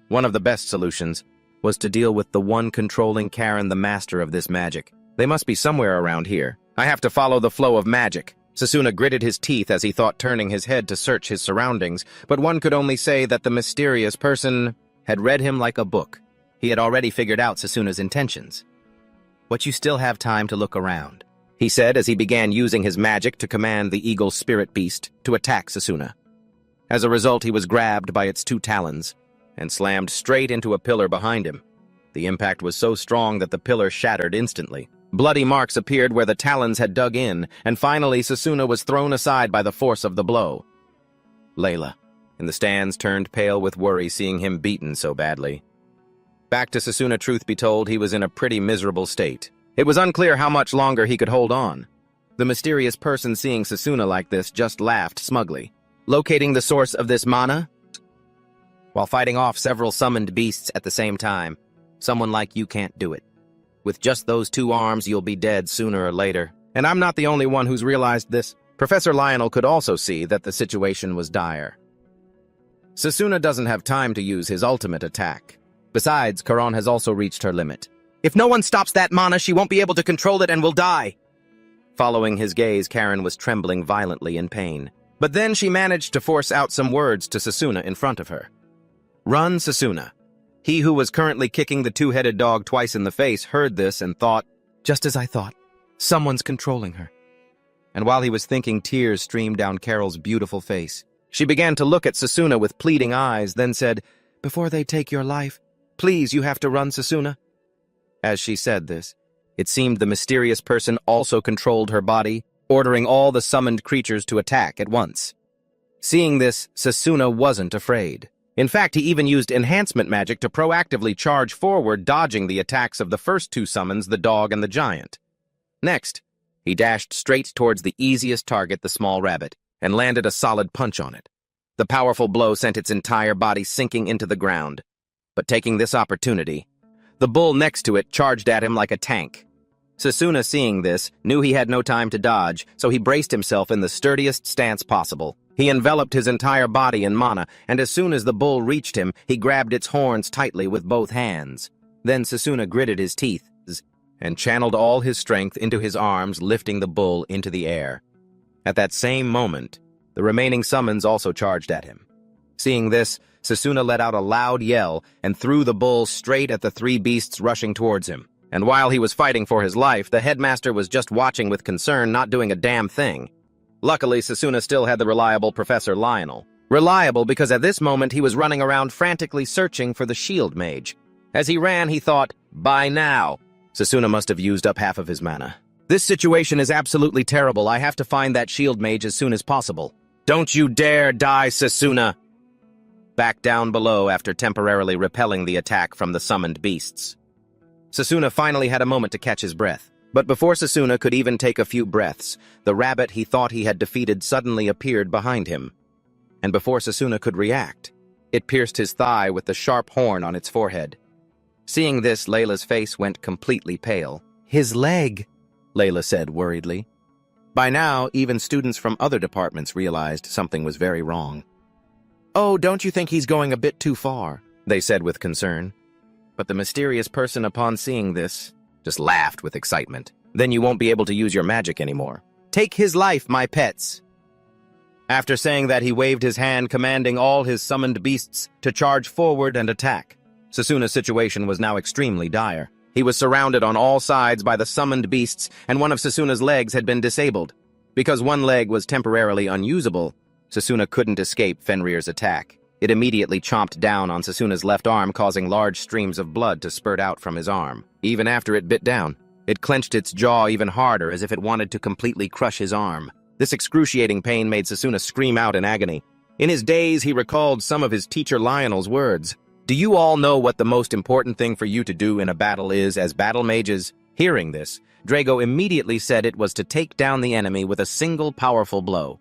One of the best solutions was to deal with the one controlling Karen, the master of this magic. They must be somewhere around here. I have to follow the flow of magic. Sasuna gritted his teeth as he thought, turning his head to search his surroundings, but one could only say that the mysterious person had read him like a book. He had already figured out Sasuna's intentions. "But you still have time to look around," he said as he began using his magic to command the eagle spirit beast to attack Sasuna. As a result, he was grabbed by its 2 talons and slammed straight into a pillar behind him. The impact was so strong that the pillar shattered instantly. Bloody marks appeared where the talons had dug in, and finally Sasuna was thrown aside by the force of the blow. Layla, in the stands, turned pale with worry seeing him beaten so badly. Back to Sasuna, truth be told, he was in a pretty miserable state. It was unclear how much longer he could hold on. The mysterious person seeing Sasuna like this just laughed smugly. "Locating the source of this mana?" While fighting off several summoned beasts at the same time. "Someone like you can't do it. With just those 2 arms, you'll be dead sooner or later. And I'm not the only one who's realized this." Professor Lionel could also see that the situation was dire. Sasuna doesn't have time to use his ultimate attack. Besides, Karan has also reached her limit. "If no one stops that mana, she won't be able to control it and will die." Following his gaze, Karen was trembling violently in pain. But then she managed to force out some words to Sasuna in front of her. "Run, Sasuna." He who was currently kicking the 2-headed dog twice in the face heard this and thought, "Just as I thought, someone's controlling her." And while he was thinking, tears streamed down Carol's beautiful face. She began to look at Sasuna with pleading eyes, then said, "Before they take your life, please, you have to run, Sasuna." As she said this, it seemed the mysterious person also controlled her body, ordering all the summoned creatures to attack at once. Seeing this, Sasuna wasn't afraid. In fact, he even used enhancement magic to proactively charge forward, dodging the attacks of the first two summons, the dog and the giant. Next, he dashed straight towards the easiest target, the small rabbit, and landed a solid punch on it. The powerful blow sent its entire body sinking into the ground. But taking this opportunity, the bull next to it charged at him like a tank. Sasuna, seeing this, knew he had no time to dodge, so he braced himself in the sturdiest stance possible. He enveloped his entire body in mana, and as soon as the bull reached him, he grabbed its horns tightly with both hands. Then Sasuna gritted his teeth and channeled all his strength into his arms, lifting the bull into the air. At that same moment, the remaining summons also charged at him. Seeing this, Sasuna let out a loud yell and threw the bull straight at the three beasts rushing towards him. And while he was fighting for his life, the headmaster was just watching with concern, not doing a damn thing. Luckily, Sasuna still had the reliable Professor Lionel. Reliable because at this moment he was running around frantically searching for the shield mage. As he ran, he thought, by now, Sasuna must have used up half of his mana. This situation is absolutely terrible. I have to find that shield mage as soon as possible. Don't you dare die, Sasuna! Back down below after temporarily repelling the attack from the summoned beasts. Sasuna finally had a moment to catch his breath. But before Sasuna could even take a few breaths, the rabbit he thought he had defeated suddenly appeared behind him. And before Sasuna could react, it pierced his thigh with the sharp horn on its forehead. Seeing this, Layla's face went completely pale. His leg, Layla said worriedly. By now, even students from other departments realized something was very wrong. Oh, don't you think he's going a bit too far? They said with concern. But the mysterious person, upon seeing this, just laughed with excitement. Then you won't be able to use your magic anymore. Take his life, my pets! After saying that, he waved his hand, commanding all his summoned beasts to charge forward and attack. Sasuna's situation was now extremely dire. He was surrounded on all sides by the summoned beasts, and one of Sasuna's legs had been disabled. Because one leg was temporarily unusable, Sasuna couldn't escape Fenrir's attack. It immediately chomped down on Sasuna's left arm, causing large streams of blood to spurt out from his arm. Even after it bit down, it clenched its jaw even harder as if it wanted to completely crush his arm. This excruciating pain made Sasuna scream out in agony. In his daze, he recalled some of his teacher Lionel's words. Do you all know what the most important thing for you to do in a battle is as battle mages? Hearing this, Drago immediately said it was to take down the enemy with a single powerful blow.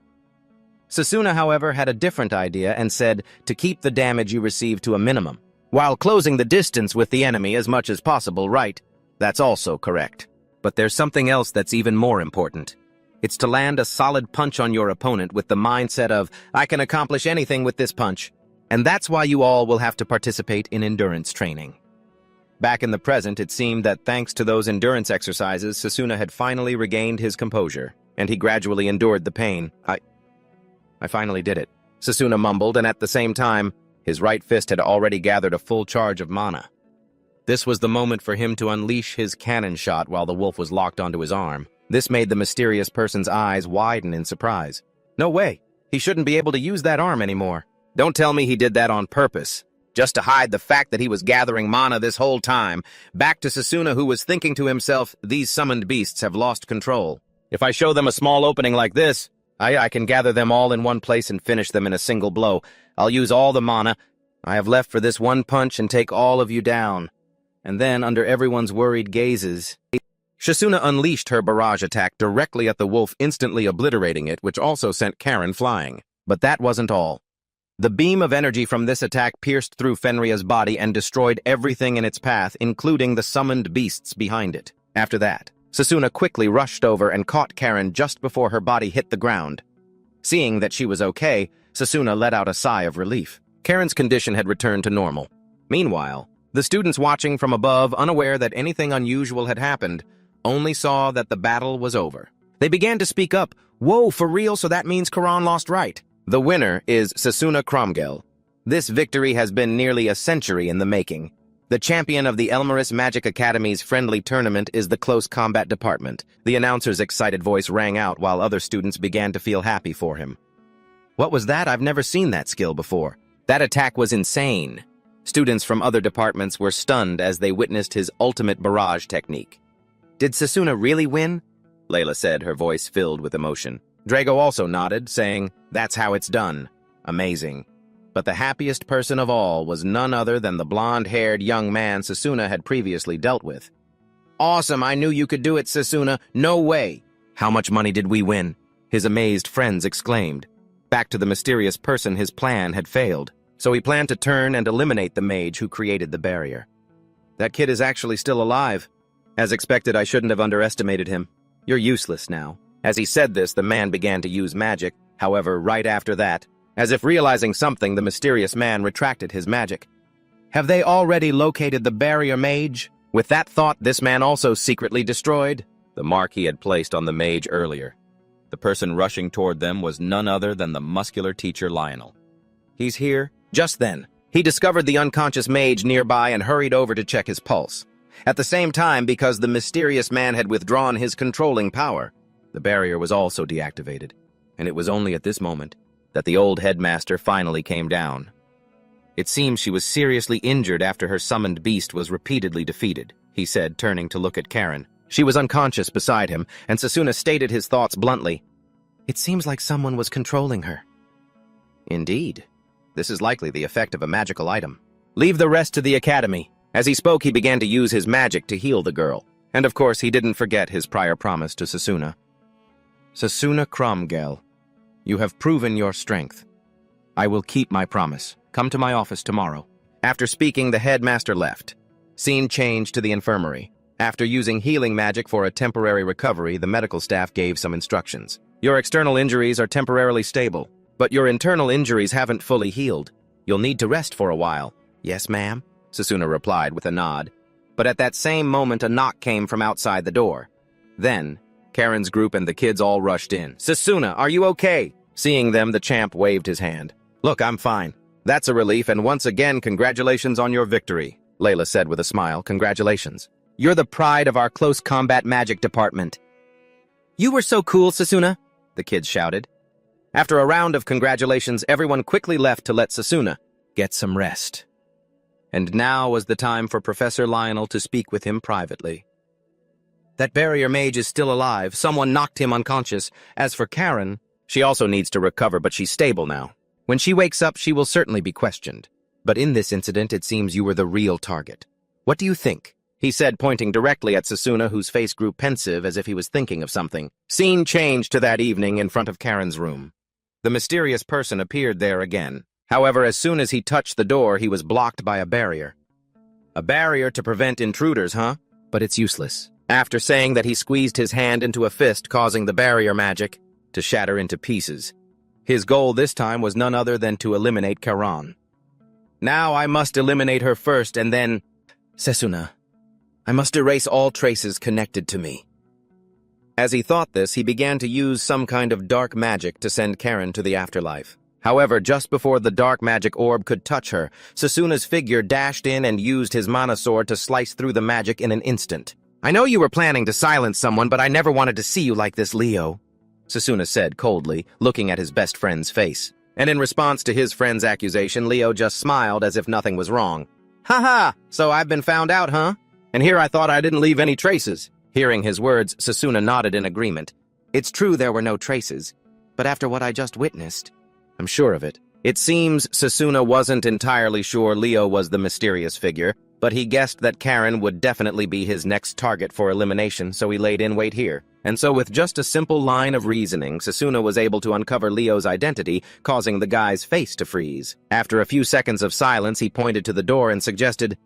Sasuna, however, had a different idea and said to keep the damage you receive to a minimum, while closing the distance with the enemy as much as possible, right? That's also correct. But there's something else that's even more important. It's to land a solid punch on your opponent with the mindset of, I can accomplish anything with this punch. And that's why you all will have to participate in endurance training. Back in the present, it seemed that thanks to those endurance exercises, Sasuna had finally regained his composure, and he gradually endured the pain. I finally did it, Sasuna mumbled, and at the same time, his right fist had already gathered a full charge of mana. This was the moment for him to unleash his cannon shot while the wolf was locked onto his arm. This made the mysterious person's eyes widen in surprise. No way, he shouldn't be able to use that arm anymore. Don't tell me he did that on purpose, just to hide the fact that he was gathering mana this whole time. Back to Sasuna, who was thinking to himself, these summoned beasts have lost control. If I show them a small opening like this, I can gather them all in one place and finish them in a single blow. I'll use all the mana I have left for this one punch and take all of you down. And then, under everyone's worried gazes, Sasuna unleashed her barrage attack directly at the wolf, instantly obliterating it, which also sent Karen flying. But that wasn't all. The beam of energy from this attack pierced through Fenrir's body and destroyed everything in its path, including the summoned beasts behind it. After that, Sasuna quickly rushed over and caught Karen just before her body hit the ground. Seeing that she was okay, Sasuna let out a sigh of relief. Karen's condition had returned to normal. Meanwhile, the students watching from above, unaware that anything unusual had happened, only saw that the battle was over. They began to speak up. Whoa, for real? So that means Karan lost, right? The winner is Sasuna Kromgel. This victory has been nearly a century in the making. The champion of the Elmaris Magic Academy's friendly tournament is the Close Combat Department. The announcer's excited voice rang out while other students began to feel happy for him. What was that? I've never seen that skill before. That attack was insane. Students from other departments were stunned as they witnessed his ultimate barrage technique. Did Sasuna really win? Layla said, her voice filled with emotion. Drago also nodded, saying, that's how it's done. Amazing. But the happiest person of all was none other than the blonde-haired young man Sasuna had previously dealt with. "Awesome, I knew you could do it, Sasuna. No way." "How much money did we win?" his amazed friends exclaimed. Back to the mysterious person, his plan had failed, so he planned to turn and eliminate the mage who created the barrier. "That kid is actually still alive. As expected, I shouldn't have underestimated him. You're useless now." As he said this, the man began to use magic. However, right after that, as if realizing something, the mysterious man retracted his magic. "Have they already located the barrier mage?" With that thought, this man also secretly destroyed the mark he had placed on the mage earlier. The person rushing toward them was none other than the muscular teacher Lionel. "He's here." Just then, he discovered the unconscious mage nearby and hurried over to check his pulse. At the same time, because the mysterious man had withdrawn his controlling power, the barrier was also deactivated, and it was only at this moment that the old headmaster finally came down. "It seems she was seriously injured after her summoned beast was repeatedly defeated," he said, turning to look at Karen. She was unconscious beside him, and Sasuna stated his thoughts bluntly. "It seems like someone was controlling her." "Indeed. This is likely the effect of a magical item. Leave the rest to the academy." As he spoke, he began to use his magic to heal the girl. And of course, he didn't forget his prior promise to Sasuna. "Sasuna Cromgel, you have proven your strength. I will keep my promise. Come to my office tomorrow." After speaking, the headmaster left. Scene changed to the infirmary. After using healing magic for a temporary recovery, the medical staff gave some instructions. "Your external injuries are temporarily stable, but your internal injuries haven't fully healed. You'll need to rest for a while." "Yes, ma'am," Sasuna replied with a nod. But at that same moment, a knock came from outside the door. Then, Karen's group and the kids all rushed in. "Sasuna, are you okay?" Seeing them, the champ waved his hand. "Look, I'm fine." "That's a relief, and once again, congratulations on your victory," Layla said with a smile. "Congratulations. You're the pride of our close combat magic department." "You were so cool, Sasuna," the kids shouted. After a round of congratulations, everyone quickly left to let Sasuna get some rest. And now was the time for Professor Lionel to speak with him privately. "That barrier mage is still alive. Someone knocked him unconscious. As for Karen, she also needs to recover, but she's stable now. When she wakes up, she will certainly be questioned. But in this incident, it seems you were the real target. What do you think?" he said, pointing directly at Sasuna, whose face grew pensive as if he was thinking of something. Scene changed to that evening in front of Karen's room. The mysterious person appeared there again. However, as soon as he touched the door, he was blocked by a barrier. "A barrier to prevent intruders, huh? But it's useless." After saying that, he squeezed his hand into a fist, causing the barrier magic to shatter into pieces. His goal this time was none other than to eliminate Karen. "Now I must eliminate her first, and then... Sasuna, I must erase all traces connected to me." As he thought this, he began to use some kind of dark magic to send Karen to the afterlife. However, just before the dark magic orb could touch her, Sasuna's figure dashed in and used his mana sword to slice through the magic in an instant. "I know you were planning to silence someone, but I never wanted to see you like this, Leo," Sasuna said coldly, looking at his best friend's face. And in response to his friend's accusation, Leo just smiled as if nothing was wrong. "Ha ha! So I've been found out, huh? And here I thought I didn't leave any traces." Hearing his words, Sasuna nodded in agreement. "It's true there were no traces, but after what I just witnessed, I'm sure of it." It seems Sasuna wasn't entirely sure Leo was the mysterious figure, but he guessed that Karen would definitely be his next target for elimination, so he laid in wait here. And so with just a simple line of reasoning, Sasuna was able to uncover Leo's identity, causing the guy's face to freeze. After a few seconds of silence, he pointed to the door and suggested,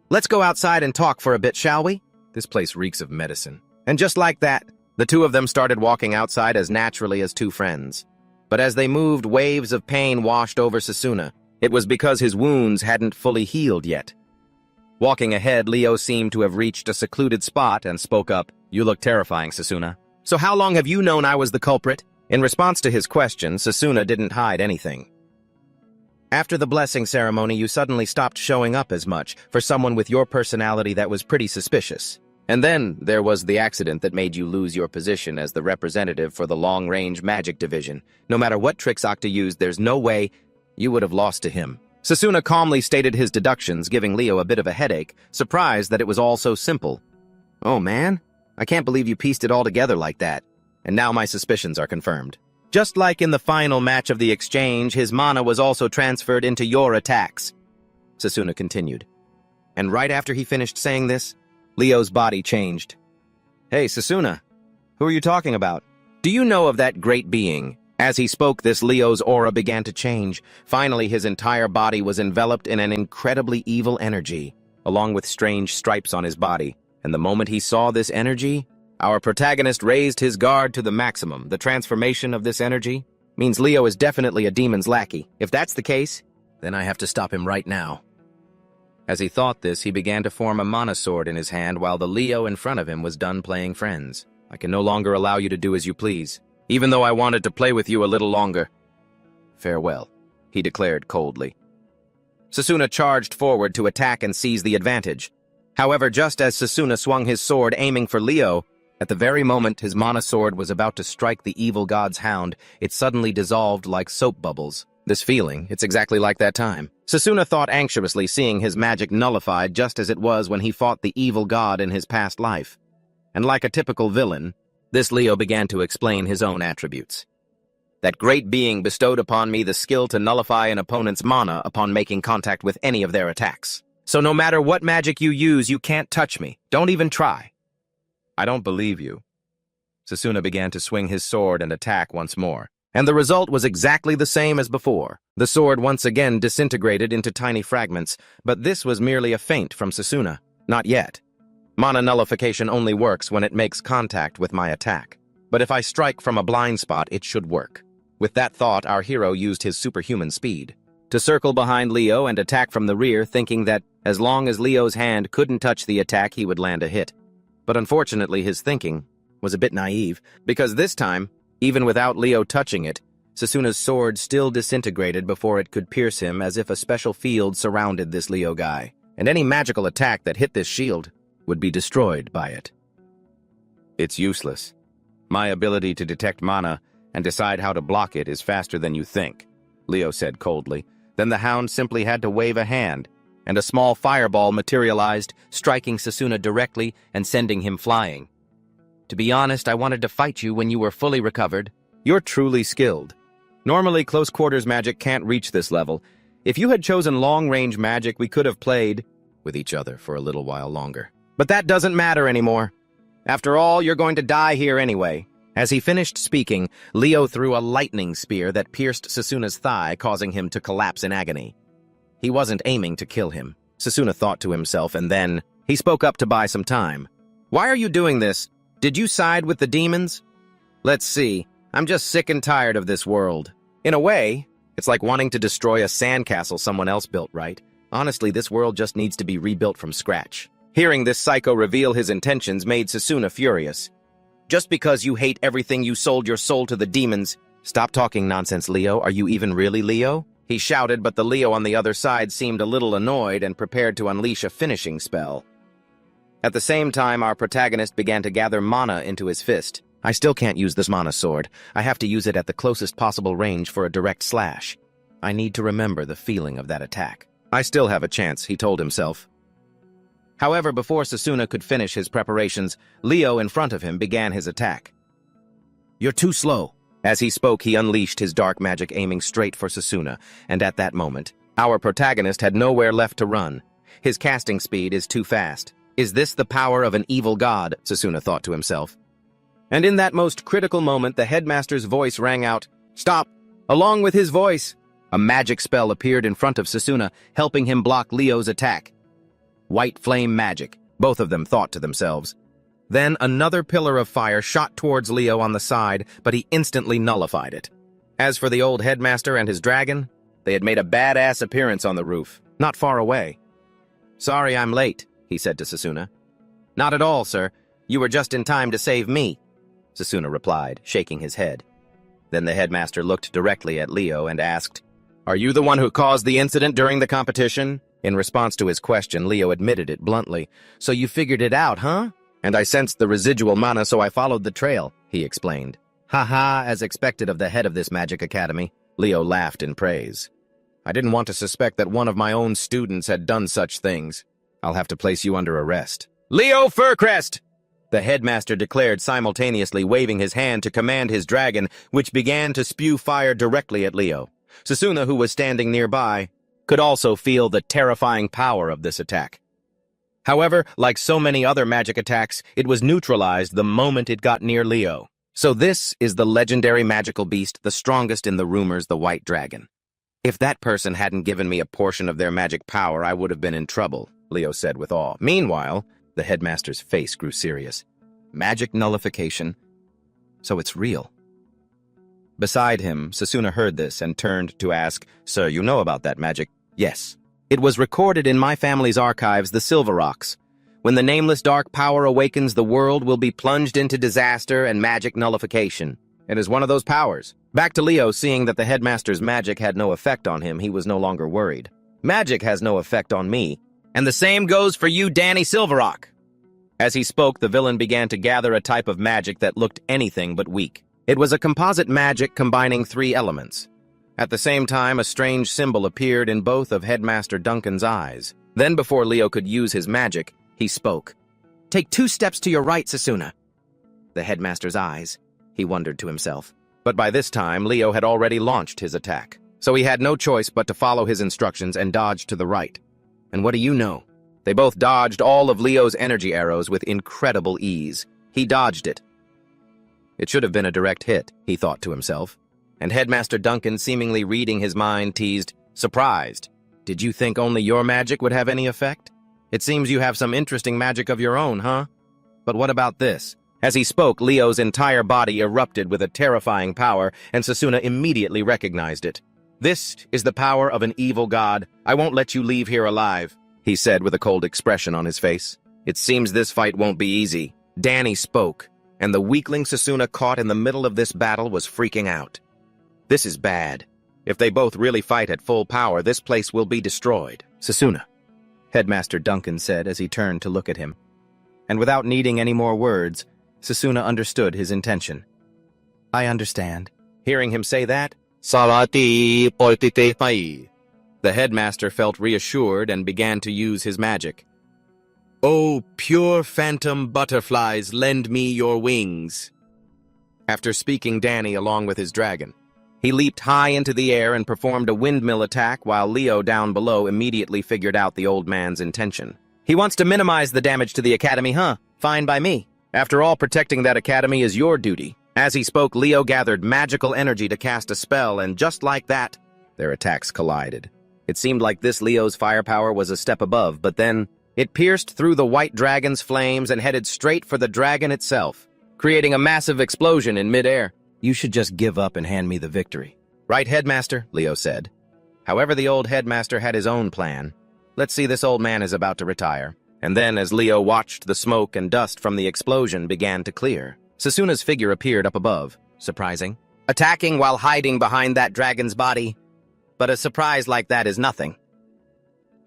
"Let's go outside and talk for a bit, shall we? This place reeks of medicine." And just like that, the two of them started walking outside as naturally as two friends. But as they moved, waves of pain washed over Sasuna. It was because his wounds hadn't fully healed yet. Walking ahead, Leo seemed to have reached a secluded spot and spoke up. "You look terrifying, Sasuna. So how long have you known I was the culprit?" In response to his question, Sasuna didn't hide anything. "After the blessing ceremony, you suddenly stopped showing up as much. For someone with your personality, that was pretty suspicious. And then there was the accident that made you lose your position as the representative for the long-range magic division. No matter what tricks Octa used, there's no way you would have lost to him." Sasuna calmly stated his deductions, giving Leo a bit of a headache, surprised that it was all so simple. "Oh man, I can't believe you pieced it all together like that. And now my suspicions are confirmed." Just like in the final match of the exchange, his mana was also transferred into your attacks, Sasuna continued. And right after he finished saying this, Leo's body changed. Hey, Sasuna, who are you talking about? Do you know of that great being? As he spoke this, Leo's aura began to change. Finally, his entire body was enveloped in an incredibly evil energy, along with strange stripes on his body. And the moment he saw this energy, our protagonist raised his guard to the maximum. The transformation of this energy means Leo is definitely a demon's lackey. If that's the case, then I have to stop him right now. As he thought this, he began to form a mana sword in his hand while the Leo in front of him was done playing friends. I can no longer allow you to do as you please, even though I wanted to play with you a little longer. Farewell, he declared coldly. Sasuna charged forward to attack and seize the advantage. However, just as Sasuna swung his sword aiming for Leo, at the very moment his mana sword was about to strike the evil god's hound, it suddenly dissolved like soap bubbles. This feeling, it's exactly like that time. Sasuna thought anxiously, seeing his magic nullified just as it was when he fought the evil god in his past life. And like a typical villain, this Leo began to explain his own attributes. That great being bestowed upon me the skill to nullify an opponent's mana upon making contact with any of their attacks. So no matter what magic you use, you can't touch me. Don't even try. I don't believe you. Sasuna began to swing his sword and attack once more. And the result was exactly the same as before. The sword once again disintegrated into tiny fragments, but this was merely a feint from Sasuna. Not yet. Mana nullification only works when it makes contact with my attack. But if I strike from a blind spot, it should work. With that thought, our hero used his superhuman speed to circle behind Leo and attack from the rear, thinking that as long as Leo's hand couldn't touch the attack, he would land a hit. But unfortunately, his thinking was a bit naive, because this time, even without Leo touching it, Sasuna's sword still disintegrated before it could pierce him, as if a special field surrounded this Leo guy, and any magical attack that hit this shield would be destroyed by it. It's useless. My ability to detect mana and decide how to block it is faster than you think, Leo said coldly. Then the hound simply had to wave a hand, and a small fireball materialized, striking Sasuna directly and sending him flying. To be honest, I wanted to fight you when you were fully recovered. You're truly skilled. Normally, close-quarters magic can't reach this level. If you had chosen long-range magic, we could have played with each other for a little while longer. But that doesn't matter anymore. After all, you're going to die here anyway. As he finished speaking, Leo threw a lightning spear that pierced Sasuna's thigh, causing him to collapse in agony. He wasn't aiming to kill him, Sasuna thought to himself, and then he spoke up to buy some time. Why are you doing this? Did you side with the demons? Let's see. I'm just sick and tired of this world. In a way, it's like wanting to destroy a sandcastle someone else built, right? Honestly, this world just needs to be rebuilt from scratch. Hearing this psycho reveal his intentions made Sasuna furious. Just because you hate everything, you sold your soul to the demons. Stop talking nonsense, Leo. Are you even really Leo? He shouted, but the Leo on the other side seemed a little annoyed and prepared to unleash a finishing spell. At the same time, our protagonist began to gather mana into his fist. I still can't use this mana sword. I have to use it at the closest possible range for a direct slash. I need to remember the feeling of that attack. I still have a chance, he told himself. However, before Sasuna could finish his preparations, Leo in front of him began his attack. You're too slow. As he spoke, he unleashed his dark magic, aiming straight for Sasuna, and at that moment, our protagonist had nowhere left to run. His casting speed is too fast. Is this the power of an evil god? Sasuna thought to himself. And in that most critical moment, the headmaster's voice rang out. Stop! Along with his voice, a magic spell appeared in front of Sasuna, helping him block Leo's attack. White flame magic, both of them thought to themselves. Then another pillar of fire shot towards Leo on the side, but he instantly nullified it. As for the old headmaster and his dragon, they had made a badass appearance on the roof, not far away. Sorry I'm late, he said to Sasuna. Not at all, sir. You were just in time to save me, Sasuna replied, shaking his head. Then the headmaster looked directly at Leo and asked, Are you the one who caused the incident during the competition? In response to his question, Leo admitted it bluntly. So you figured it out, huh? And I sensed the residual mana, so I followed the trail, he explained. Ha, as expected of the head of this magic academy. Leo laughed in praise. I didn't want to suspect that one of my own students had done such things. I'll have to place you under arrest. Leo Furcrest! the headmaster declared, simultaneously waving his hand to command his dragon, which began to spew fire directly at Leo. Sasuna, who was standing nearby, could also feel the terrifying power of this attack. However, like so many other magic attacks, it was neutralized the moment it got near Leo. So this is the legendary magical beast, the strongest in the rumors, the White Dragon. If that person hadn't given me a portion of their magic power, I would have been in trouble, Leo said with awe. Meanwhile, the headmaster's face grew serious. Magic nullification? So it's real. Beside him, Sasuna heard this and turned to ask, "Sir, you know about that magic?" "Yes. It was recorded in my family's archives, the Silver Rocks. When the nameless dark power awakens, the world will be plunged into disaster and magic nullification. It is one of those powers." Back to Leo, seeing that the headmaster's magic had no effect on him, he was no longer worried. "Magic has no effect on me, and the same goes for you, Danny Silverrock." As he spoke, the villain began to gather a type of magic that looked anything but weak. It was a composite magic combining 3 elements. At the same time, a strange symbol appeared in both of Headmaster Duncan's eyes. Then, before Leo could use his magic, he spoke. "Take 2 steps to your right, Sasuna." The headmaster's eyes, he wondered to himself. But by this time, Leo had already launched his attack, so he had no choice but to follow his instructions and dodge to the right. And what do you know? They both dodged all of Leo's energy arrows with incredible ease. He dodged it. It should have been a direct hit, he thought to himself. And Headmaster Duncan, seemingly reading his mind, teased, "Surprised. Did you think only your magic would have any effect? It seems you have some interesting magic of your own, huh? But what about this?" As he spoke, Leo's entire body erupted with a terrifying power, and Sasuna immediately recognized it. "This is the power of an evil god. I won't let you leave here alive," he said with a cold expression on his face. "It seems this fight won't be easy." Danny spoke, and the weakling Sasuna caught in the middle of this battle was freaking out. "This is bad. If they both really fight at full power, this place will be destroyed." "Sasuna," Headmaster Duncan said as he turned to look at him. And without needing any more words, Sasuna understood his intention. "I understand." Hearing him say that, "Sarati portite pai," the headmaster felt reassured and began to use his magic. "Oh, pure phantom butterflies, lend me your wings." After speaking Danny along with his dragon, he leaped high into the air and performed a windmill attack while Leo down below immediately figured out the old man's intention. "He wants to minimize the damage to the academy, huh? Fine by me. After all, protecting that academy is your duty." As he spoke, Leo gathered magical energy to cast a spell, and just like that, their attacks collided. It seemed like this Leo's firepower was a step above, but then it pierced through the white dragon's flames and headed straight for the dragon itself, creating a massive explosion in midair. "You should just give up and hand me the victory." "Right, Headmaster," Leo said. However, the old headmaster had his own plan. "Let's see, this old man is about to retire." And then, as Leo watched, the smoke and dust from the explosion began to clear. Sasuna's figure appeared up above. Surprising. Attacking while hiding behind that dragon's body. But a surprise like that is nothing.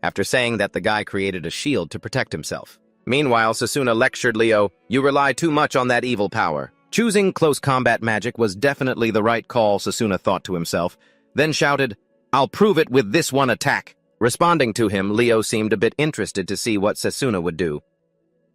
After saying that, the guy created a shield to protect himself. Meanwhile, Sasuna lectured Leo, "You rely too much on that evil power." Choosing close combat magic was definitely the right call, Sasuna thought to himself, then shouted, "I'll prove it with this one attack." Responding to him, Leo seemed a bit interested to see what Sasuna would do.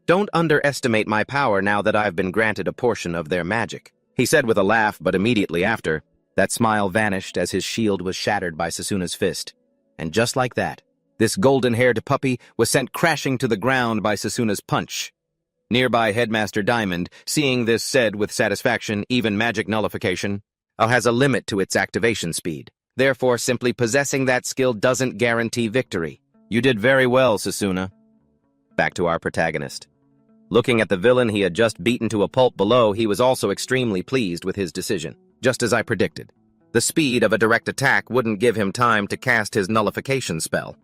"Don't underestimate my power now that I've been granted a portion of their magic," he said with a laugh, but immediately after, that smile vanished as his shield was shattered by Sasuna's fist. And just like that, this golden-haired puppy was sent crashing to the ground by Sasuna's punch. Nearby Headmaster Diamond, seeing this, said with satisfaction, "Even magic nullification has a limit to its activation speed. Therefore, simply possessing that skill doesn't guarantee victory. You did very well, Sasuna." Back to our protagonist. Looking at the villain he had just beaten to a pulp below, he was also extremely pleased with his decision. Just as I predicted. The speed of a direct attack wouldn't give him time to cast his nullification spell.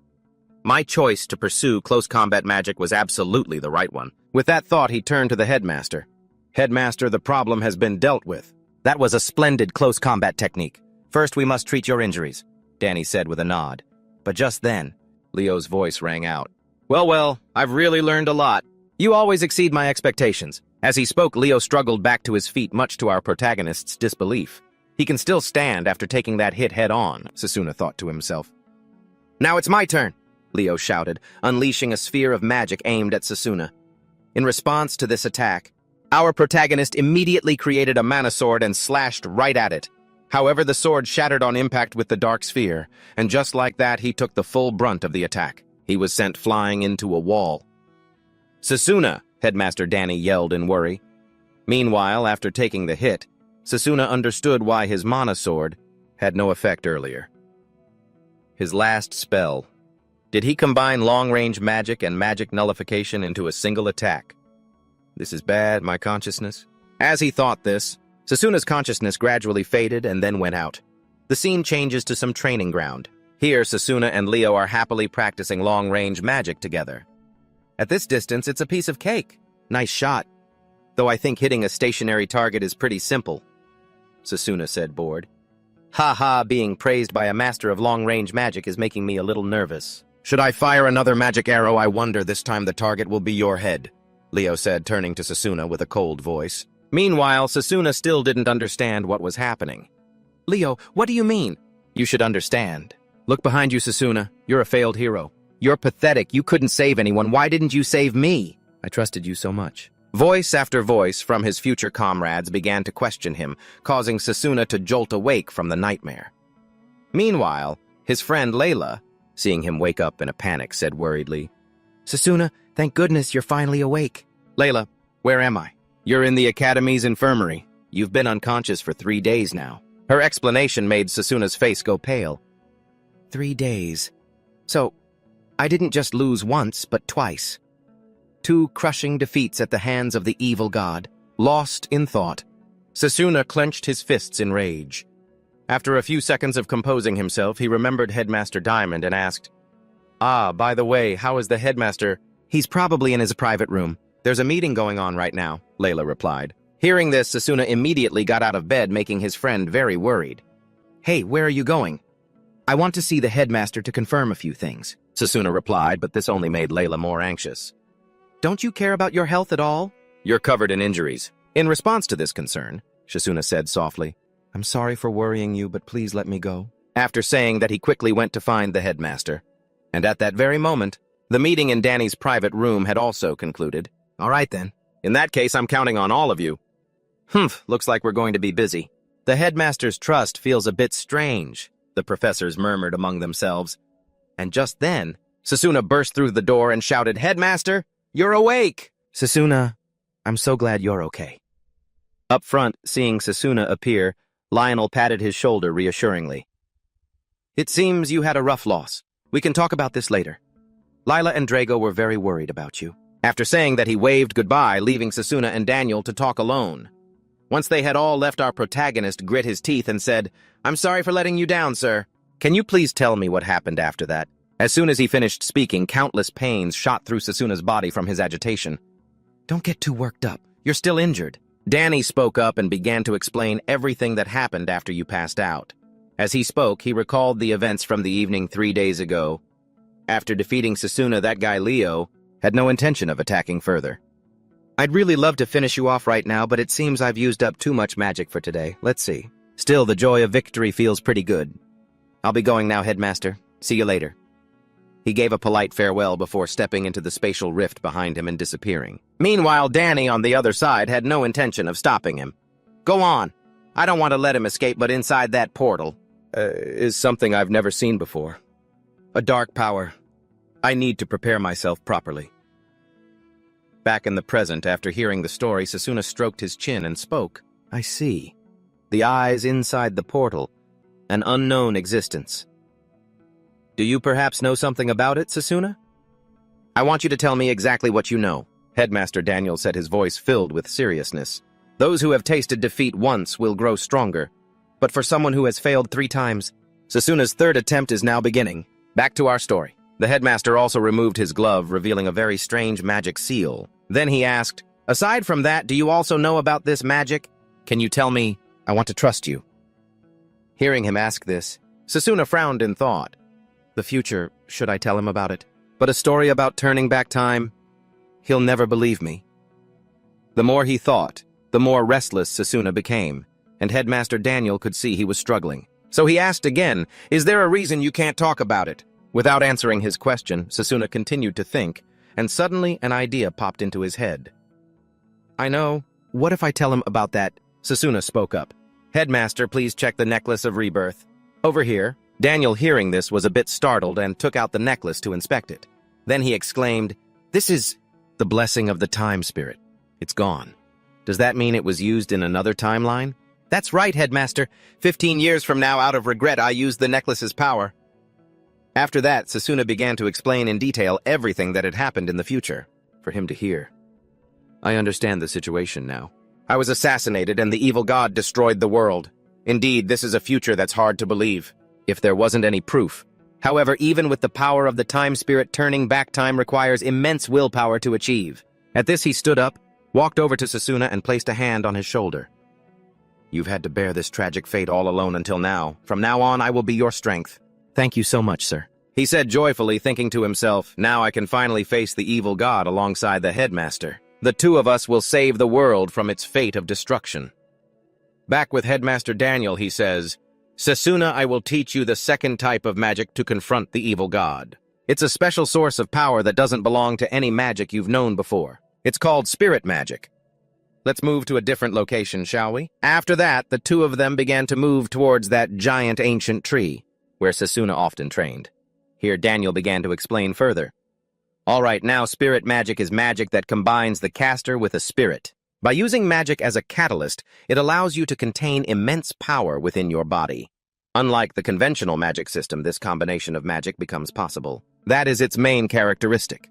My choice to pursue close combat magic was absolutely the right one. With that thought, he turned to the headmaster. "Headmaster, the problem has been dealt with." "That was a splendid close combat technique. First, we must treat your injuries," Danny said with a nod. But just then, Leo's voice rang out. Well, I've really learned a lot. You always exceed my expectations." As he spoke, Leo struggled back to his feet, much to our protagonist's disbelief. He can still stand after taking that hit head-on, Sasuna thought to himself. "Now it's my turn," Leo shouted, unleashing a sphere of magic aimed at Sasuna. In response to this attack, our protagonist immediately created a mana sword and slashed right at it. However, the sword shattered on impact with the dark sphere, and just like that, he took the full brunt of the attack. He was sent flying into a wall. "Sasuna!" Headmaster Danny yelled in worry. Meanwhile, after taking the hit, Sasuna understood why his mana sword had no effect earlier. His last spell. Did he combine long-range magic and magic nullification into a single attack? This is bad, my consciousness. As he thought this, Sasuna's consciousness gradually faded and then went out. The scene changes to some training ground. Here, Sasuna and Leo are happily practicing long-range magic together. At this distance, it's a piece of cake. Nice shot. Though I think hitting a stationary target is pretty simple, Sasuna said, bored. Ha, being praised by a master of long-range magic is making me a little nervous. Should I fire another magic arrow, I wonder this time the target will be your head, Leo said, turning to Sasuna with a cold voice. Meanwhile, Sasuna still didn't understand what was happening. Leo, what do you mean? You should understand. Look behind you, Sasuna. You're a failed hero. You're pathetic. You couldn't save anyone. Why didn't you save me? I trusted you so much. Voice after voice from his future comrades began to question him, causing Sasuna to jolt awake from the nightmare. Meanwhile, his friend Layla, seeing him wake up in a panic, said worriedly, Sasuna, thank goodness you're finally awake. Layla, where am I? You're in the Academy's infirmary. You've been unconscious for 3 days now. Her explanation made Sasuna's face go pale. 3 days. So, I didn't just lose once, but twice. 2 crushing defeats at the hands of the evil god. Lost in thought, Sasuna clenched his fists in rage. After a few seconds of composing himself, he remembered Headmaster Diamond and asked, by the way, how is the headmaster? He's probably in his private room. There's a meeting going on right now, Layla replied. Hearing this, Sasuna immediately got out of bed, making his friend very worried. Hey, where are you going? I want to see the headmaster to confirm a few things, Sasuna replied, but this only made Layla more anxious. Don't you care about your health at all? You're covered in injuries. In response to this concern, Sasuna said softly, I'm sorry for worrying you, but please let me go. After saying that, he quickly went to find the headmaster. And at that very moment, the meeting in Danny's private room had also concluded. All right then. In that case, I'm counting on all of you. Looks like we're going to be busy. The headmaster's trust feels a bit strange, the professors murmured among themselves. And just then, Sasuna burst through the door and shouted, Headmaster, you're awake! Sasuna, I'm so glad you're okay. Up front, seeing Sasuna appear, Lionel patted his shoulder reassuringly. It seems you had a rough loss. We can talk about this later. Lila and Drago were very worried about you. After saying that, he waved goodbye, leaving Sasuna and Daniel to talk alone. Once they had all left, our protagonist grit his teeth and said, I'm sorry for letting you down, sir. Can you please tell me what happened after that? As soon as he finished speaking, countless pains shot through Sasuna's body from his agitation. Don't get too worked up. You're still injured. Danny spoke up and began to explain everything that happened after you passed out. As he spoke, he recalled the events from the evening 3 days ago. After defeating Sasuna, that guy Leo had no intention of attacking further. I'd really love to finish you off right now, but it seems I've used up too much magic for today. Let's see. Still, the joy of victory feels pretty good. I'll be going now, Headmaster. See you later. He gave a polite farewell before stepping into the spatial rift behind him and disappearing. Meanwhile, Danny on the other side had no intention of stopping him. Go on. I don't want to let him escape, but inside that portal is something I've never seen before. A dark power. I need to prepare myself properly. Back in the present, after hearing the story, Sasuna stroked his chin and spoke. I see. The eyes inside the portal. An unknown existence. Do you perhaps know something about it, Sasuna? I want you to tell me exactly what you know. Headmaster Daniel said, his voice filled with seriousness. Those who have tasted defeat once will grow stronger. But for someone who has failed 3 times, Sasuna's 3rd attempt is now beginning. Back to our story. The headmaster also removed his glove, revealing a very strange magic seal. Then he asked, aside from that, do you also know about this magic? Can you tell me? I want to trust you. Hearing him ask this, Sasuna frowned in thought. The future, should I tell him about it? But a story about turning back time? He'll never believe me. The more he thought, the more restless Sasuna became, and Headmaster Daniel could see he was struggling. So he asked again, is there a reason you can't talk about it? Without answering his question, Sasuna continued to think, and suddenly an idea popped into his head. I know. What if I tell him about that? Sasuna spoke up. Headmaster, please check the necklace of rebirth. Over here. Daniel, hearing this, was a bit startled and took out the necklace to inspect it. Then he exclaimed, "This is the blessing of the time spirit. It's gone. Does that mean it was used in another timeline?" "That's right, Headmaster. 15 years from now, out of regret, I used the necklace's power." After that, Sasuna began to explain in detail everything that had happened in the future, for him to hear. "I understand the situation now. I was assassinated and the evil god destroyed the world. Indeed, this is a future that's hard to believe, if there wasn't any proof. However, even with the power of the time spirit, turning back time requires immense willpower to achieve." At this, he stood up, walked over to Sasuna, and placed a hand on his shoulder. "You've had to bear this tragic fate all alone until now. From now on, I will be your strength." "Thank you so much, sir," he said joyfully, thinking to himself, "Now I can finally face the evil god alongside the headmaster. The two of us will save the world from its fate of destruction." Back with Headmaster Daniel, he says, "Sasuna, I will teach you the second type of magic to confront the evil god. It's a special source of power that doesn't belong to any magic you've known before. It's called spirit magic. Let's move to a different location, shall we?" After that, the two of them began to move towards that giant ancient tree, where Sasuna often trained. Here, Daniel began to explain further. "All right, now spirit magic is magic that combines the caster with a spirit. By using magic as a catalyst, it allows you to contain immense power within your body. Unlike the conventional magic system, this combination of magic becomes possible. That is its main characteristic."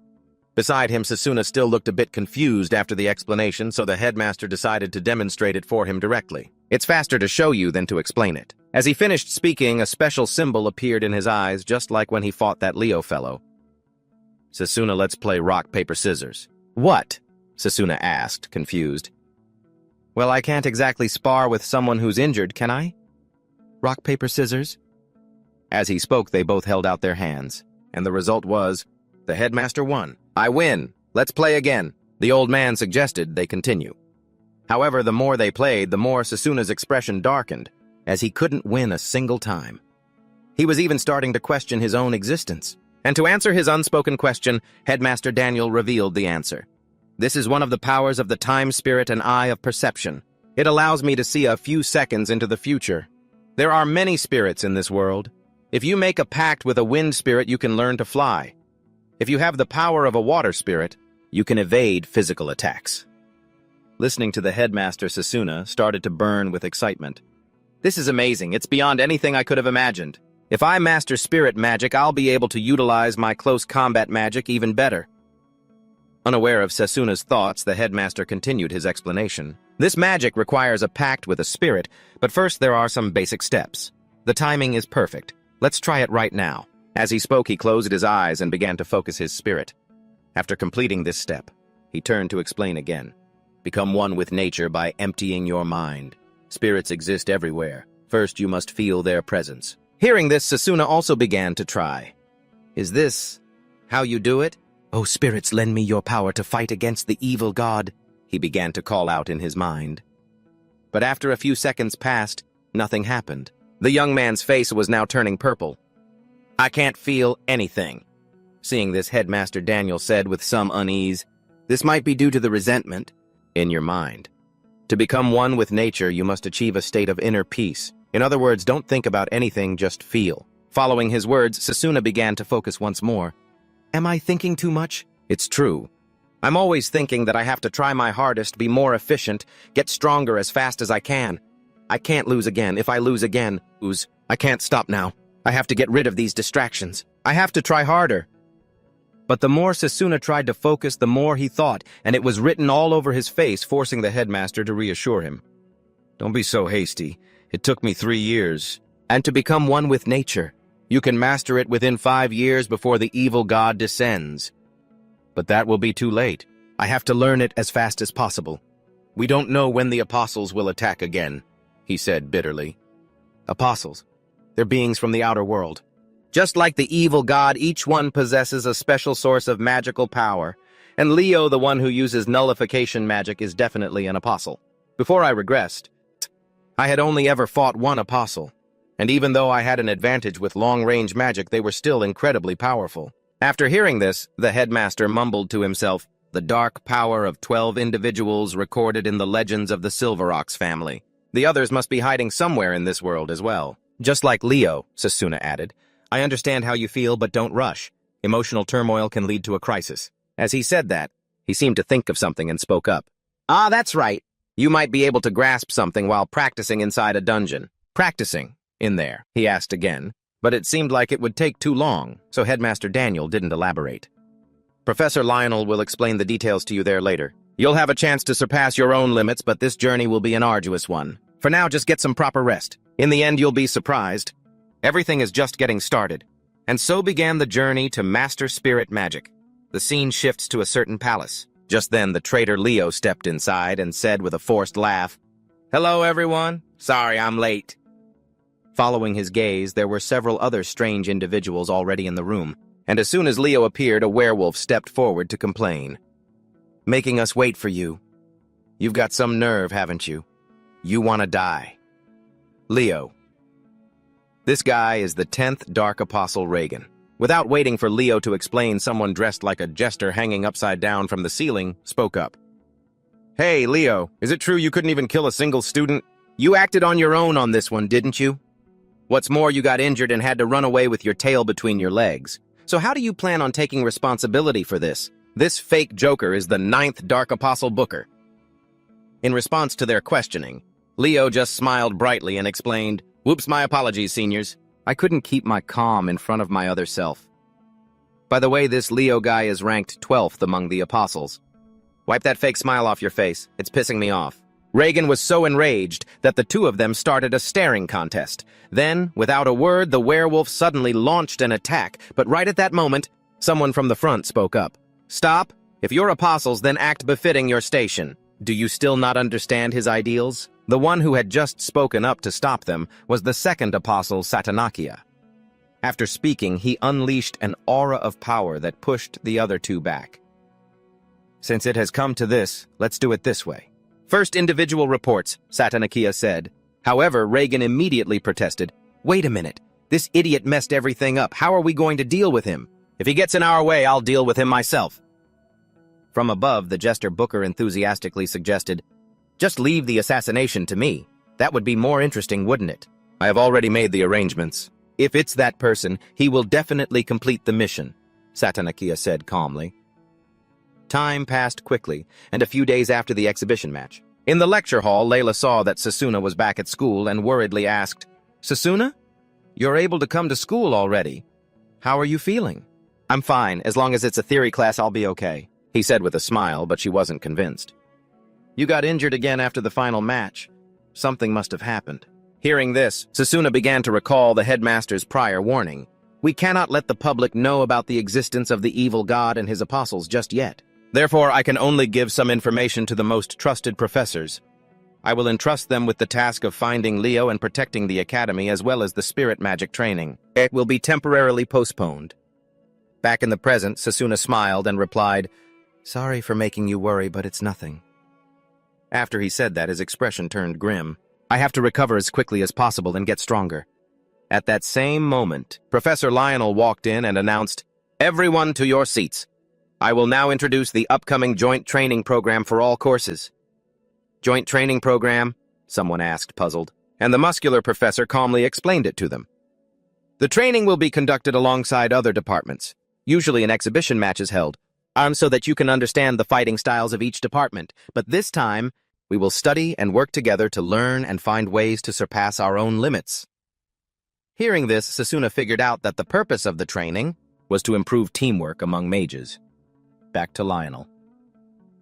Beside him, Sasuna still looked a bit confused after the explanation, so the headmaster decided to demonstrate it for him directly. "It's faster to show you than to explain it." As he finished speaking, a special symbol appeared in his eyes, just like when he fought that Leo fellow. "Sasuna, let's play rock, paper, scissors." "What?" Sasuna asked, confused. "Well, I can't exactly spar with someone who's injured, can I? Rock, paper, scissors?" As he spoke, they both held out their hands, and the result was, the headmaster won. "I win. Let's play again." The old man suggested they continue. However, the more they played, the more Sasuna's expression darkened, as he couldn't win a single time. He was even starting to question his own existence. And to answer his unspoken question, Headmaster Daniel revealed the answer. "This is one of the powers of the time spirit and eye of perception. It allows me to see a few seconds into the future. There are many spirits in this world. If you make a pact with a wind spirit, you can learn to fly. If you have the power of a water spirit, you can evade physical attacks." Listening to the headmaster, Sasuna started to burn with excitement. "This is amazing. It's beyond anything I could have imagined. If I master spirit magic, I'll be able to utilize my close combat magic even better." Unaware of Sasuna's thoughts, the headmaster continued his explanation. "This magic requires a pact with a spirit, but first there are some basic steps. The timing is perfect. Let's try it right now." As he spoke, he closed his eyes and began to focus his spirit. After completing this step, he turned to explain again. "Become one with nature by emptying your mind. Spirits exist everywhere. First, you must feel their presence." Hearing this, Sasuna also began to try. "Is this how you do it? Oh, spirits, lend me your power to fight against the evil god," he began to call out in his mind. But after a few seconds passed, nothing happened. The young man's face was now turning purple. "I can't feel anything." Seeing this, Headmaster Daniel said with some unease, "This might be due to the resentment in your mind. To become one with nature, you must achieve a state of inner peace. In other words, don't think about anything, just feel." Following his words, Sasuna began to focus once more. "Am I thinking too much?" "It's true. I'm always thinking that I have to try my hardest, be more efficient, get stronger as fast as I can. I can't lose again. If I lose again, I can't stop now. I have to get rid of these distractions. I have to try harder." But the more Sasuna tried to focus, the more he thought, and it was written all over his face, forcing the headmaster to reassure him. "Don't be so hasty. It took me 3 years. And to become one with nature, you can master it within 5 years before the evil god descends. But that will be too late. I have to learn it as fast as possible. We don't know when the apostles will attack again," he said bitterly. "Apostles? They're beings from the outer world. Just like the evil god, each one possesses a special source of magical power, and Leo, the one who uses nullification magic, is definitely an apostle. Before I regressed, I had only ever fought one apostle, and even though I had an advantage with long-range magic, they were still incredibly powerful. After hearing this, the headmaster mumbled to himself, the dark power of 12 individuals recorded in the legends of the Silver Ox family. The others must be hiding somewhere in this world as well. Just like Leo, Sasuna added. I understand how you feel, but don't rush. Emotional turmoil can lead to a crisis. As he said that, he seemed to think of something and spoke up. Ah, that's right. You might be able to grasp something while practicing inside a dungeon. Practicing in there, he asked again, but it seemed like it would take too long, so Headmaster Daniel didn't elaborate. Professor Lionel will explain the details to you there later. You'll have a chance to surpass your own limits, but this journey will be an arduous one. For now, just get some proper rest. In the end, you'll be surprised. Everything is just getting started. And so began the journey to master spirit magic. The scene shifts to a certain palace. Just then, the traitor Leo stepped inside and said with a forced laugh, "Hello, everyone. Sorry I'm late." Following his gaze, there were several other strange individuals already in the room, and as soon as Leo appeared, a werewolf stepped forward to complain. "Making us wait for you. You've got some nerve, haven't you? You want to die." Leo. This guy is the 10th Dark Apostle Reagan. Without waiting for Leo to explain, someone dressed like a jester hanging upside down from the ceiling spoke up. "Hey, Leo, is it true you couldn't even kill a single student? You acted on your own on this one, didn't you? What's more, you got injured and had to run away with your tail between your legs. So how do you plan on taking responsibility for this? This fake joker is the 9th Dark Apostle Booker." In response to their questioning, Leo just smiled brightly and explained, "Whoops, my apologies, seniors. I couldn't keep my calm in front of my other self. By the way, this Leo guy is ranked 12th among the apostles. Wipe that fake smile off your face. It's pissing me off." Reagan was so enraged that the two of them started a staring contest. Then, without a word, the werewolf suddenly launched an attack, but right at that moment, someone from the front spoke up. "Stop. If you're apostles, then act befitting your station. Do you still not understand his ideals?" The one who had just spoken up to stop them was the second apostle, Satanakia. After speaking, he unleashed an aura of power that pushed the other two back. "Since it has come to this, let's do it this way. First individual reports," Satanakia said. However, Reagan immediately protested. "Wait a minute. This idiot messed everything up. How are we going to deal with him? If he gets in our way, I'll deal with him myself." From above, the jester Booker enthusiastically suggested, "Just leave the assassination to me. That would be more interesting, wouldn't it? I have already made the arrangements. If it's that person, he will definitely complete the mission," Satanakia said calmly. Time passed quickly, and a few days after the exhibition match. In the lecture hall, Layla saw that Sasuna was back at school and worriedly asked, "Sasuna? You're able to come to school already. How are you feeling?" "I'm fine. As long as it's a theory class, I'll be okay," he said with a smile, but she wasn't convinced. "You got injured again after the final match. Something must have happened." Hearing this, Sasuna began to recall the headmaster's prior warning. "We cannot let the public know about the existence of the evil god and his apostles just yet. Therefore, I can only give some information to the most trusted professors. I will entrust them with the task of finding Leo and protecting the academy as well as the spirit magic training. It will be temporarily postponed." Back in the present, Sasuna smiled and replied, "Sorry for making you worry, but it's nothing." After he said that, his expression turned grim. "I have to recover as quickly as possible and get stronger." At that same moment, Professor Lionel walked in and announced, "Everyone to your seats. I will now introduce the upcoming joint training program for all courses." "Joint training program?" someone asked, puzzled, and the muscular professor calmly explained it to them. "The training will be conducted alongside other departments. Usually an exhibition match is held, so that you can understand the fighting styles of each department. But this time, we will study and work together to learn and find ways to surpass our own limits." Hearing this, Sasuna figured out that the purpose of the training was to improve teamwork among mages. Back to Lionel.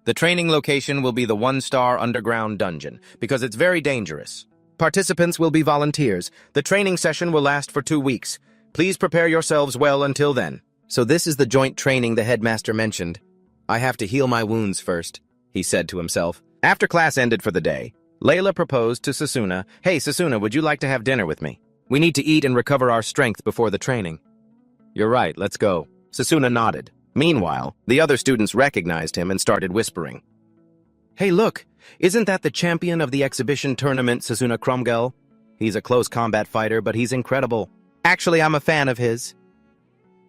"The training location will be the 1-star underground dungeon, because it's very dangerous. Participants will be volunteers. The training session will last for 2 weeks. Please prepare yourselves well until then." So this is the joint training the headmaster mentioned. "I have to heal my wounds first," he said to himself. After class ended for the day, Layla proposed to Sasuna, "Hey, Sasuna, would you like to have dinner with me? We need to eat and recover our strength before the training." "You're right, let's go." Sasuna nodded. Meanwhile, the other students recognized him and started whispering. "Hey, look, isn't that the champion of the exhibition tournament, Sasuna Cromgel? He's a close combat fighter, but he's incredible. Actually, I'm a fan of his."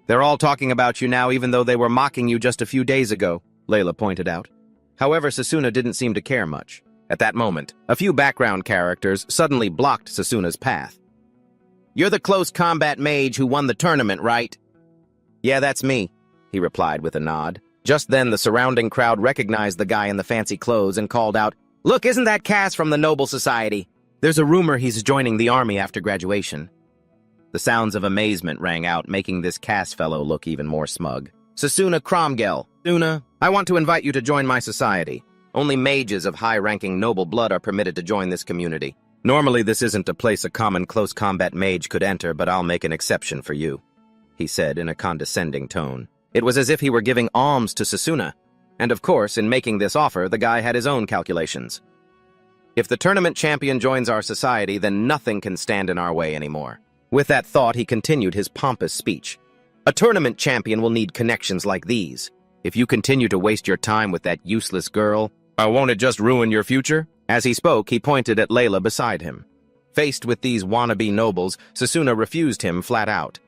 They're all talking about you now even though they were mocking you just a few days ago, Layla pointed out. However, Sasuna didn't seem to care much. At that moment, a few background characters suddenly blocked Sasuna's path. You're the close combat mage who won the tournament, right? Yeah, that's me, he replied with a nod. Just then, the surrounding crowd recognized the guy in the fancy clothes and called out, Look, isn't that Cass from the Noble Society? There's a rumor he's joining the army after graduation. The sounds of amazement rang out, making this Cass fellow look even more smug. Sasuna Cromgel. Suna, I want to invite you to join my society. Only mages of high-ranking noble blood are permitted to join this community. Normally, this isn't a place a common close combat mage could enter, but I'll make an exception for you, he said in a condescending tone. It was as if he were giving alms to Sasuna. And of course, in making this offer, the guy had his own calculations. If the tournament champion joins our society, then nothing can stand in our way anymore. With that thought, he continued his pompous speech. A tournament champion will need connections like these. If you continue to waste your time with that useless girl, won't it just ruin your future? As he spoke, he pointed at Layla beside him. Faced with these wannabe nobles, Sasuna refused him flat out.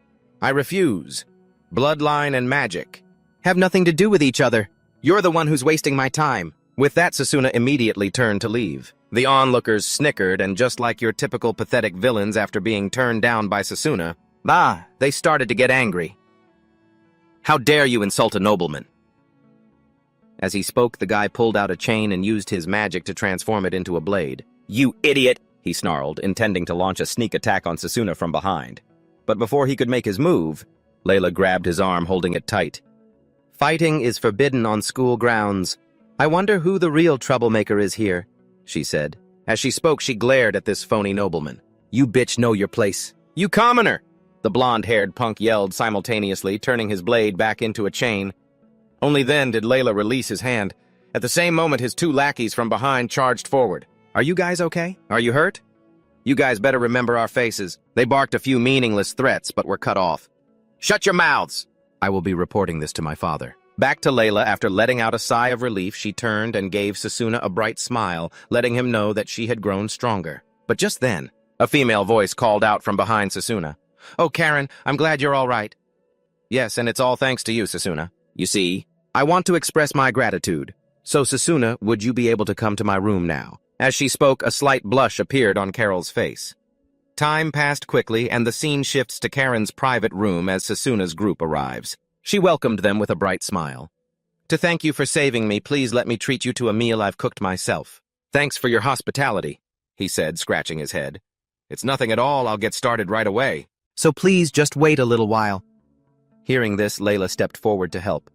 I refuse. Bloodline and magic have nothing to do with each other. You're the one who's wasting my time. With that, Sasuna immediately turned to leave. The onlookers snickered, and just like your typical pathetic villains after being turned down by Sasuna, they started to get angry. How dare you insult a nobleman? As he spoke, the guy pulled out a chain and used his magic to transform it into a blade. You idiot, he snarled, intending to launch a sneak attack on Sasuna from behind. But before he could make his move, Layla grabbed his arm, holding it tight. Fighting is forbidden on school grounds. I wonder who the real troublemaker is here, she said. As she spoke, she glared at this phony nobleman. You bitch know your place. You commoner! The blonde-haired punk yelled simultaneously, turning his blade back into a chain. Only then did Layla release his hand. At the same moment, his two lackeys from behind charged forward. Are you guys okay? Are you hurt? You guys better remember our faces. They barked a few meaningless threats, but were cut off. Shut your mouths! I will be reporting this to my father. Back to Layla, after letting out a sigh of relief, she turned and gave Sasuna a bright smile, letting him know that she had grown stronger. But just then, a female voice called out from behind Sasuna. Oh, Karen, I'm glad you're all right. Yes, and it's all thanks to you, Sasuna. You see, I want to express my gratitude. So, Sasuna, would you be able to come to my room now? As she spoke, a slight blush appeared on Carol's face. Time passed quickly, and the scene shifts to Karen's private room as Sasuna's group arrives. She welcomed them with a bright smile. To thank you for saving me, please let me treat you to a meal I've cooked myself. Thanks for your hospitality, he said, scratching his head. It's nothing at all, I'll get started right away. So please just wait a little while. Hearing this, Layla stepped forward to help.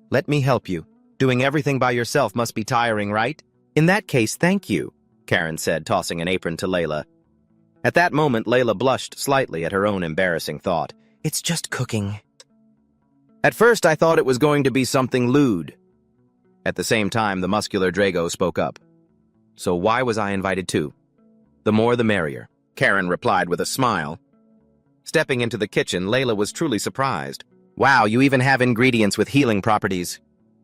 Let me help you. Doing everything by yourself must be tiring, right? In that case, thank you, Karen said, tossing an apron to Layla. At that moment, Layla blushed slightly at her own embarrassing thought. It's just cooking. At first, I thought it was going to be something lewd. At the same time, the muscular Drago spoke up. So why was I invited too? The more the merrier, Karen replied with a smile. Stepping into the kitchen, Layla was truly surprised. Wow, you even have ingredients with healing properties.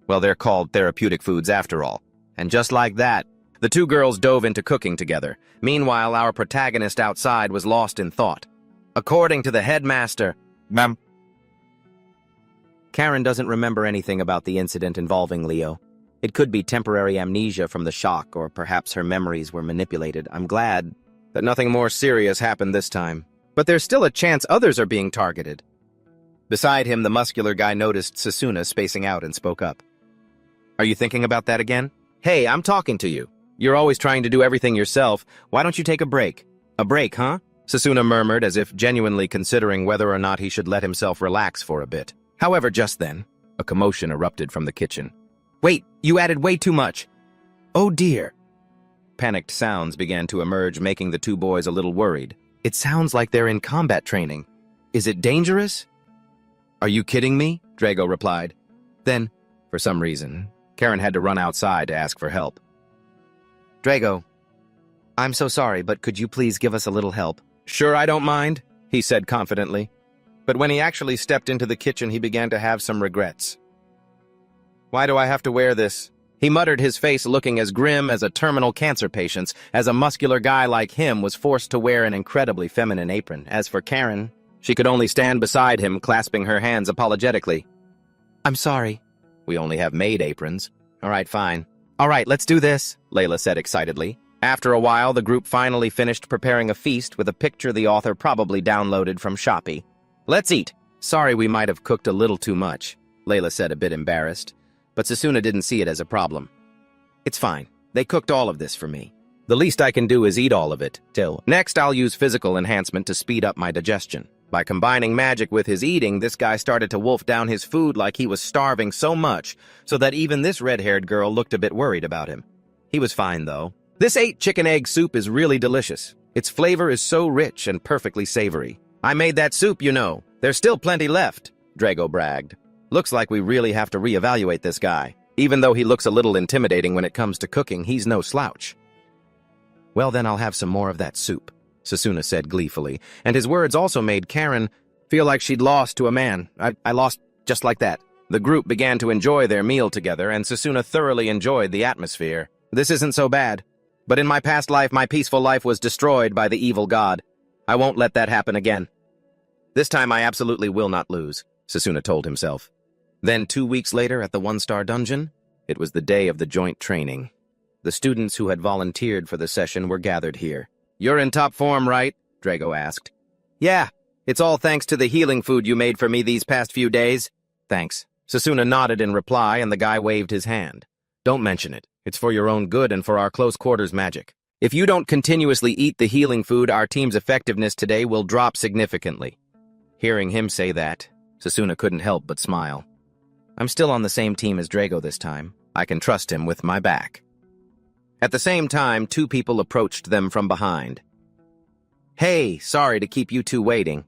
Well, they're called therapeutic foods after all. And just like that, the two girls dove into cooking together. Meanwhile, our protagonist outside was lost in thought. According to the headmaster, Ma'am. Karen doesn't remember anything about the incident involving Leo. It could be temporary amnesia from the shock, or perhaps her memories were manipulated. I'm glad that nothing more serious happened this time. But there's still a chance others are being targeted. Beside him, the muscular guy noticed Sasuna spacing out and spoke up. Are you thinking about that again? Hey, I'm talking to you. You're always trying to do everything yourself. Why don't you take a break? A break, huh? Sasuna murmured, as if genuinely considering whether or not he should let himself relax for a bit. However, just then, a commotion erupted from the kitchen. Wait, you added way too much. Oh dear. Panicked sounds began to emerge, making the two boys a little worried. It sounds like they're in combat training. Is it dangerous? Are you kidding me? Drago replied. Then, for some reason, Karen had to run outside to ask for help. Drago, I'm so sorry, but could you please give us a little help? Sure, I don't mind, he said confidently. But when he actually stepped into the kitchen, he began to have some regrets. Why do I have to wear this? He muttered, his face looking as grim as a terminal cancer patient's, as a muscular guy like him was forced to wear an incredibly feminine apron. As for Karen, She could only stand beside him, clasping her hands apologetically. "I'm sorry. We only have maid aprons." "All right, fine." "All right, let's do this," Layla said excitedly. After a while, the group finally finished preparing a feast with a picture the author probably downloaded from Shopee. "Let's eat." "Sorry, we might have cooked a little too much," Layla said, a bit embarrassed. But Sasuna didn't see it as a problem. "It's fine. They cooked all of this for me. The least I can do is eat all of it, till. Next, I'll use physical enhancement to speed up my digestion." By combining magic with his eating, this guy started to wolf down his food like he was starving so much, so that even this red-haired girl looked a bit worried about him. He was fine, though. "This 8 chicken egg soup is really delicious. Its flavor is so rich and perfectly savory. I made that soup, you know. There's still plenty left," Drago bragged. "Looks like we really have to reevaluate this guy. Even though he looks a little intimidating when it comes to cooking, he's no slouch." "Well, then I'll have some more of that soup," Sasuna said gleefully, and his words also made Karen feel like she'd lost to a man. I lost just like that. The group began to enjoy their meal together, and Sasuna thoroughly enjoyed the atmosphere. "This isn't so bad. But in my past life, my peaceful life was destroyed by the evil god. I won't let that happen again. This time I absolutely will not lose," Sasuna told himself. Then 2 weeks later at the one-star dungeon, it was the day of the joint training. The students who had volunteered for the session were gathered here. "You're in top form, right?" Drago asked. "Yeah, it's all thanks to the healing food you made for me these past few days." "Thanks." Sasuna nodded in reply, and the guy waved his hand. "Don't mention it. It's for your own good and for our close quarters magic. If you don't continuously eat the healing food, our team's effectiveness today will drop significantly." Hearing him say that, Sasuna couldn't help but smile. "I'm still on the same team as Drago this time. I can trust him with my back." At the same time, 2 people approached them from behind. "Hey, sorry to keep you two waiting."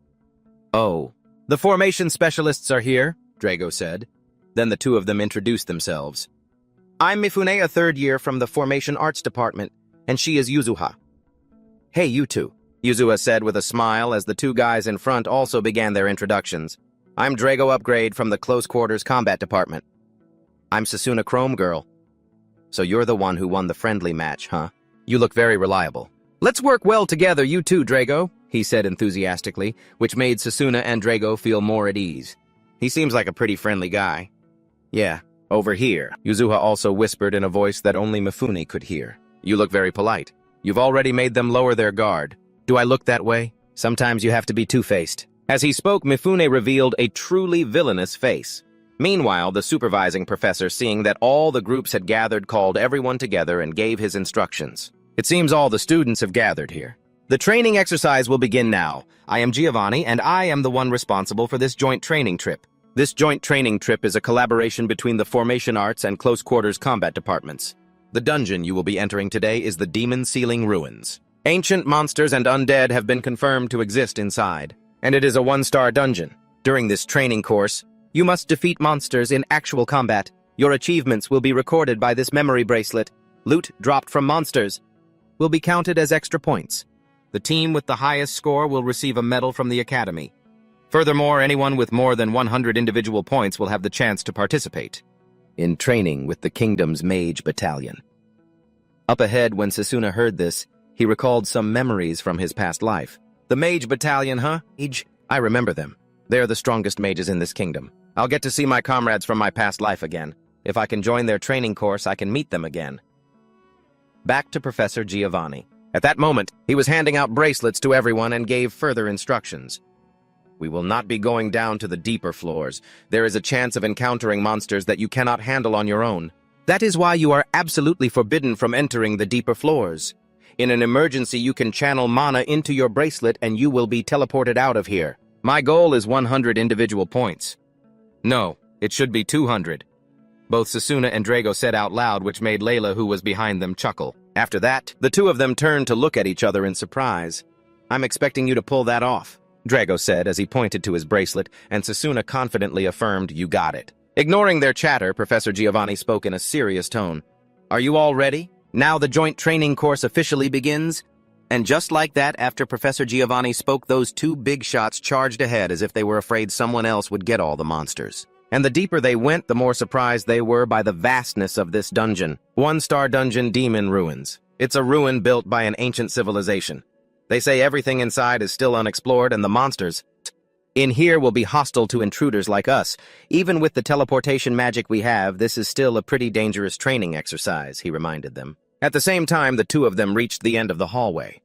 "Oh, the formation specialists are here," Drago said. Then the 2 of them introduced themselves. "I'm Mifune, a 3rd year from the Formation Arts Department, and she is Yuzuha." "Hey, you two," Yuzuha said with a smile as the 2 guys in front also began their introductions. "I'm Drago Upgrade from the Close Quarters Combat Department." "I'm Sasuna Chrome Girl." "So you're the one who won the friendly match, huh? You look very reliable." "Let's work well together, you two, Drago," he said enthusiastically, which made Sasuna and Drago feel more at ease. "He seems like a pretty friendly guy." "Yeah, over here," Yuzuha also whispered in a voice that only Mifune could hear. "You look very polite. You've already made them lower their guard. Do I look that way? Sometimes you have to be two-faced." As he spoke, Mifune revealed a truly villainous face. Meanwhile, the supervising professor, seeing that all the groups had gathered, called everyone together and gave his instructions. "It seems all the students have gathered here. The training exercise will begin now. I am Giovanni, and I am the one responsible for this joint training trip. This joint training trip is a collaboration between the Formation Arts and Close Quarters Combat Departments. The dungeon you will be entering today is the Demon Ceiling Ruins. Ancient monsters and undead have been confirmed to exist inside, and it is a 1-star dungeon. During this training course, you must defeat monsters in actual combat. Your achievements will be recorded by this memory bracelet. Loot dropped from monsters will be counted as extra points. The team with the highest score will receive a medal from the Academy. Furthermore, anyone with more than 100 individual points will have the chance to participate in training with the Kingdom's Mage Battalion." Up ahead, when Sasuna heard this, he recalled some memories from his past life. "The Mage Battalion, huh? Mage? I remember them. They're the strongest mages in this kingdom. I'll get to see my comrades from my past life again. If I can join their training course, I can meet them again." Back to Professor Giovanni. At that moment, he was handing out bracelets to everyone and gave further instructions. "We will not be going down to the deeper floors. There is a chance of encountering monsters that you cannot handle on your own. That is why you are absolutely forbidden from entering the deeper floors. In an emergency, you can channel mana into your bracelet and you will be teleported out of here. My goal is 100 individual points." "No, it should be 200. Both Sasuna and Drago said out loud, which made Layla, who was behind them, chuckle. After that, the 2 of them turned to look at each other in surprise. "I'm expecting you to pull that off," Drago said as he pointed to his bracelet, and Sasuna confidently affirmed, "You got it." Ignoring their chatter, Professor Giovanni spoke in a serious tone. "Are you all ready? Now the joint training course officially begins." And just like that, after Professor Giovanni spoke, those 2 big shots charged ahead as if they were afraid someone else would get all the monsters. And the deeper they went, the more surprised they were by the vastness of this dungeon. 1-star dungeon Demon Ruins. It's a ruin built by an ancient civilization. They say everything inside is still unexplored, and the monsters, In here will be hostile to intruders like us. Even with the teleportation magic we have, this is still a pretty dangerous training exercise, he reminded them. At the same time, the two of them reached the end of the hallway.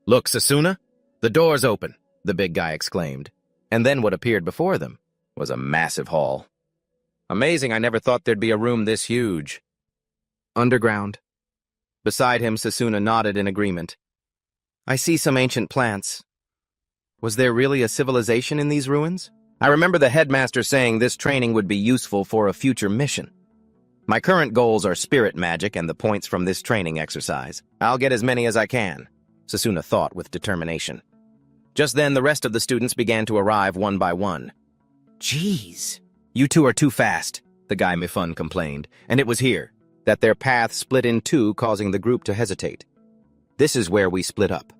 Look, Sasuna, the door's open, the big guy exclaimed. And then what appeared before them was a massive hall. Amazing, I never thought there'd be a room this huge. Underground. Beside him, Sasuna nodded in agreement. I see some ancient plants. Was there really a civilization in these ruins? I remember the headmaster saying this training would be useful for a future mission. My current goals are spirit magic and the points from this training exercise. I'll get as many as I can, Sasuna thought with determination. Just then, the rest of the students began to arrive one by one. Jeez, you two are too fast, the guy Mifun complained, and it was here that their path split in two, causing the group to hesitate. This is where we split up.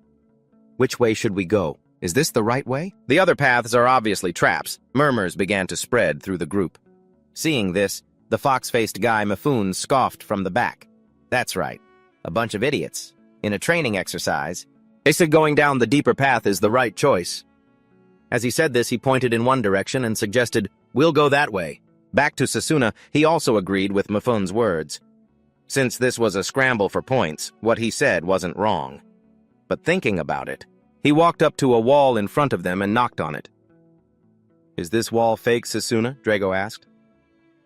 Which way should we go? Is this the right way? The other paths are obviously traps. Murmurs began to spread through the group. Seeing this, the fox-faced guy Mifun scoffed from the back. That's right, a bunch of idiots. In a training exercise, they said going down the deeper path is the right choice. As he said this, he pointed in one direction and suggested, we'll go that way. Back to Sasuna, he also agreed with Mifun's words. Since this was a scramble for points, what he said wasn't wrong. But thinking about it, he walked up to a wall in front of them and knocked on it. Is this wall fake, Sasuna? Drago asked.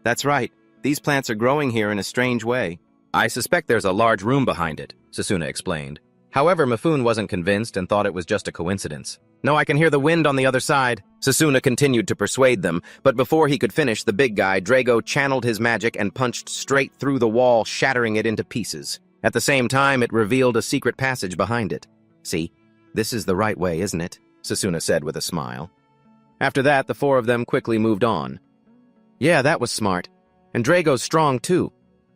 That's right. These plants are growing here in a strange way. I suspect there's a large room behind it, Sasuna explained. However, Mifun wasn't convinced and thought it was just a coincidence. No, I can hear the wind on the other side. Sasuna continued to persuade them, but before he could finish, the big guy, Drago, channeled his magic and punched straight through the wall, shattering it into pieces. At the same time, it revealed a secret passage behind it. See? This is the right way, isn't it? Sasuna said with a smile. After that, the four of them quickly moved on. Yeah, that was smart. And Drago's strong, too.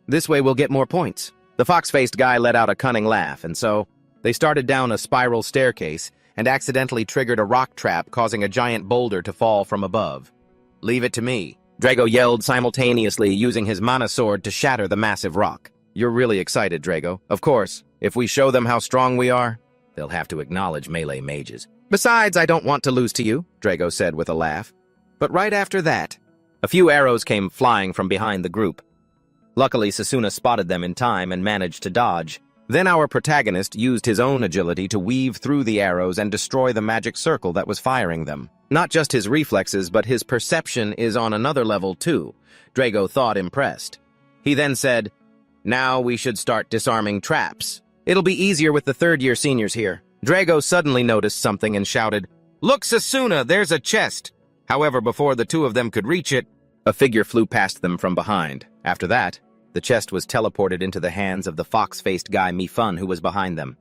This way we'll get more points. The fox-faced guy let out a cunning laugh, and so they started down a spiral staircase and accidentally triggered a rock trap, causing a giant boulder to fall from above. Leave it to me, Drago yelled simultaneously, using his mana sword to shatter the massive rock. You're really excited, Drago. Of course, if we show them how strong we are, they'll have to acknowledge melee mages. Besides, I don't want to lose to you, Drago said with a laugh. But right after that, a few arrows came flying from behind the group. Luckily, Sasuna spotted them in time and managed to dodge. Then our protagonist used his own agility to weave through the arrows and destroy the magic circle that was firing them. Not just his reflexes, but his perception is on another level too, Drago thought, impressed. He then said, now we should start disarming traps. It'll be easier with the third-year seniors here. Drago suddenly noticed something and shouted, Look, Sasuna, there's a chest! However, before the two of them could reach it, a figure flew past them from behind. After that, the chest was teleported into the hands of the fox-faced guy Mifun who was behind them.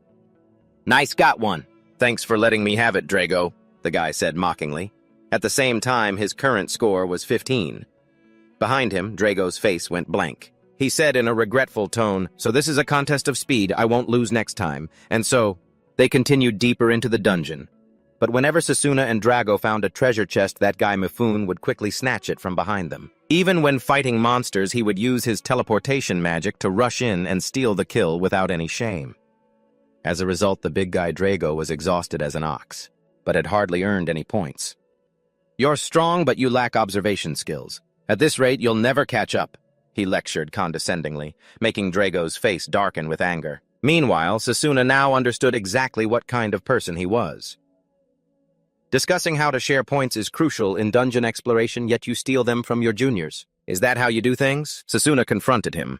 Nice got one. Thanks for letting me have it, Drago, the guy said mockingly. At the same time, his current score was 15. Behind him, Drago's face went blank. He said in a regretful tone, so this is a contest of speed, I won't lose next time. And so, they continued deeper into the dungeon. But whenever Sasuna and Drago found a treasure chest, that guy Mifun would quickly snatch it from behind them. Even when fighting monsters, he would use his teleportation magic to rush in and steal the kill without any shame. As a result, the big guy Drago was exhausted as an ox, but had hardly earned any points. You're strong, but you lack observation skills. At this rate, you'll never catch up, he lectured condescendingly, making Drago's face darken with anger. Meanwhile, Sasuna now understood exactly what kind of person he was. Discussing how to share points is crucial in dungeon exploration, yet you steal them from your juniors. Is that how you do things? Sasuna confronted him.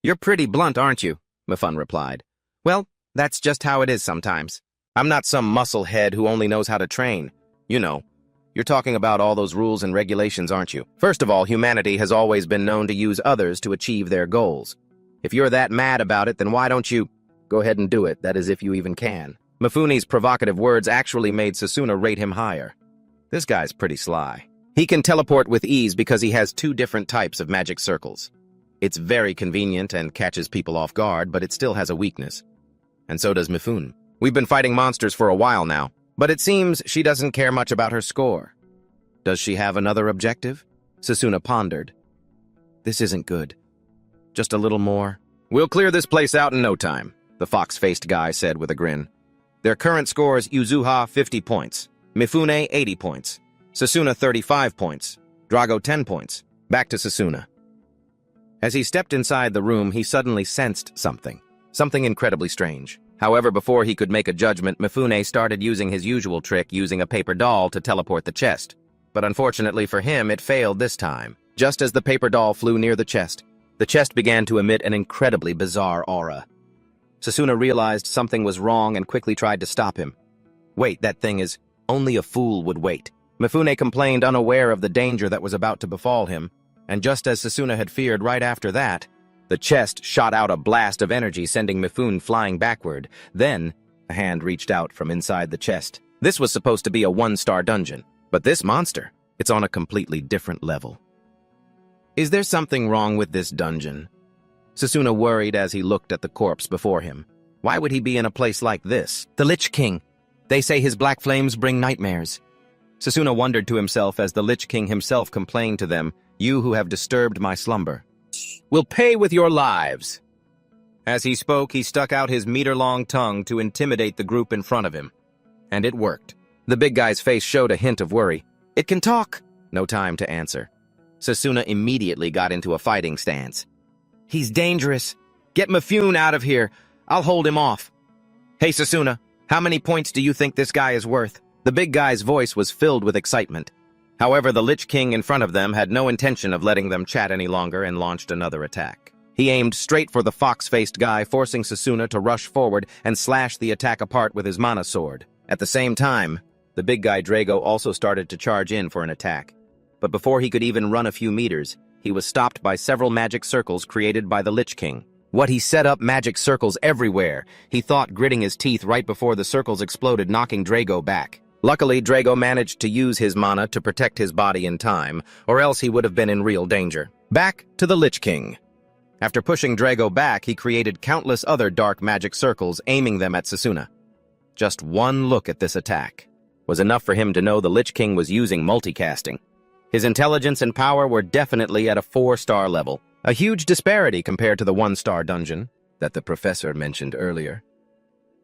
You're pretty blunt, aren't you? Mifun replied. Well, that's just how it is sometimes. I'm not some musclehead who only knows how to train. You know, you're talking about all those rules and regulations, aren't you? First of all, humanity has always been known to use others to achieve their goals. If you're that mad about it, then why don't you go ahead and do it, that is if you even can. Mifuni's provocative words actually made Sasuna rate him higher. This guy's pretty sly. He can teleport with ease because he has two different types of magic circles. It's very convenient and catches people off guard, but it still has a weakness. And so does Mifun. We've been fighting monsters for a while now, but it seems she doesn't care much about her score. Does she have another objective? Sasuna pondered. This isn't good. Just a little more. We'll clear this place out in no time, the fox-faced guy said with a grin. Their current scores: Yuzuha 50 points, Mifune 80 points. Sasuna 35 points. Drago 10 points. Back to Sasuna. As he stepped inside the room, he suddenly sensed something. Something incredibly strange. However, before he could make a judgment, Mifune started using his usual trick, using a paper doll to teleport the chest. But unfortunately for him, it failed this time. Just as the paper doll flew near the chest began to emit an incredibly bizarre aura. Sasuna realized something was wrong and quickly tried to stop him. Wait, that thing is... Only a fool would wait. Mifune complained, unaware of the danger that was about to befall him, and just as Sasuna had feared right after that, the chest shot out a blast of energy, sending Mifune flying backward. Then, a hand reached out from inside the chest. This was supposed to be a one-star dungeon, but this monster, it's on a completely different level. Is there something wrong with this dungeon? Sasuna worried as he looked at the corpse before him. Why would he be in a place like this? The Lich King. They say his black flames bring nightmares. Sasuna wondered to himself as the Lich King himself complained to them, "You who have disturbed my slumber will pay with your lives." As he spoke, he stuck out his meter-long tongue to intimidate the group in front of him. And it worked. The big guy's face showed a hint of worry. It can talk! No time to answer. Sasuna immediately got into a fighting stance. He's dangerous. Get Mifune out of here. I'll hold him off. Hey, Sasuna, how many points do you think this guy is worth? The big guy's voice was filled with excitement. However, the Lich King in front of them had no intention of letting them chat any longer and launched another attack. He aimed straight for the fox-faced guy, forcing Sasuna to rush forward and slash the attack apart with his mana sword. At the same time, the big guy Drago also started to charge in for an attack. But before he could even run a few meters, he was stopped by several magic circles created by the Lich King. What, he set up magic circles everywhere, he thought, gritting his teeth right before the circles exploded, knocking Drago back. Luckily, Drago managed to use his mana to protect his body in time, or else he would have been in real danger. Back to the Lich King. After pushing Drago back, he created countless other dark magic circles, aiming them at Sasuna. Just one look at this attack was enough for him to know the Lich King was using multicasting. His intelligence and power were definitely at a 4-star level, a huge disparity compared to the 1-star dungeon that the professor mentioned earlier.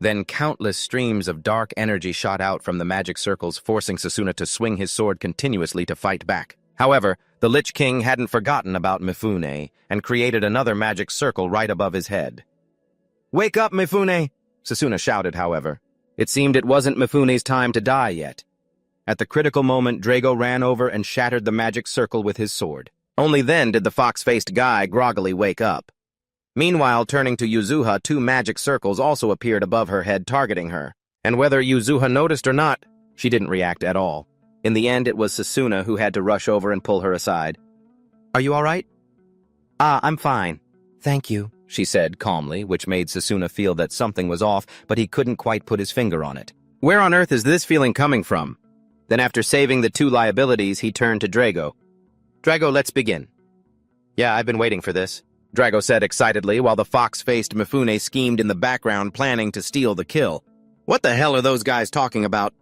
Then countless streams of dark energy shot out from the magic circles, forcing Sasuna to swing his sword continuously to fight back. However, the Lich King hadn't forgotten about Mifune and created another magic circle right above his head. "Wake up, Mifune!" Sasuna shouted, however. It seemed it wasn't Mifune's time to die yet. At the critical moment, Drago ran over and shattered the magic circle with his sword. Only then did the fox-faced guy groggily wake up. Meanwhile, turning to Yuzuha, 2 magic circles also appeared above her head, targeting her. And whether Yuzuha noticed or not, she didn't react at all. In the end, it was Sasuna who had to rush over and pull her aside. "Are you all right?" I'm fine. Thank you," she said calmly, which made Sasuna feel that something was off, but he couldn't quite put his finger on it. Where on earth is this feeling coming from? Then after saving the 2 liabilities, he turned to Drago. "Drago, let's begin." "Yeah, I've been waiting for this," Drago said excitedly, while the fox-faced Mifune schemed in the background, planning to steal the kill. "What the hell are those guys talking about?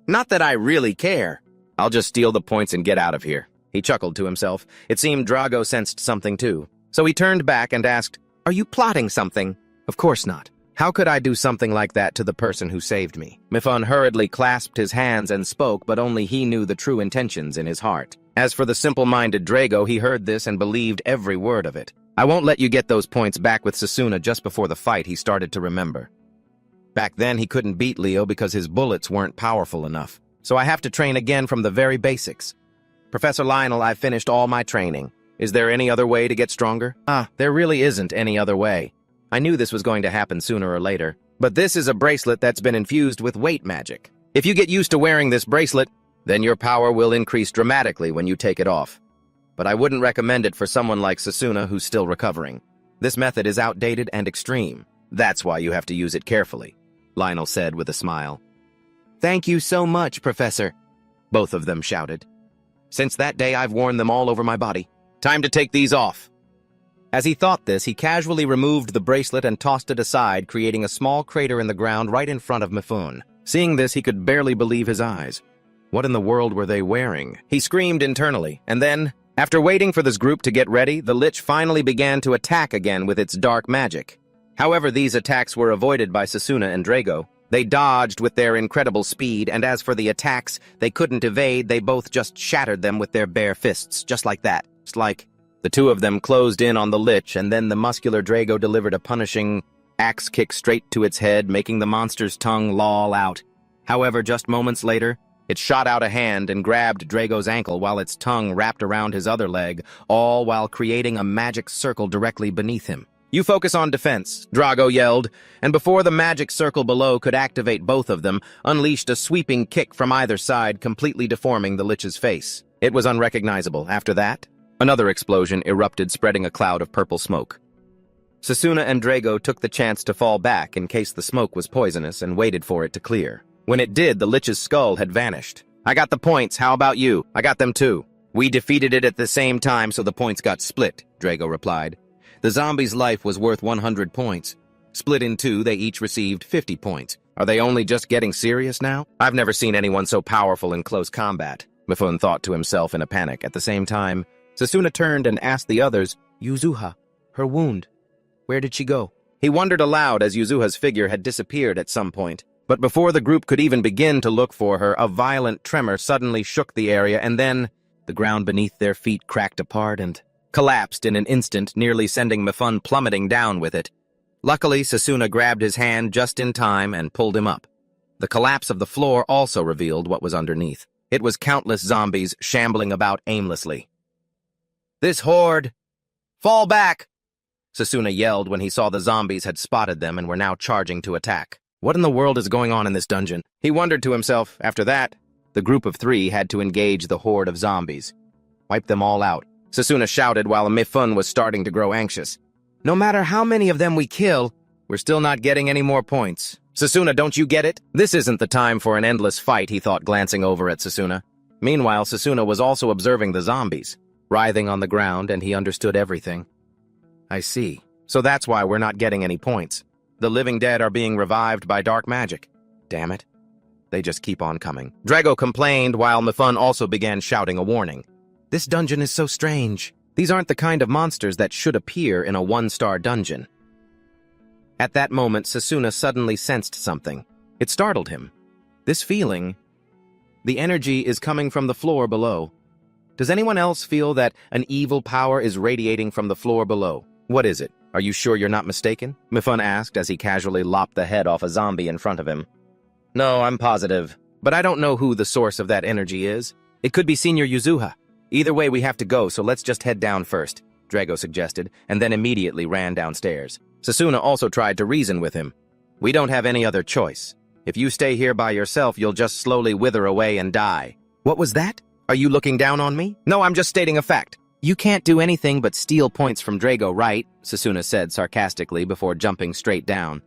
Not that I really care. I'll just steal the points and get out of here." He chuckled to himself. It seemed Drago sensed something too. So he turned back and asked, "Are you plotting something?" "Of course not. How could I do something like that to the person who saved me?" Mifune hurriedly clasped his hands and spoke, but only he knew the true intentions in his heart. As for the simple-minded Drago, he heard this and believed every word of it. "I won't let you get those points back with Sasuna." Just before the fight, he started to remember. Back then, he couldn't beat Leo because his bullets weren't powerful enough. "So I have to train again from the very basics. Professor Lionel, I've finished all my training. Is there any other way to get stronger?" There really isn't any other way. I knew this was going to happen sooner or later. But this is a bracelet that's been infused with weight magic. If you get used to wearing this bracelet, then your power will increase dramatically when you take it off. But I wouldn't recommend it for someone like Sasuna who's still recovering. This method is outdated and extreme. That's why you have to use it carefully," Lionel said with a smile. "Thank you so much, Professor," both of them shouted. "Since that day, I've worn them all over my body. Time to take these off." As he thought this, he casually removed the bracelet and tossed it aside, creating a small crater in the ground right in front of Mifune. Seeing this, he could barely believe his eyes. What in the world were they wearing? He screamed internally, and then, after waiting for this group to get ready, the Lich finally began to attack again with its dark magic. However, these attacks were avoided by Sasuna and Drago. They dodged with their incredible speed, and as for the attacks, they couldn't evade, they both just shattered them with their bare fists, just like that. It's like the two of them closed in on the lich, and then the muscular Drago delivered a punishing axe kick straight to its head, making the monster's tongue loll out. However, just moments later, it shot out a hand and grabbed Drago's ankle while its tongue wrapped around his other leg, all while creating a magic circle directly beneath him. "You focus on defense," Drago yelled, and before the magic circle below could activate both of them, unleashed a sweeping kick from either side, completely deforming the lich's face. It was unrecognizable. After that, another explosion erupted, spreading a cloud of purple smoke. Sasuna and Drago took the chance to fall back in case the smoke was poisonous and waited for it to clear. When it did, the lich's skull had vanished. "I got the points, how about you?" "I got them too." "We defeated it at the same time, so the points got split," Drago replied. The zombie's life was worth 100 points. Split in two, they each received 50 points. Are they only just getting serious now? I've never seen anyone so powerful in close combat, Mifune thought to himself in a panic. At the same time, Sasuna turned and asked the others, "Yuzuha, her wound, where did she go?" He wondered aloud as Yuzuha's figure had disappeared at some point. But before the group could even begin to look for her, a violent tremor suddenly shook the area, and then the ground beneath their feet cracked apart and collapsed in an instant, nearly sending Mifune plummeting down with it. Luckily, Sasuna grabbed his hand just in time and pulled him up. The collapse of the floor also revealed what was underneath. It was countless zombies shambling about aimlessly. "This horde! Fall back!" Sasuna yelled when he saw the zombies had spotted them and were now charging to attack. What in the world is going on in this dungeon? He wondered to himself. After that, the group of three had to engage the horde of zombies. Wipe them all out, Sasuna shouted while Mifune was starting to grow anxious. "No matter how many of them we kill, we're still not getting any more points. Sasuna, don't you get it? This isn't the time for an endless fight," he thought, glancing over at Sasuna. Meanwhile, Sasuna was also observing the zombies, writhing on the ground, and he understood everything. "I see. So that's why we're not getting any points. The living dead are being revived by dark magic. Damn it. They just keep on coming." Drago complained while Mifune also began shouting a warning. "This dungeon is so strange. These aren't the kind of monsters that should appear in a one-star dungeon." At that moment, Sasuna suddenly sensed something. It startled him. This feeling, the energy is coming from the floor below. Does anyone else feel that an evil power is radiating from the floor below? What is it? Are you sure you're not mistaken? Mifune asked as he casually lopped the head off a zombie in front of him. "No, I'm positive. But I don't know who the source of that energy is. It could be Senior Yuzuha. Either way, we have to go, so let's just head down first," Drago suggested, and then immediately ran downstairs. Sasuna also tried to reason with him. "We don't have any other choice. If you stay here by yourself, you'll just slowly wither away and die." "What was that? Are you looking down on me?" "No, I'm just stating a fact." "You can't do anything but steal points from Drago, right?" Sasuna said sarcastically before jumping straight down.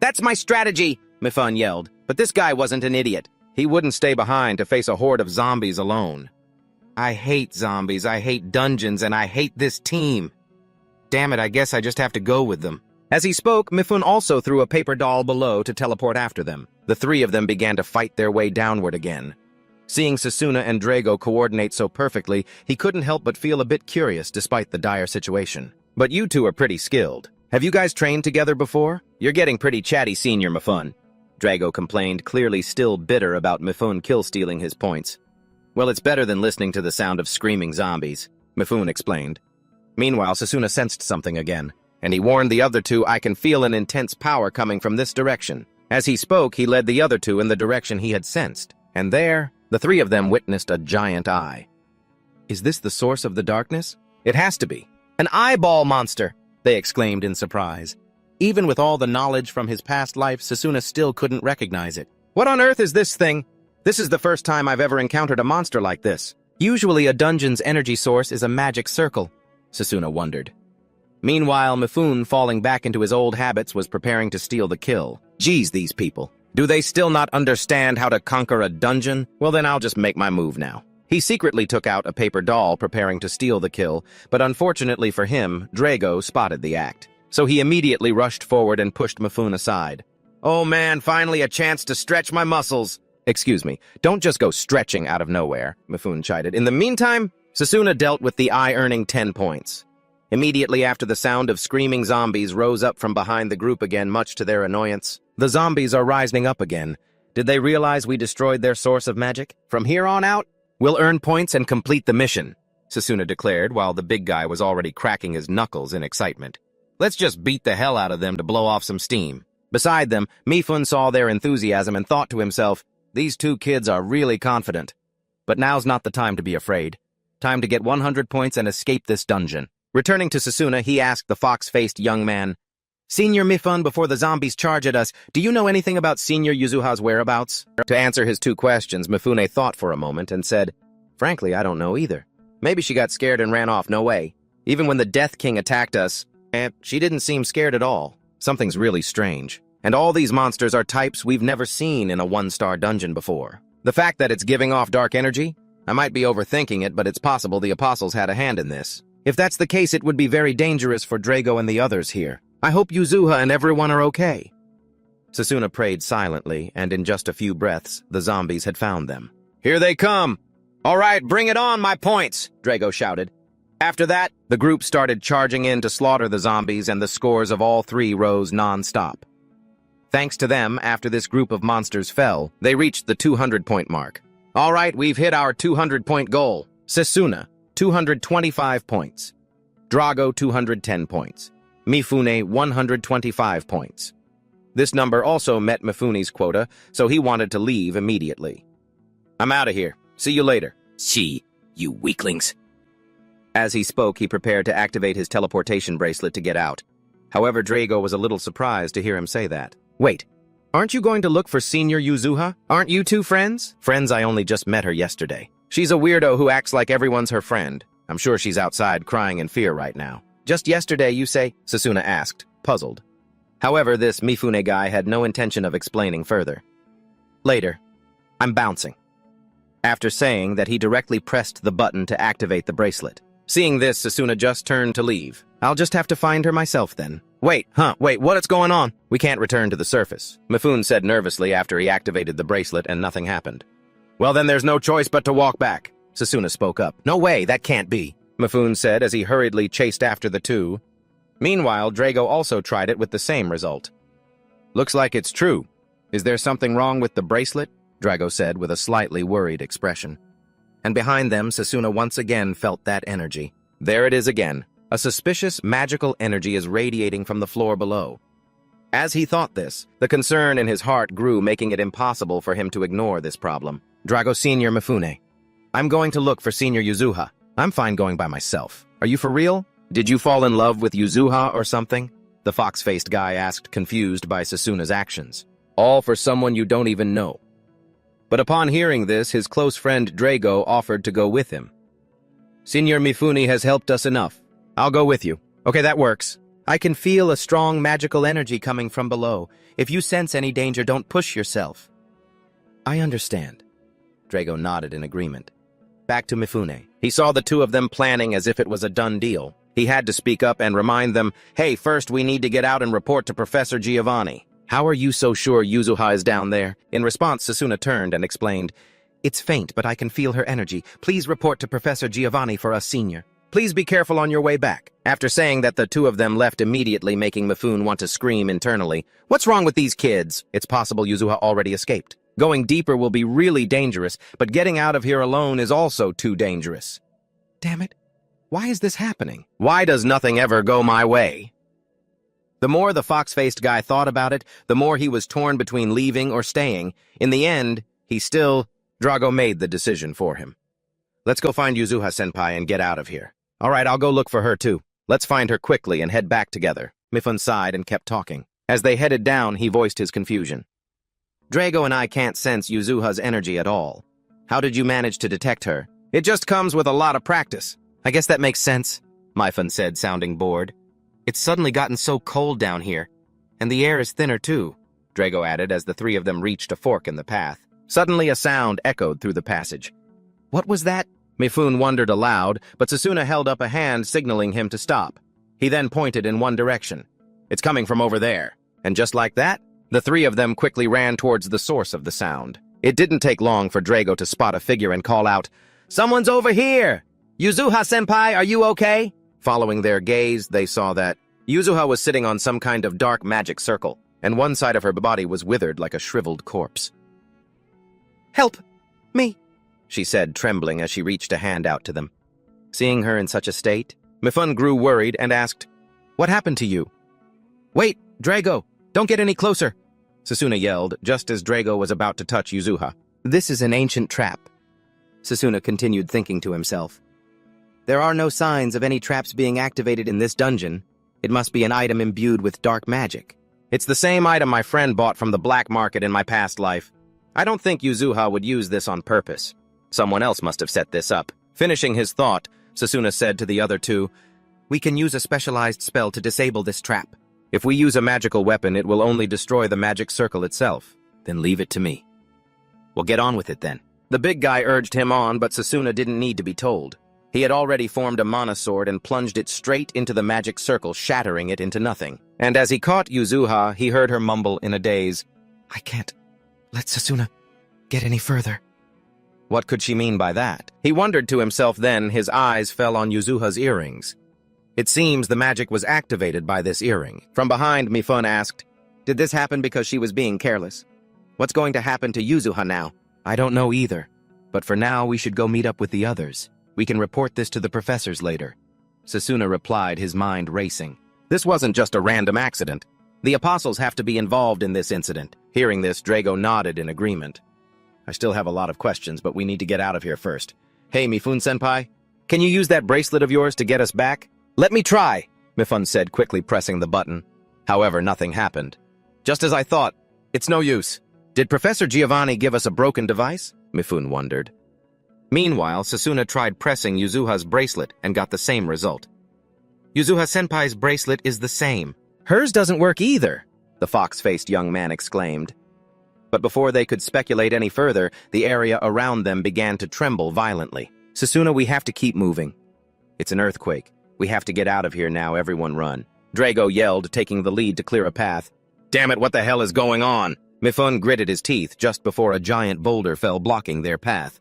"That's my strategy!" Mifune yelled. But this guy wasn't an idiot. He wouldn't stay behind to face a horde of zombies alone. "I hate zombies, I hate dungeons, and I hate this team. Damn it, I guess I just have to go with them." As he spoke, Mifune also threw a paper doll below to teleport after them. The three of them began to fight their way downward again. Seeing Sasuna and Drago coordinate so perfectly, he couldn't help but feel a bit curious despite the dire situation. "But you two are pretty skilled. Have you guys trained together before? You're getting pretty chatty, Senior Mifune," Drago complained, clearly still bitter about Mifune kill-stealing his points. "Well, it's better than listening to the sound of screaming zombies," Mifune explained. Meanwhile, Sasuna sensed something again, and he warned the other two, "I can feel an intense power coming from this direction." As he spoke, he led the other two in the direction he had sensed, and there, the three of them witnessed a giant eye. "Is this the source of the darkness?" "It has to be. An eyeball monster!" they exclaimed in surprise. Even with all the knowledge from his past life, Sasuna still couldn't recognize it. "What on earth is this thing? This is the first time I've ever encountered a monster like this. Usually a dungeon's energy source is a magic circle," Sasuna wondered. Meanwhile, Mifune, falling back into his old habits, was preparing to steal the kill. Geez, these people. Do they still not understand how to conquer a dungeon? Well, then I'll just make my move now. He secretly took out a paper doll, preparing to steal the kill, but unfortunately for him, Drago spotted the act. So he immediately rushed forward and pushed Mifune aside. "Oh man, finally a chance to stretch my muscles." "Excuse me, don't just go stretching out of nowhere," Mifune chided. In the meantime, Sasuna dealt with the eye, earning 10 points. Immediately after, the sound of screaming zombies rose up from behind the group again, much to their annoyance. The zombies are rising up again. Did they realize we destroyed their source of magic? From here on out, we'll earn points and complete the mission, Sasuna declared while the big guy was already cracking his knuckles in excitement. Let's just beat the hell out of them to blow off some steam. Beside them, Mifun saw their enthusiasm and thought to himself, these two kids are really confident. But now's not the time to be afraid. Time to get 100 points and escape this dungeon. Returning to Sasuna, he asked the fox-faced young man, Senior Mifun, before the zombies charge at us, do you know anything about Senior Yuzuha's whereabouts? To answer his two questions, Mifune thought for a moment and said, Frankly, I don't know either. Maybe she got scared and ran off, no way. Even when the Death King attacked us, she didn't seem scared at all. Something's really strange. And all these monsters are types we've never seen in a one-star dungeon before. The fact that it's giving off dark energy? I might be overthinking it, but it's possible the apostles had a hand in this. If that's the case, it would be very dangerous for Drago and the others here. I hope Yuzuha and everyone are okay. Sasuna prayed silently, and in just a few breaths, the zombies had found them. Here they come! All right, bring it on, my points! Drago shouted. After that, the group started charging in to slaughter the zombies, and the scores of all three rose non-stop. Thanks to them, after this group of monsters fell, they reached the 200-point mark. All right, we've hit our 200-point goal. Sasuna, 225 points. Drago, 210 points. Mifune, 125 points. This number also met Mifune's quota, so he wanted to leave immediately. I'm out of here. See you later. See, you weaklings. As he spoke, he prepared to activate his teleportation bracelet to get out. However, Drago was a little surprised to hear him say that. Wait, aren't you going to look for Senior Yuzuha? Aren't you two friends? Friends, I only just met her yesterday. She's a weirdo who acts like everyone's her friend. I'm sure she's outside crying in fear right now. Just yesterday, you say? Sasuna asked, puzzled. However, this Mifune guy had no intention of explaining further. Later, I'm bouncing. After saying that, he directly pressed the button to activate the bracelet. Seeing this, Sasuna just turned to leave. I'll just have to find her myself then. Wait, what's going on? We can't return to the surface, Mifune said nervously after he activated the bracelet and nothing happened. Well, then there's no choice but to walk back, Sasuna spoke up. No way, that can't be, Mifune said as he hurriedly chased after the two. Meanwhile, Drago also tried it with the same result. Looks like it's true. Is there something wrong with the bracelet? Drago said with a slightly worried expression. And behind them, Sasuna once again felt that energy. There it is again. A suspicious, magical energy is radiating from the floor below. As he thought this, the concern in his heart grew, making it impossible for him to ignore this problem. Drago Senior Mifune. I'm going to look for Senior Yuzuha. I'm fine going by myself. Are you for real? Did you fall in love with Yuzuha or something? The fox-faced guy asked, confused by Sasuna's actions. All for someone you don't even know. But upon hearing this, his close friend Drago offered to go with him. Senior Mifune has helped us enough. I'll go with you. Okay, that works. I can feel a strong magical energy coming from below. If you sense any danger, don't push yourself. I understand. Drago nodded in agreement. Back to Mifune. He saw the two of them planning as if it was a done deal. He had to speak up and remind them, hey, first we need to get out and report to Professor Giovanni. How are you so sure Yuzuha is down there? In response, Sasuna turned and explained, It's faint, but I can feel her energy. Please report to Professor Giovanni for us, Senior. Please be careful on your way back. After saying that, the two of them left immediately, making Mifune want to scream internally. What's wrong with these kids? It's possible Yuzuha already escaped. Going deeper will be really dangerous, but getting out of here alone is also too dangerous. Damn it. Why is this happening? Why does nothing ever go my way? The more the fox-faced guy thought about it, the more he was torn between leaving or staying. In the end, Drago made the decision for him. Let's go find Yuzuha-senpai and get out of here. All right, I'll go look for her too. Let's find her quickly and head back together. Mifune sighed and kept talking. As they headed down, he voiced his confusion. Drago and I can't sense Yuzuha's energy at all. How did you manage to detect her? It just comes with a lot of practice. I guess that makes sense, Mifune said, sounding bored. It's suddenly gotten so cold down here, and the air is thinner too, Drago added as the three of them reached a fork in the path. Suddenly a sound echoed through the passage. What was that? Mifune wondered aloud, but Sasuna held up a hand signaling him to stop. He then pointed in one direction. It's coming from over there. And just like that, the three of them quickly ran towards the source of the sound. It didn't take long for Drago to spot a figure and call out, Someone's over here! Yuzuha-senpai, are you okay? Following their gaze, they saw that Yuzuha was sitting on some kind of dark magic circle, and one side of her body was withered like a shriveled corpse. "Help! Me!" she said, trembling as she reached a hand out to them. Seeing her in such a state, Mifune grew worried and asked, "What happened to you?" "Wait, Drago! Don't get any closer!" Sasuna yelled, just as Drago was about to touch Yuzuha. "This is an ancient trap," Sasuna continued, thinking to himself. "There are no signs of any traps being activated in this dungeon. It must be an item imbued with dark magic. It's the same item my friend bought from the black market in my past life. I don't think Yuzuha would use this on purpose. Someone else must have set this up." Finishing his thought, Sasuna said to the other two, "We can use a specialized spell to disable this trap. If we use a magical weapon, it will only destroy the magic circle itself. Then leave it to me." "We'll get on with it then." The big guy urged him on, but Sasuna didn't need to be told. He had already formed a mana sword and plunged it straight into the magic circle, shattering it into nothing. And as he caught Yuzuha, he heard her mumble in a daze, "I can't let Sasuna get any further." What could she mean by that? He wondered to himself. Then his eyes fell on Yuzuha's earrings. It seems the magic was activated by this earring. From behind, Mifune asked, "Did this happen because she was being careless? What's going to happen to Yuzuha now?" "I don't know either. But for now, we should go meet up with the others. We can report this to the professors later," Sasuna replied, his mind racing. This wasn't just a random accident. The apostles have to be involved in this incident. Hearing this, Drago nodded in agreement. "I still have a lot of questions, but we need to get out of here first. Hey, Mifune-senpai, can you use that bracelet of yours to get us back?" "Let me try," Mifune said, quickly pressing the button. However, nothing happened. "Just as I thought. It's no use. Did Professor Giovanni give us a broken device?" Mifune wondered. Meanwhile, Sasuna tried pressing Yuzuha's bracelet and got the same result. "Yuzuha-senpai's bracelet is the same. Hers doesn't work either," the fox-faced young man exclaimed. But before they could speculate any further, the area around them began to tremble violently. "Sasuna, we have to keep moving. It's an earthquake. We have to get out of here now, everyone run," Drago yelled, taking the lead to clear a path. "Damn it, what the hell is going on?" Mifune gritted his teeth just before a giant boulder fell, blocking their path.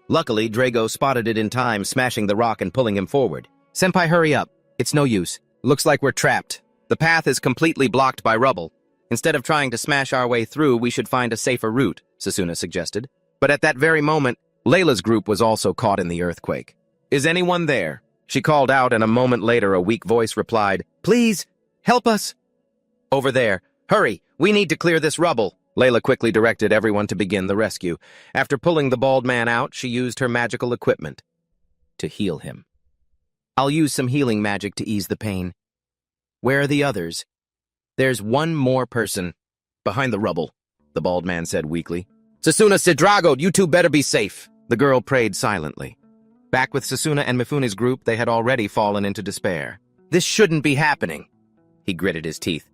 Luckily, Drago spotted it in time, smashing the rock and pulling him forward. "Senpai, hurry up. It's no use. Looks like we're trapped. The path is completely blocked by rubble. Instead of trying to smash our way through, we should find a safer route," Sasuna suggested. But at that very moment, Layla's group was also caught in the earthquake. "Is anyone there?" she called out, and a moment later a weak voice replied, "Please, help us." "Over there. Hurry, we need to clear this rubble." Layla quickly directed everyone to begin the rescue. After pulling the bald man out, she used her magical equipment to heal him. "I'll use some healing magic to ease the pain. Where are the others?" "There's one more person behind the rubble," the bald man said weakly. "Sasuna Sidrago, you two better be safe." The girl prayed silently. Back with Sasuna and Mifune's group, they had already fallen into despair. "This shouldn't be happening," he gritted his teeth.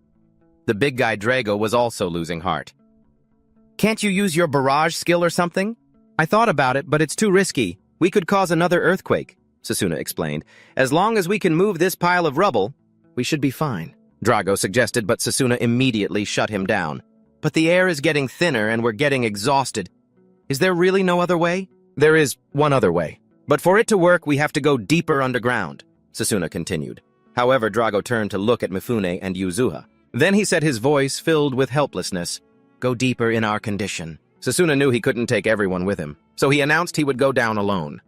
The big guy Drago was also losing heart. "Can't you use your barrage skill or something?" "I thought about it, but it's too risky. We could cause another earthquake," Sasuna explained. "As long as we can move this pile of rubble, we should be fine," Drago suggested, but Sasuna immediately shut him down. "But the air is getting thinner and we're getting exhausted. Is there really no other way?" "There is one other way. But for it to work, we have to go deeper underground," Sasuna continued. However, Drago turned to look at Mifune and Yuzuha. Then he said, his voice filled with helplessness, "Go deeper in our condition." Sasuna knew he couldn't take everyone with him, so he announced he would go down alone.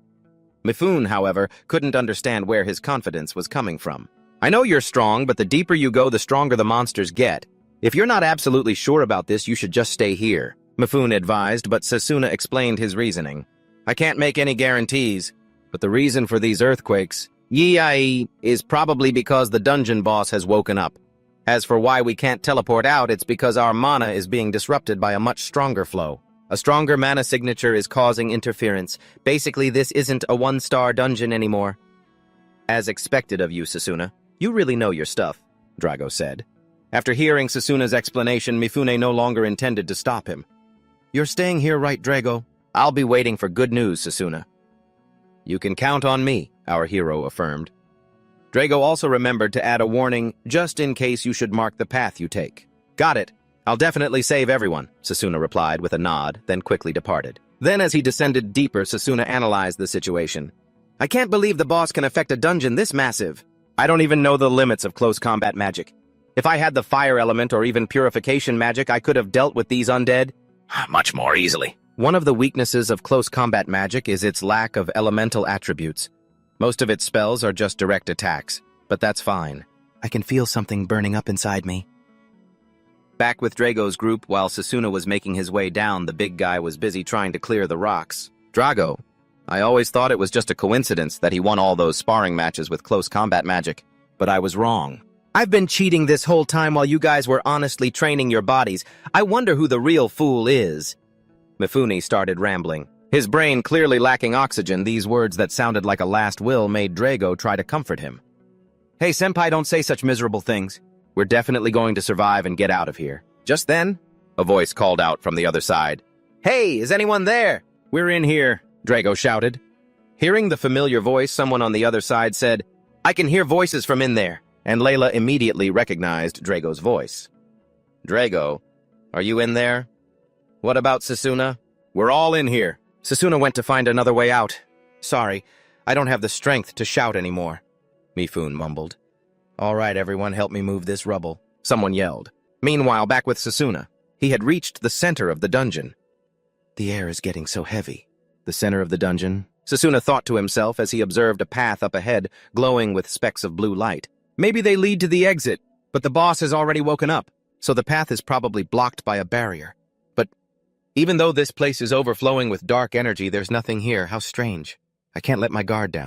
Mifune, however, couldn't understand where his confidence was coming from. "I know you're strong, but the deeper you go, the stronger the monsters get. If you're not absolutely sure about this, you should just stay here," Mifune advised, but Sasuna explained his reasoning. "I can't make any guarantees, but the reason for these earthquakes, is probably because the dungeon boss has woken up. As for why we can't teleport out, it's because our mana is being disrupted by a much stronger flow. A stronger mana signature is causing interference. Basically, this isn't a one-star dungeon anymore." "As expected of you, Sasuna. You really know your stuff," Drago said. After hearing Sasuna's explanation, Mifune no longer intended to stop him. "You're staying here, right, Drago? I'll be waiting for good news, Sasuna." "You can count on me," our hero affirmed. Drago also remembered to add a warning, just in case you should mark the path you take. "Got it. I'll definitely save everyone," Sasuna replied with a nod, then quickly departed. Then as he descended deeper, Sasuna analyzed the situation. "I can't believe the boss can affect a dungeon this massive. I don't even know the limits of close combat magic. If I had the fire element or even purification magic, I could have dealt with these undead Much more easily. One of the weaknesses of close combat magic is its lack of elemental attributes. Most of its spells are just direct attacks, but that's fine. I can feel something burning up inside me. Back with Drago's group, while Sasuna was making his way down, the big guy was busy trying to clear the rocks. Drago, I always thought it was just a coincidence that he won all those sparring matches with close combat magic, but I was wrong. I've been cheating this whole time while you guys were honestly training your bodies. I wonder who the real fool is. Mifune started rambling. His brain clearly lacking oxygen, these words that sounded like a last will made Drago try to comfort him. Hey, Senpai, don't say such miserable things. We're definitely going to survive and get out of here. Just then, a voice called out from the other side. Hey, is anyone there? We're in here, Drago shouted. Hearing the familiar voice, someone on the other side said, I can hear voices from in there, and Layla immediately recognized Drago's voice. Drago, are you in there? What about Sasuna? We're all in here. Sasuna went to find another way out. Sorry, I don't have the strength to shout anymore, Mifune mumbled. All right, everyone, help me move this rubble, someone yelled. Meanwhile, back with Sasuna, he had reached the center of the dungeon. The air is getting so heavy. The center of the dungeon, Sasuna thought to himself as he observed a path up ahead, glowing with specks of blue light. Maybe they lead to the exit, but the boss has already woken up, so the path is probably blocked by a barrier. But even though this place is overflowing with dark energy, there's nothing here. How strange. I can't let my guard down.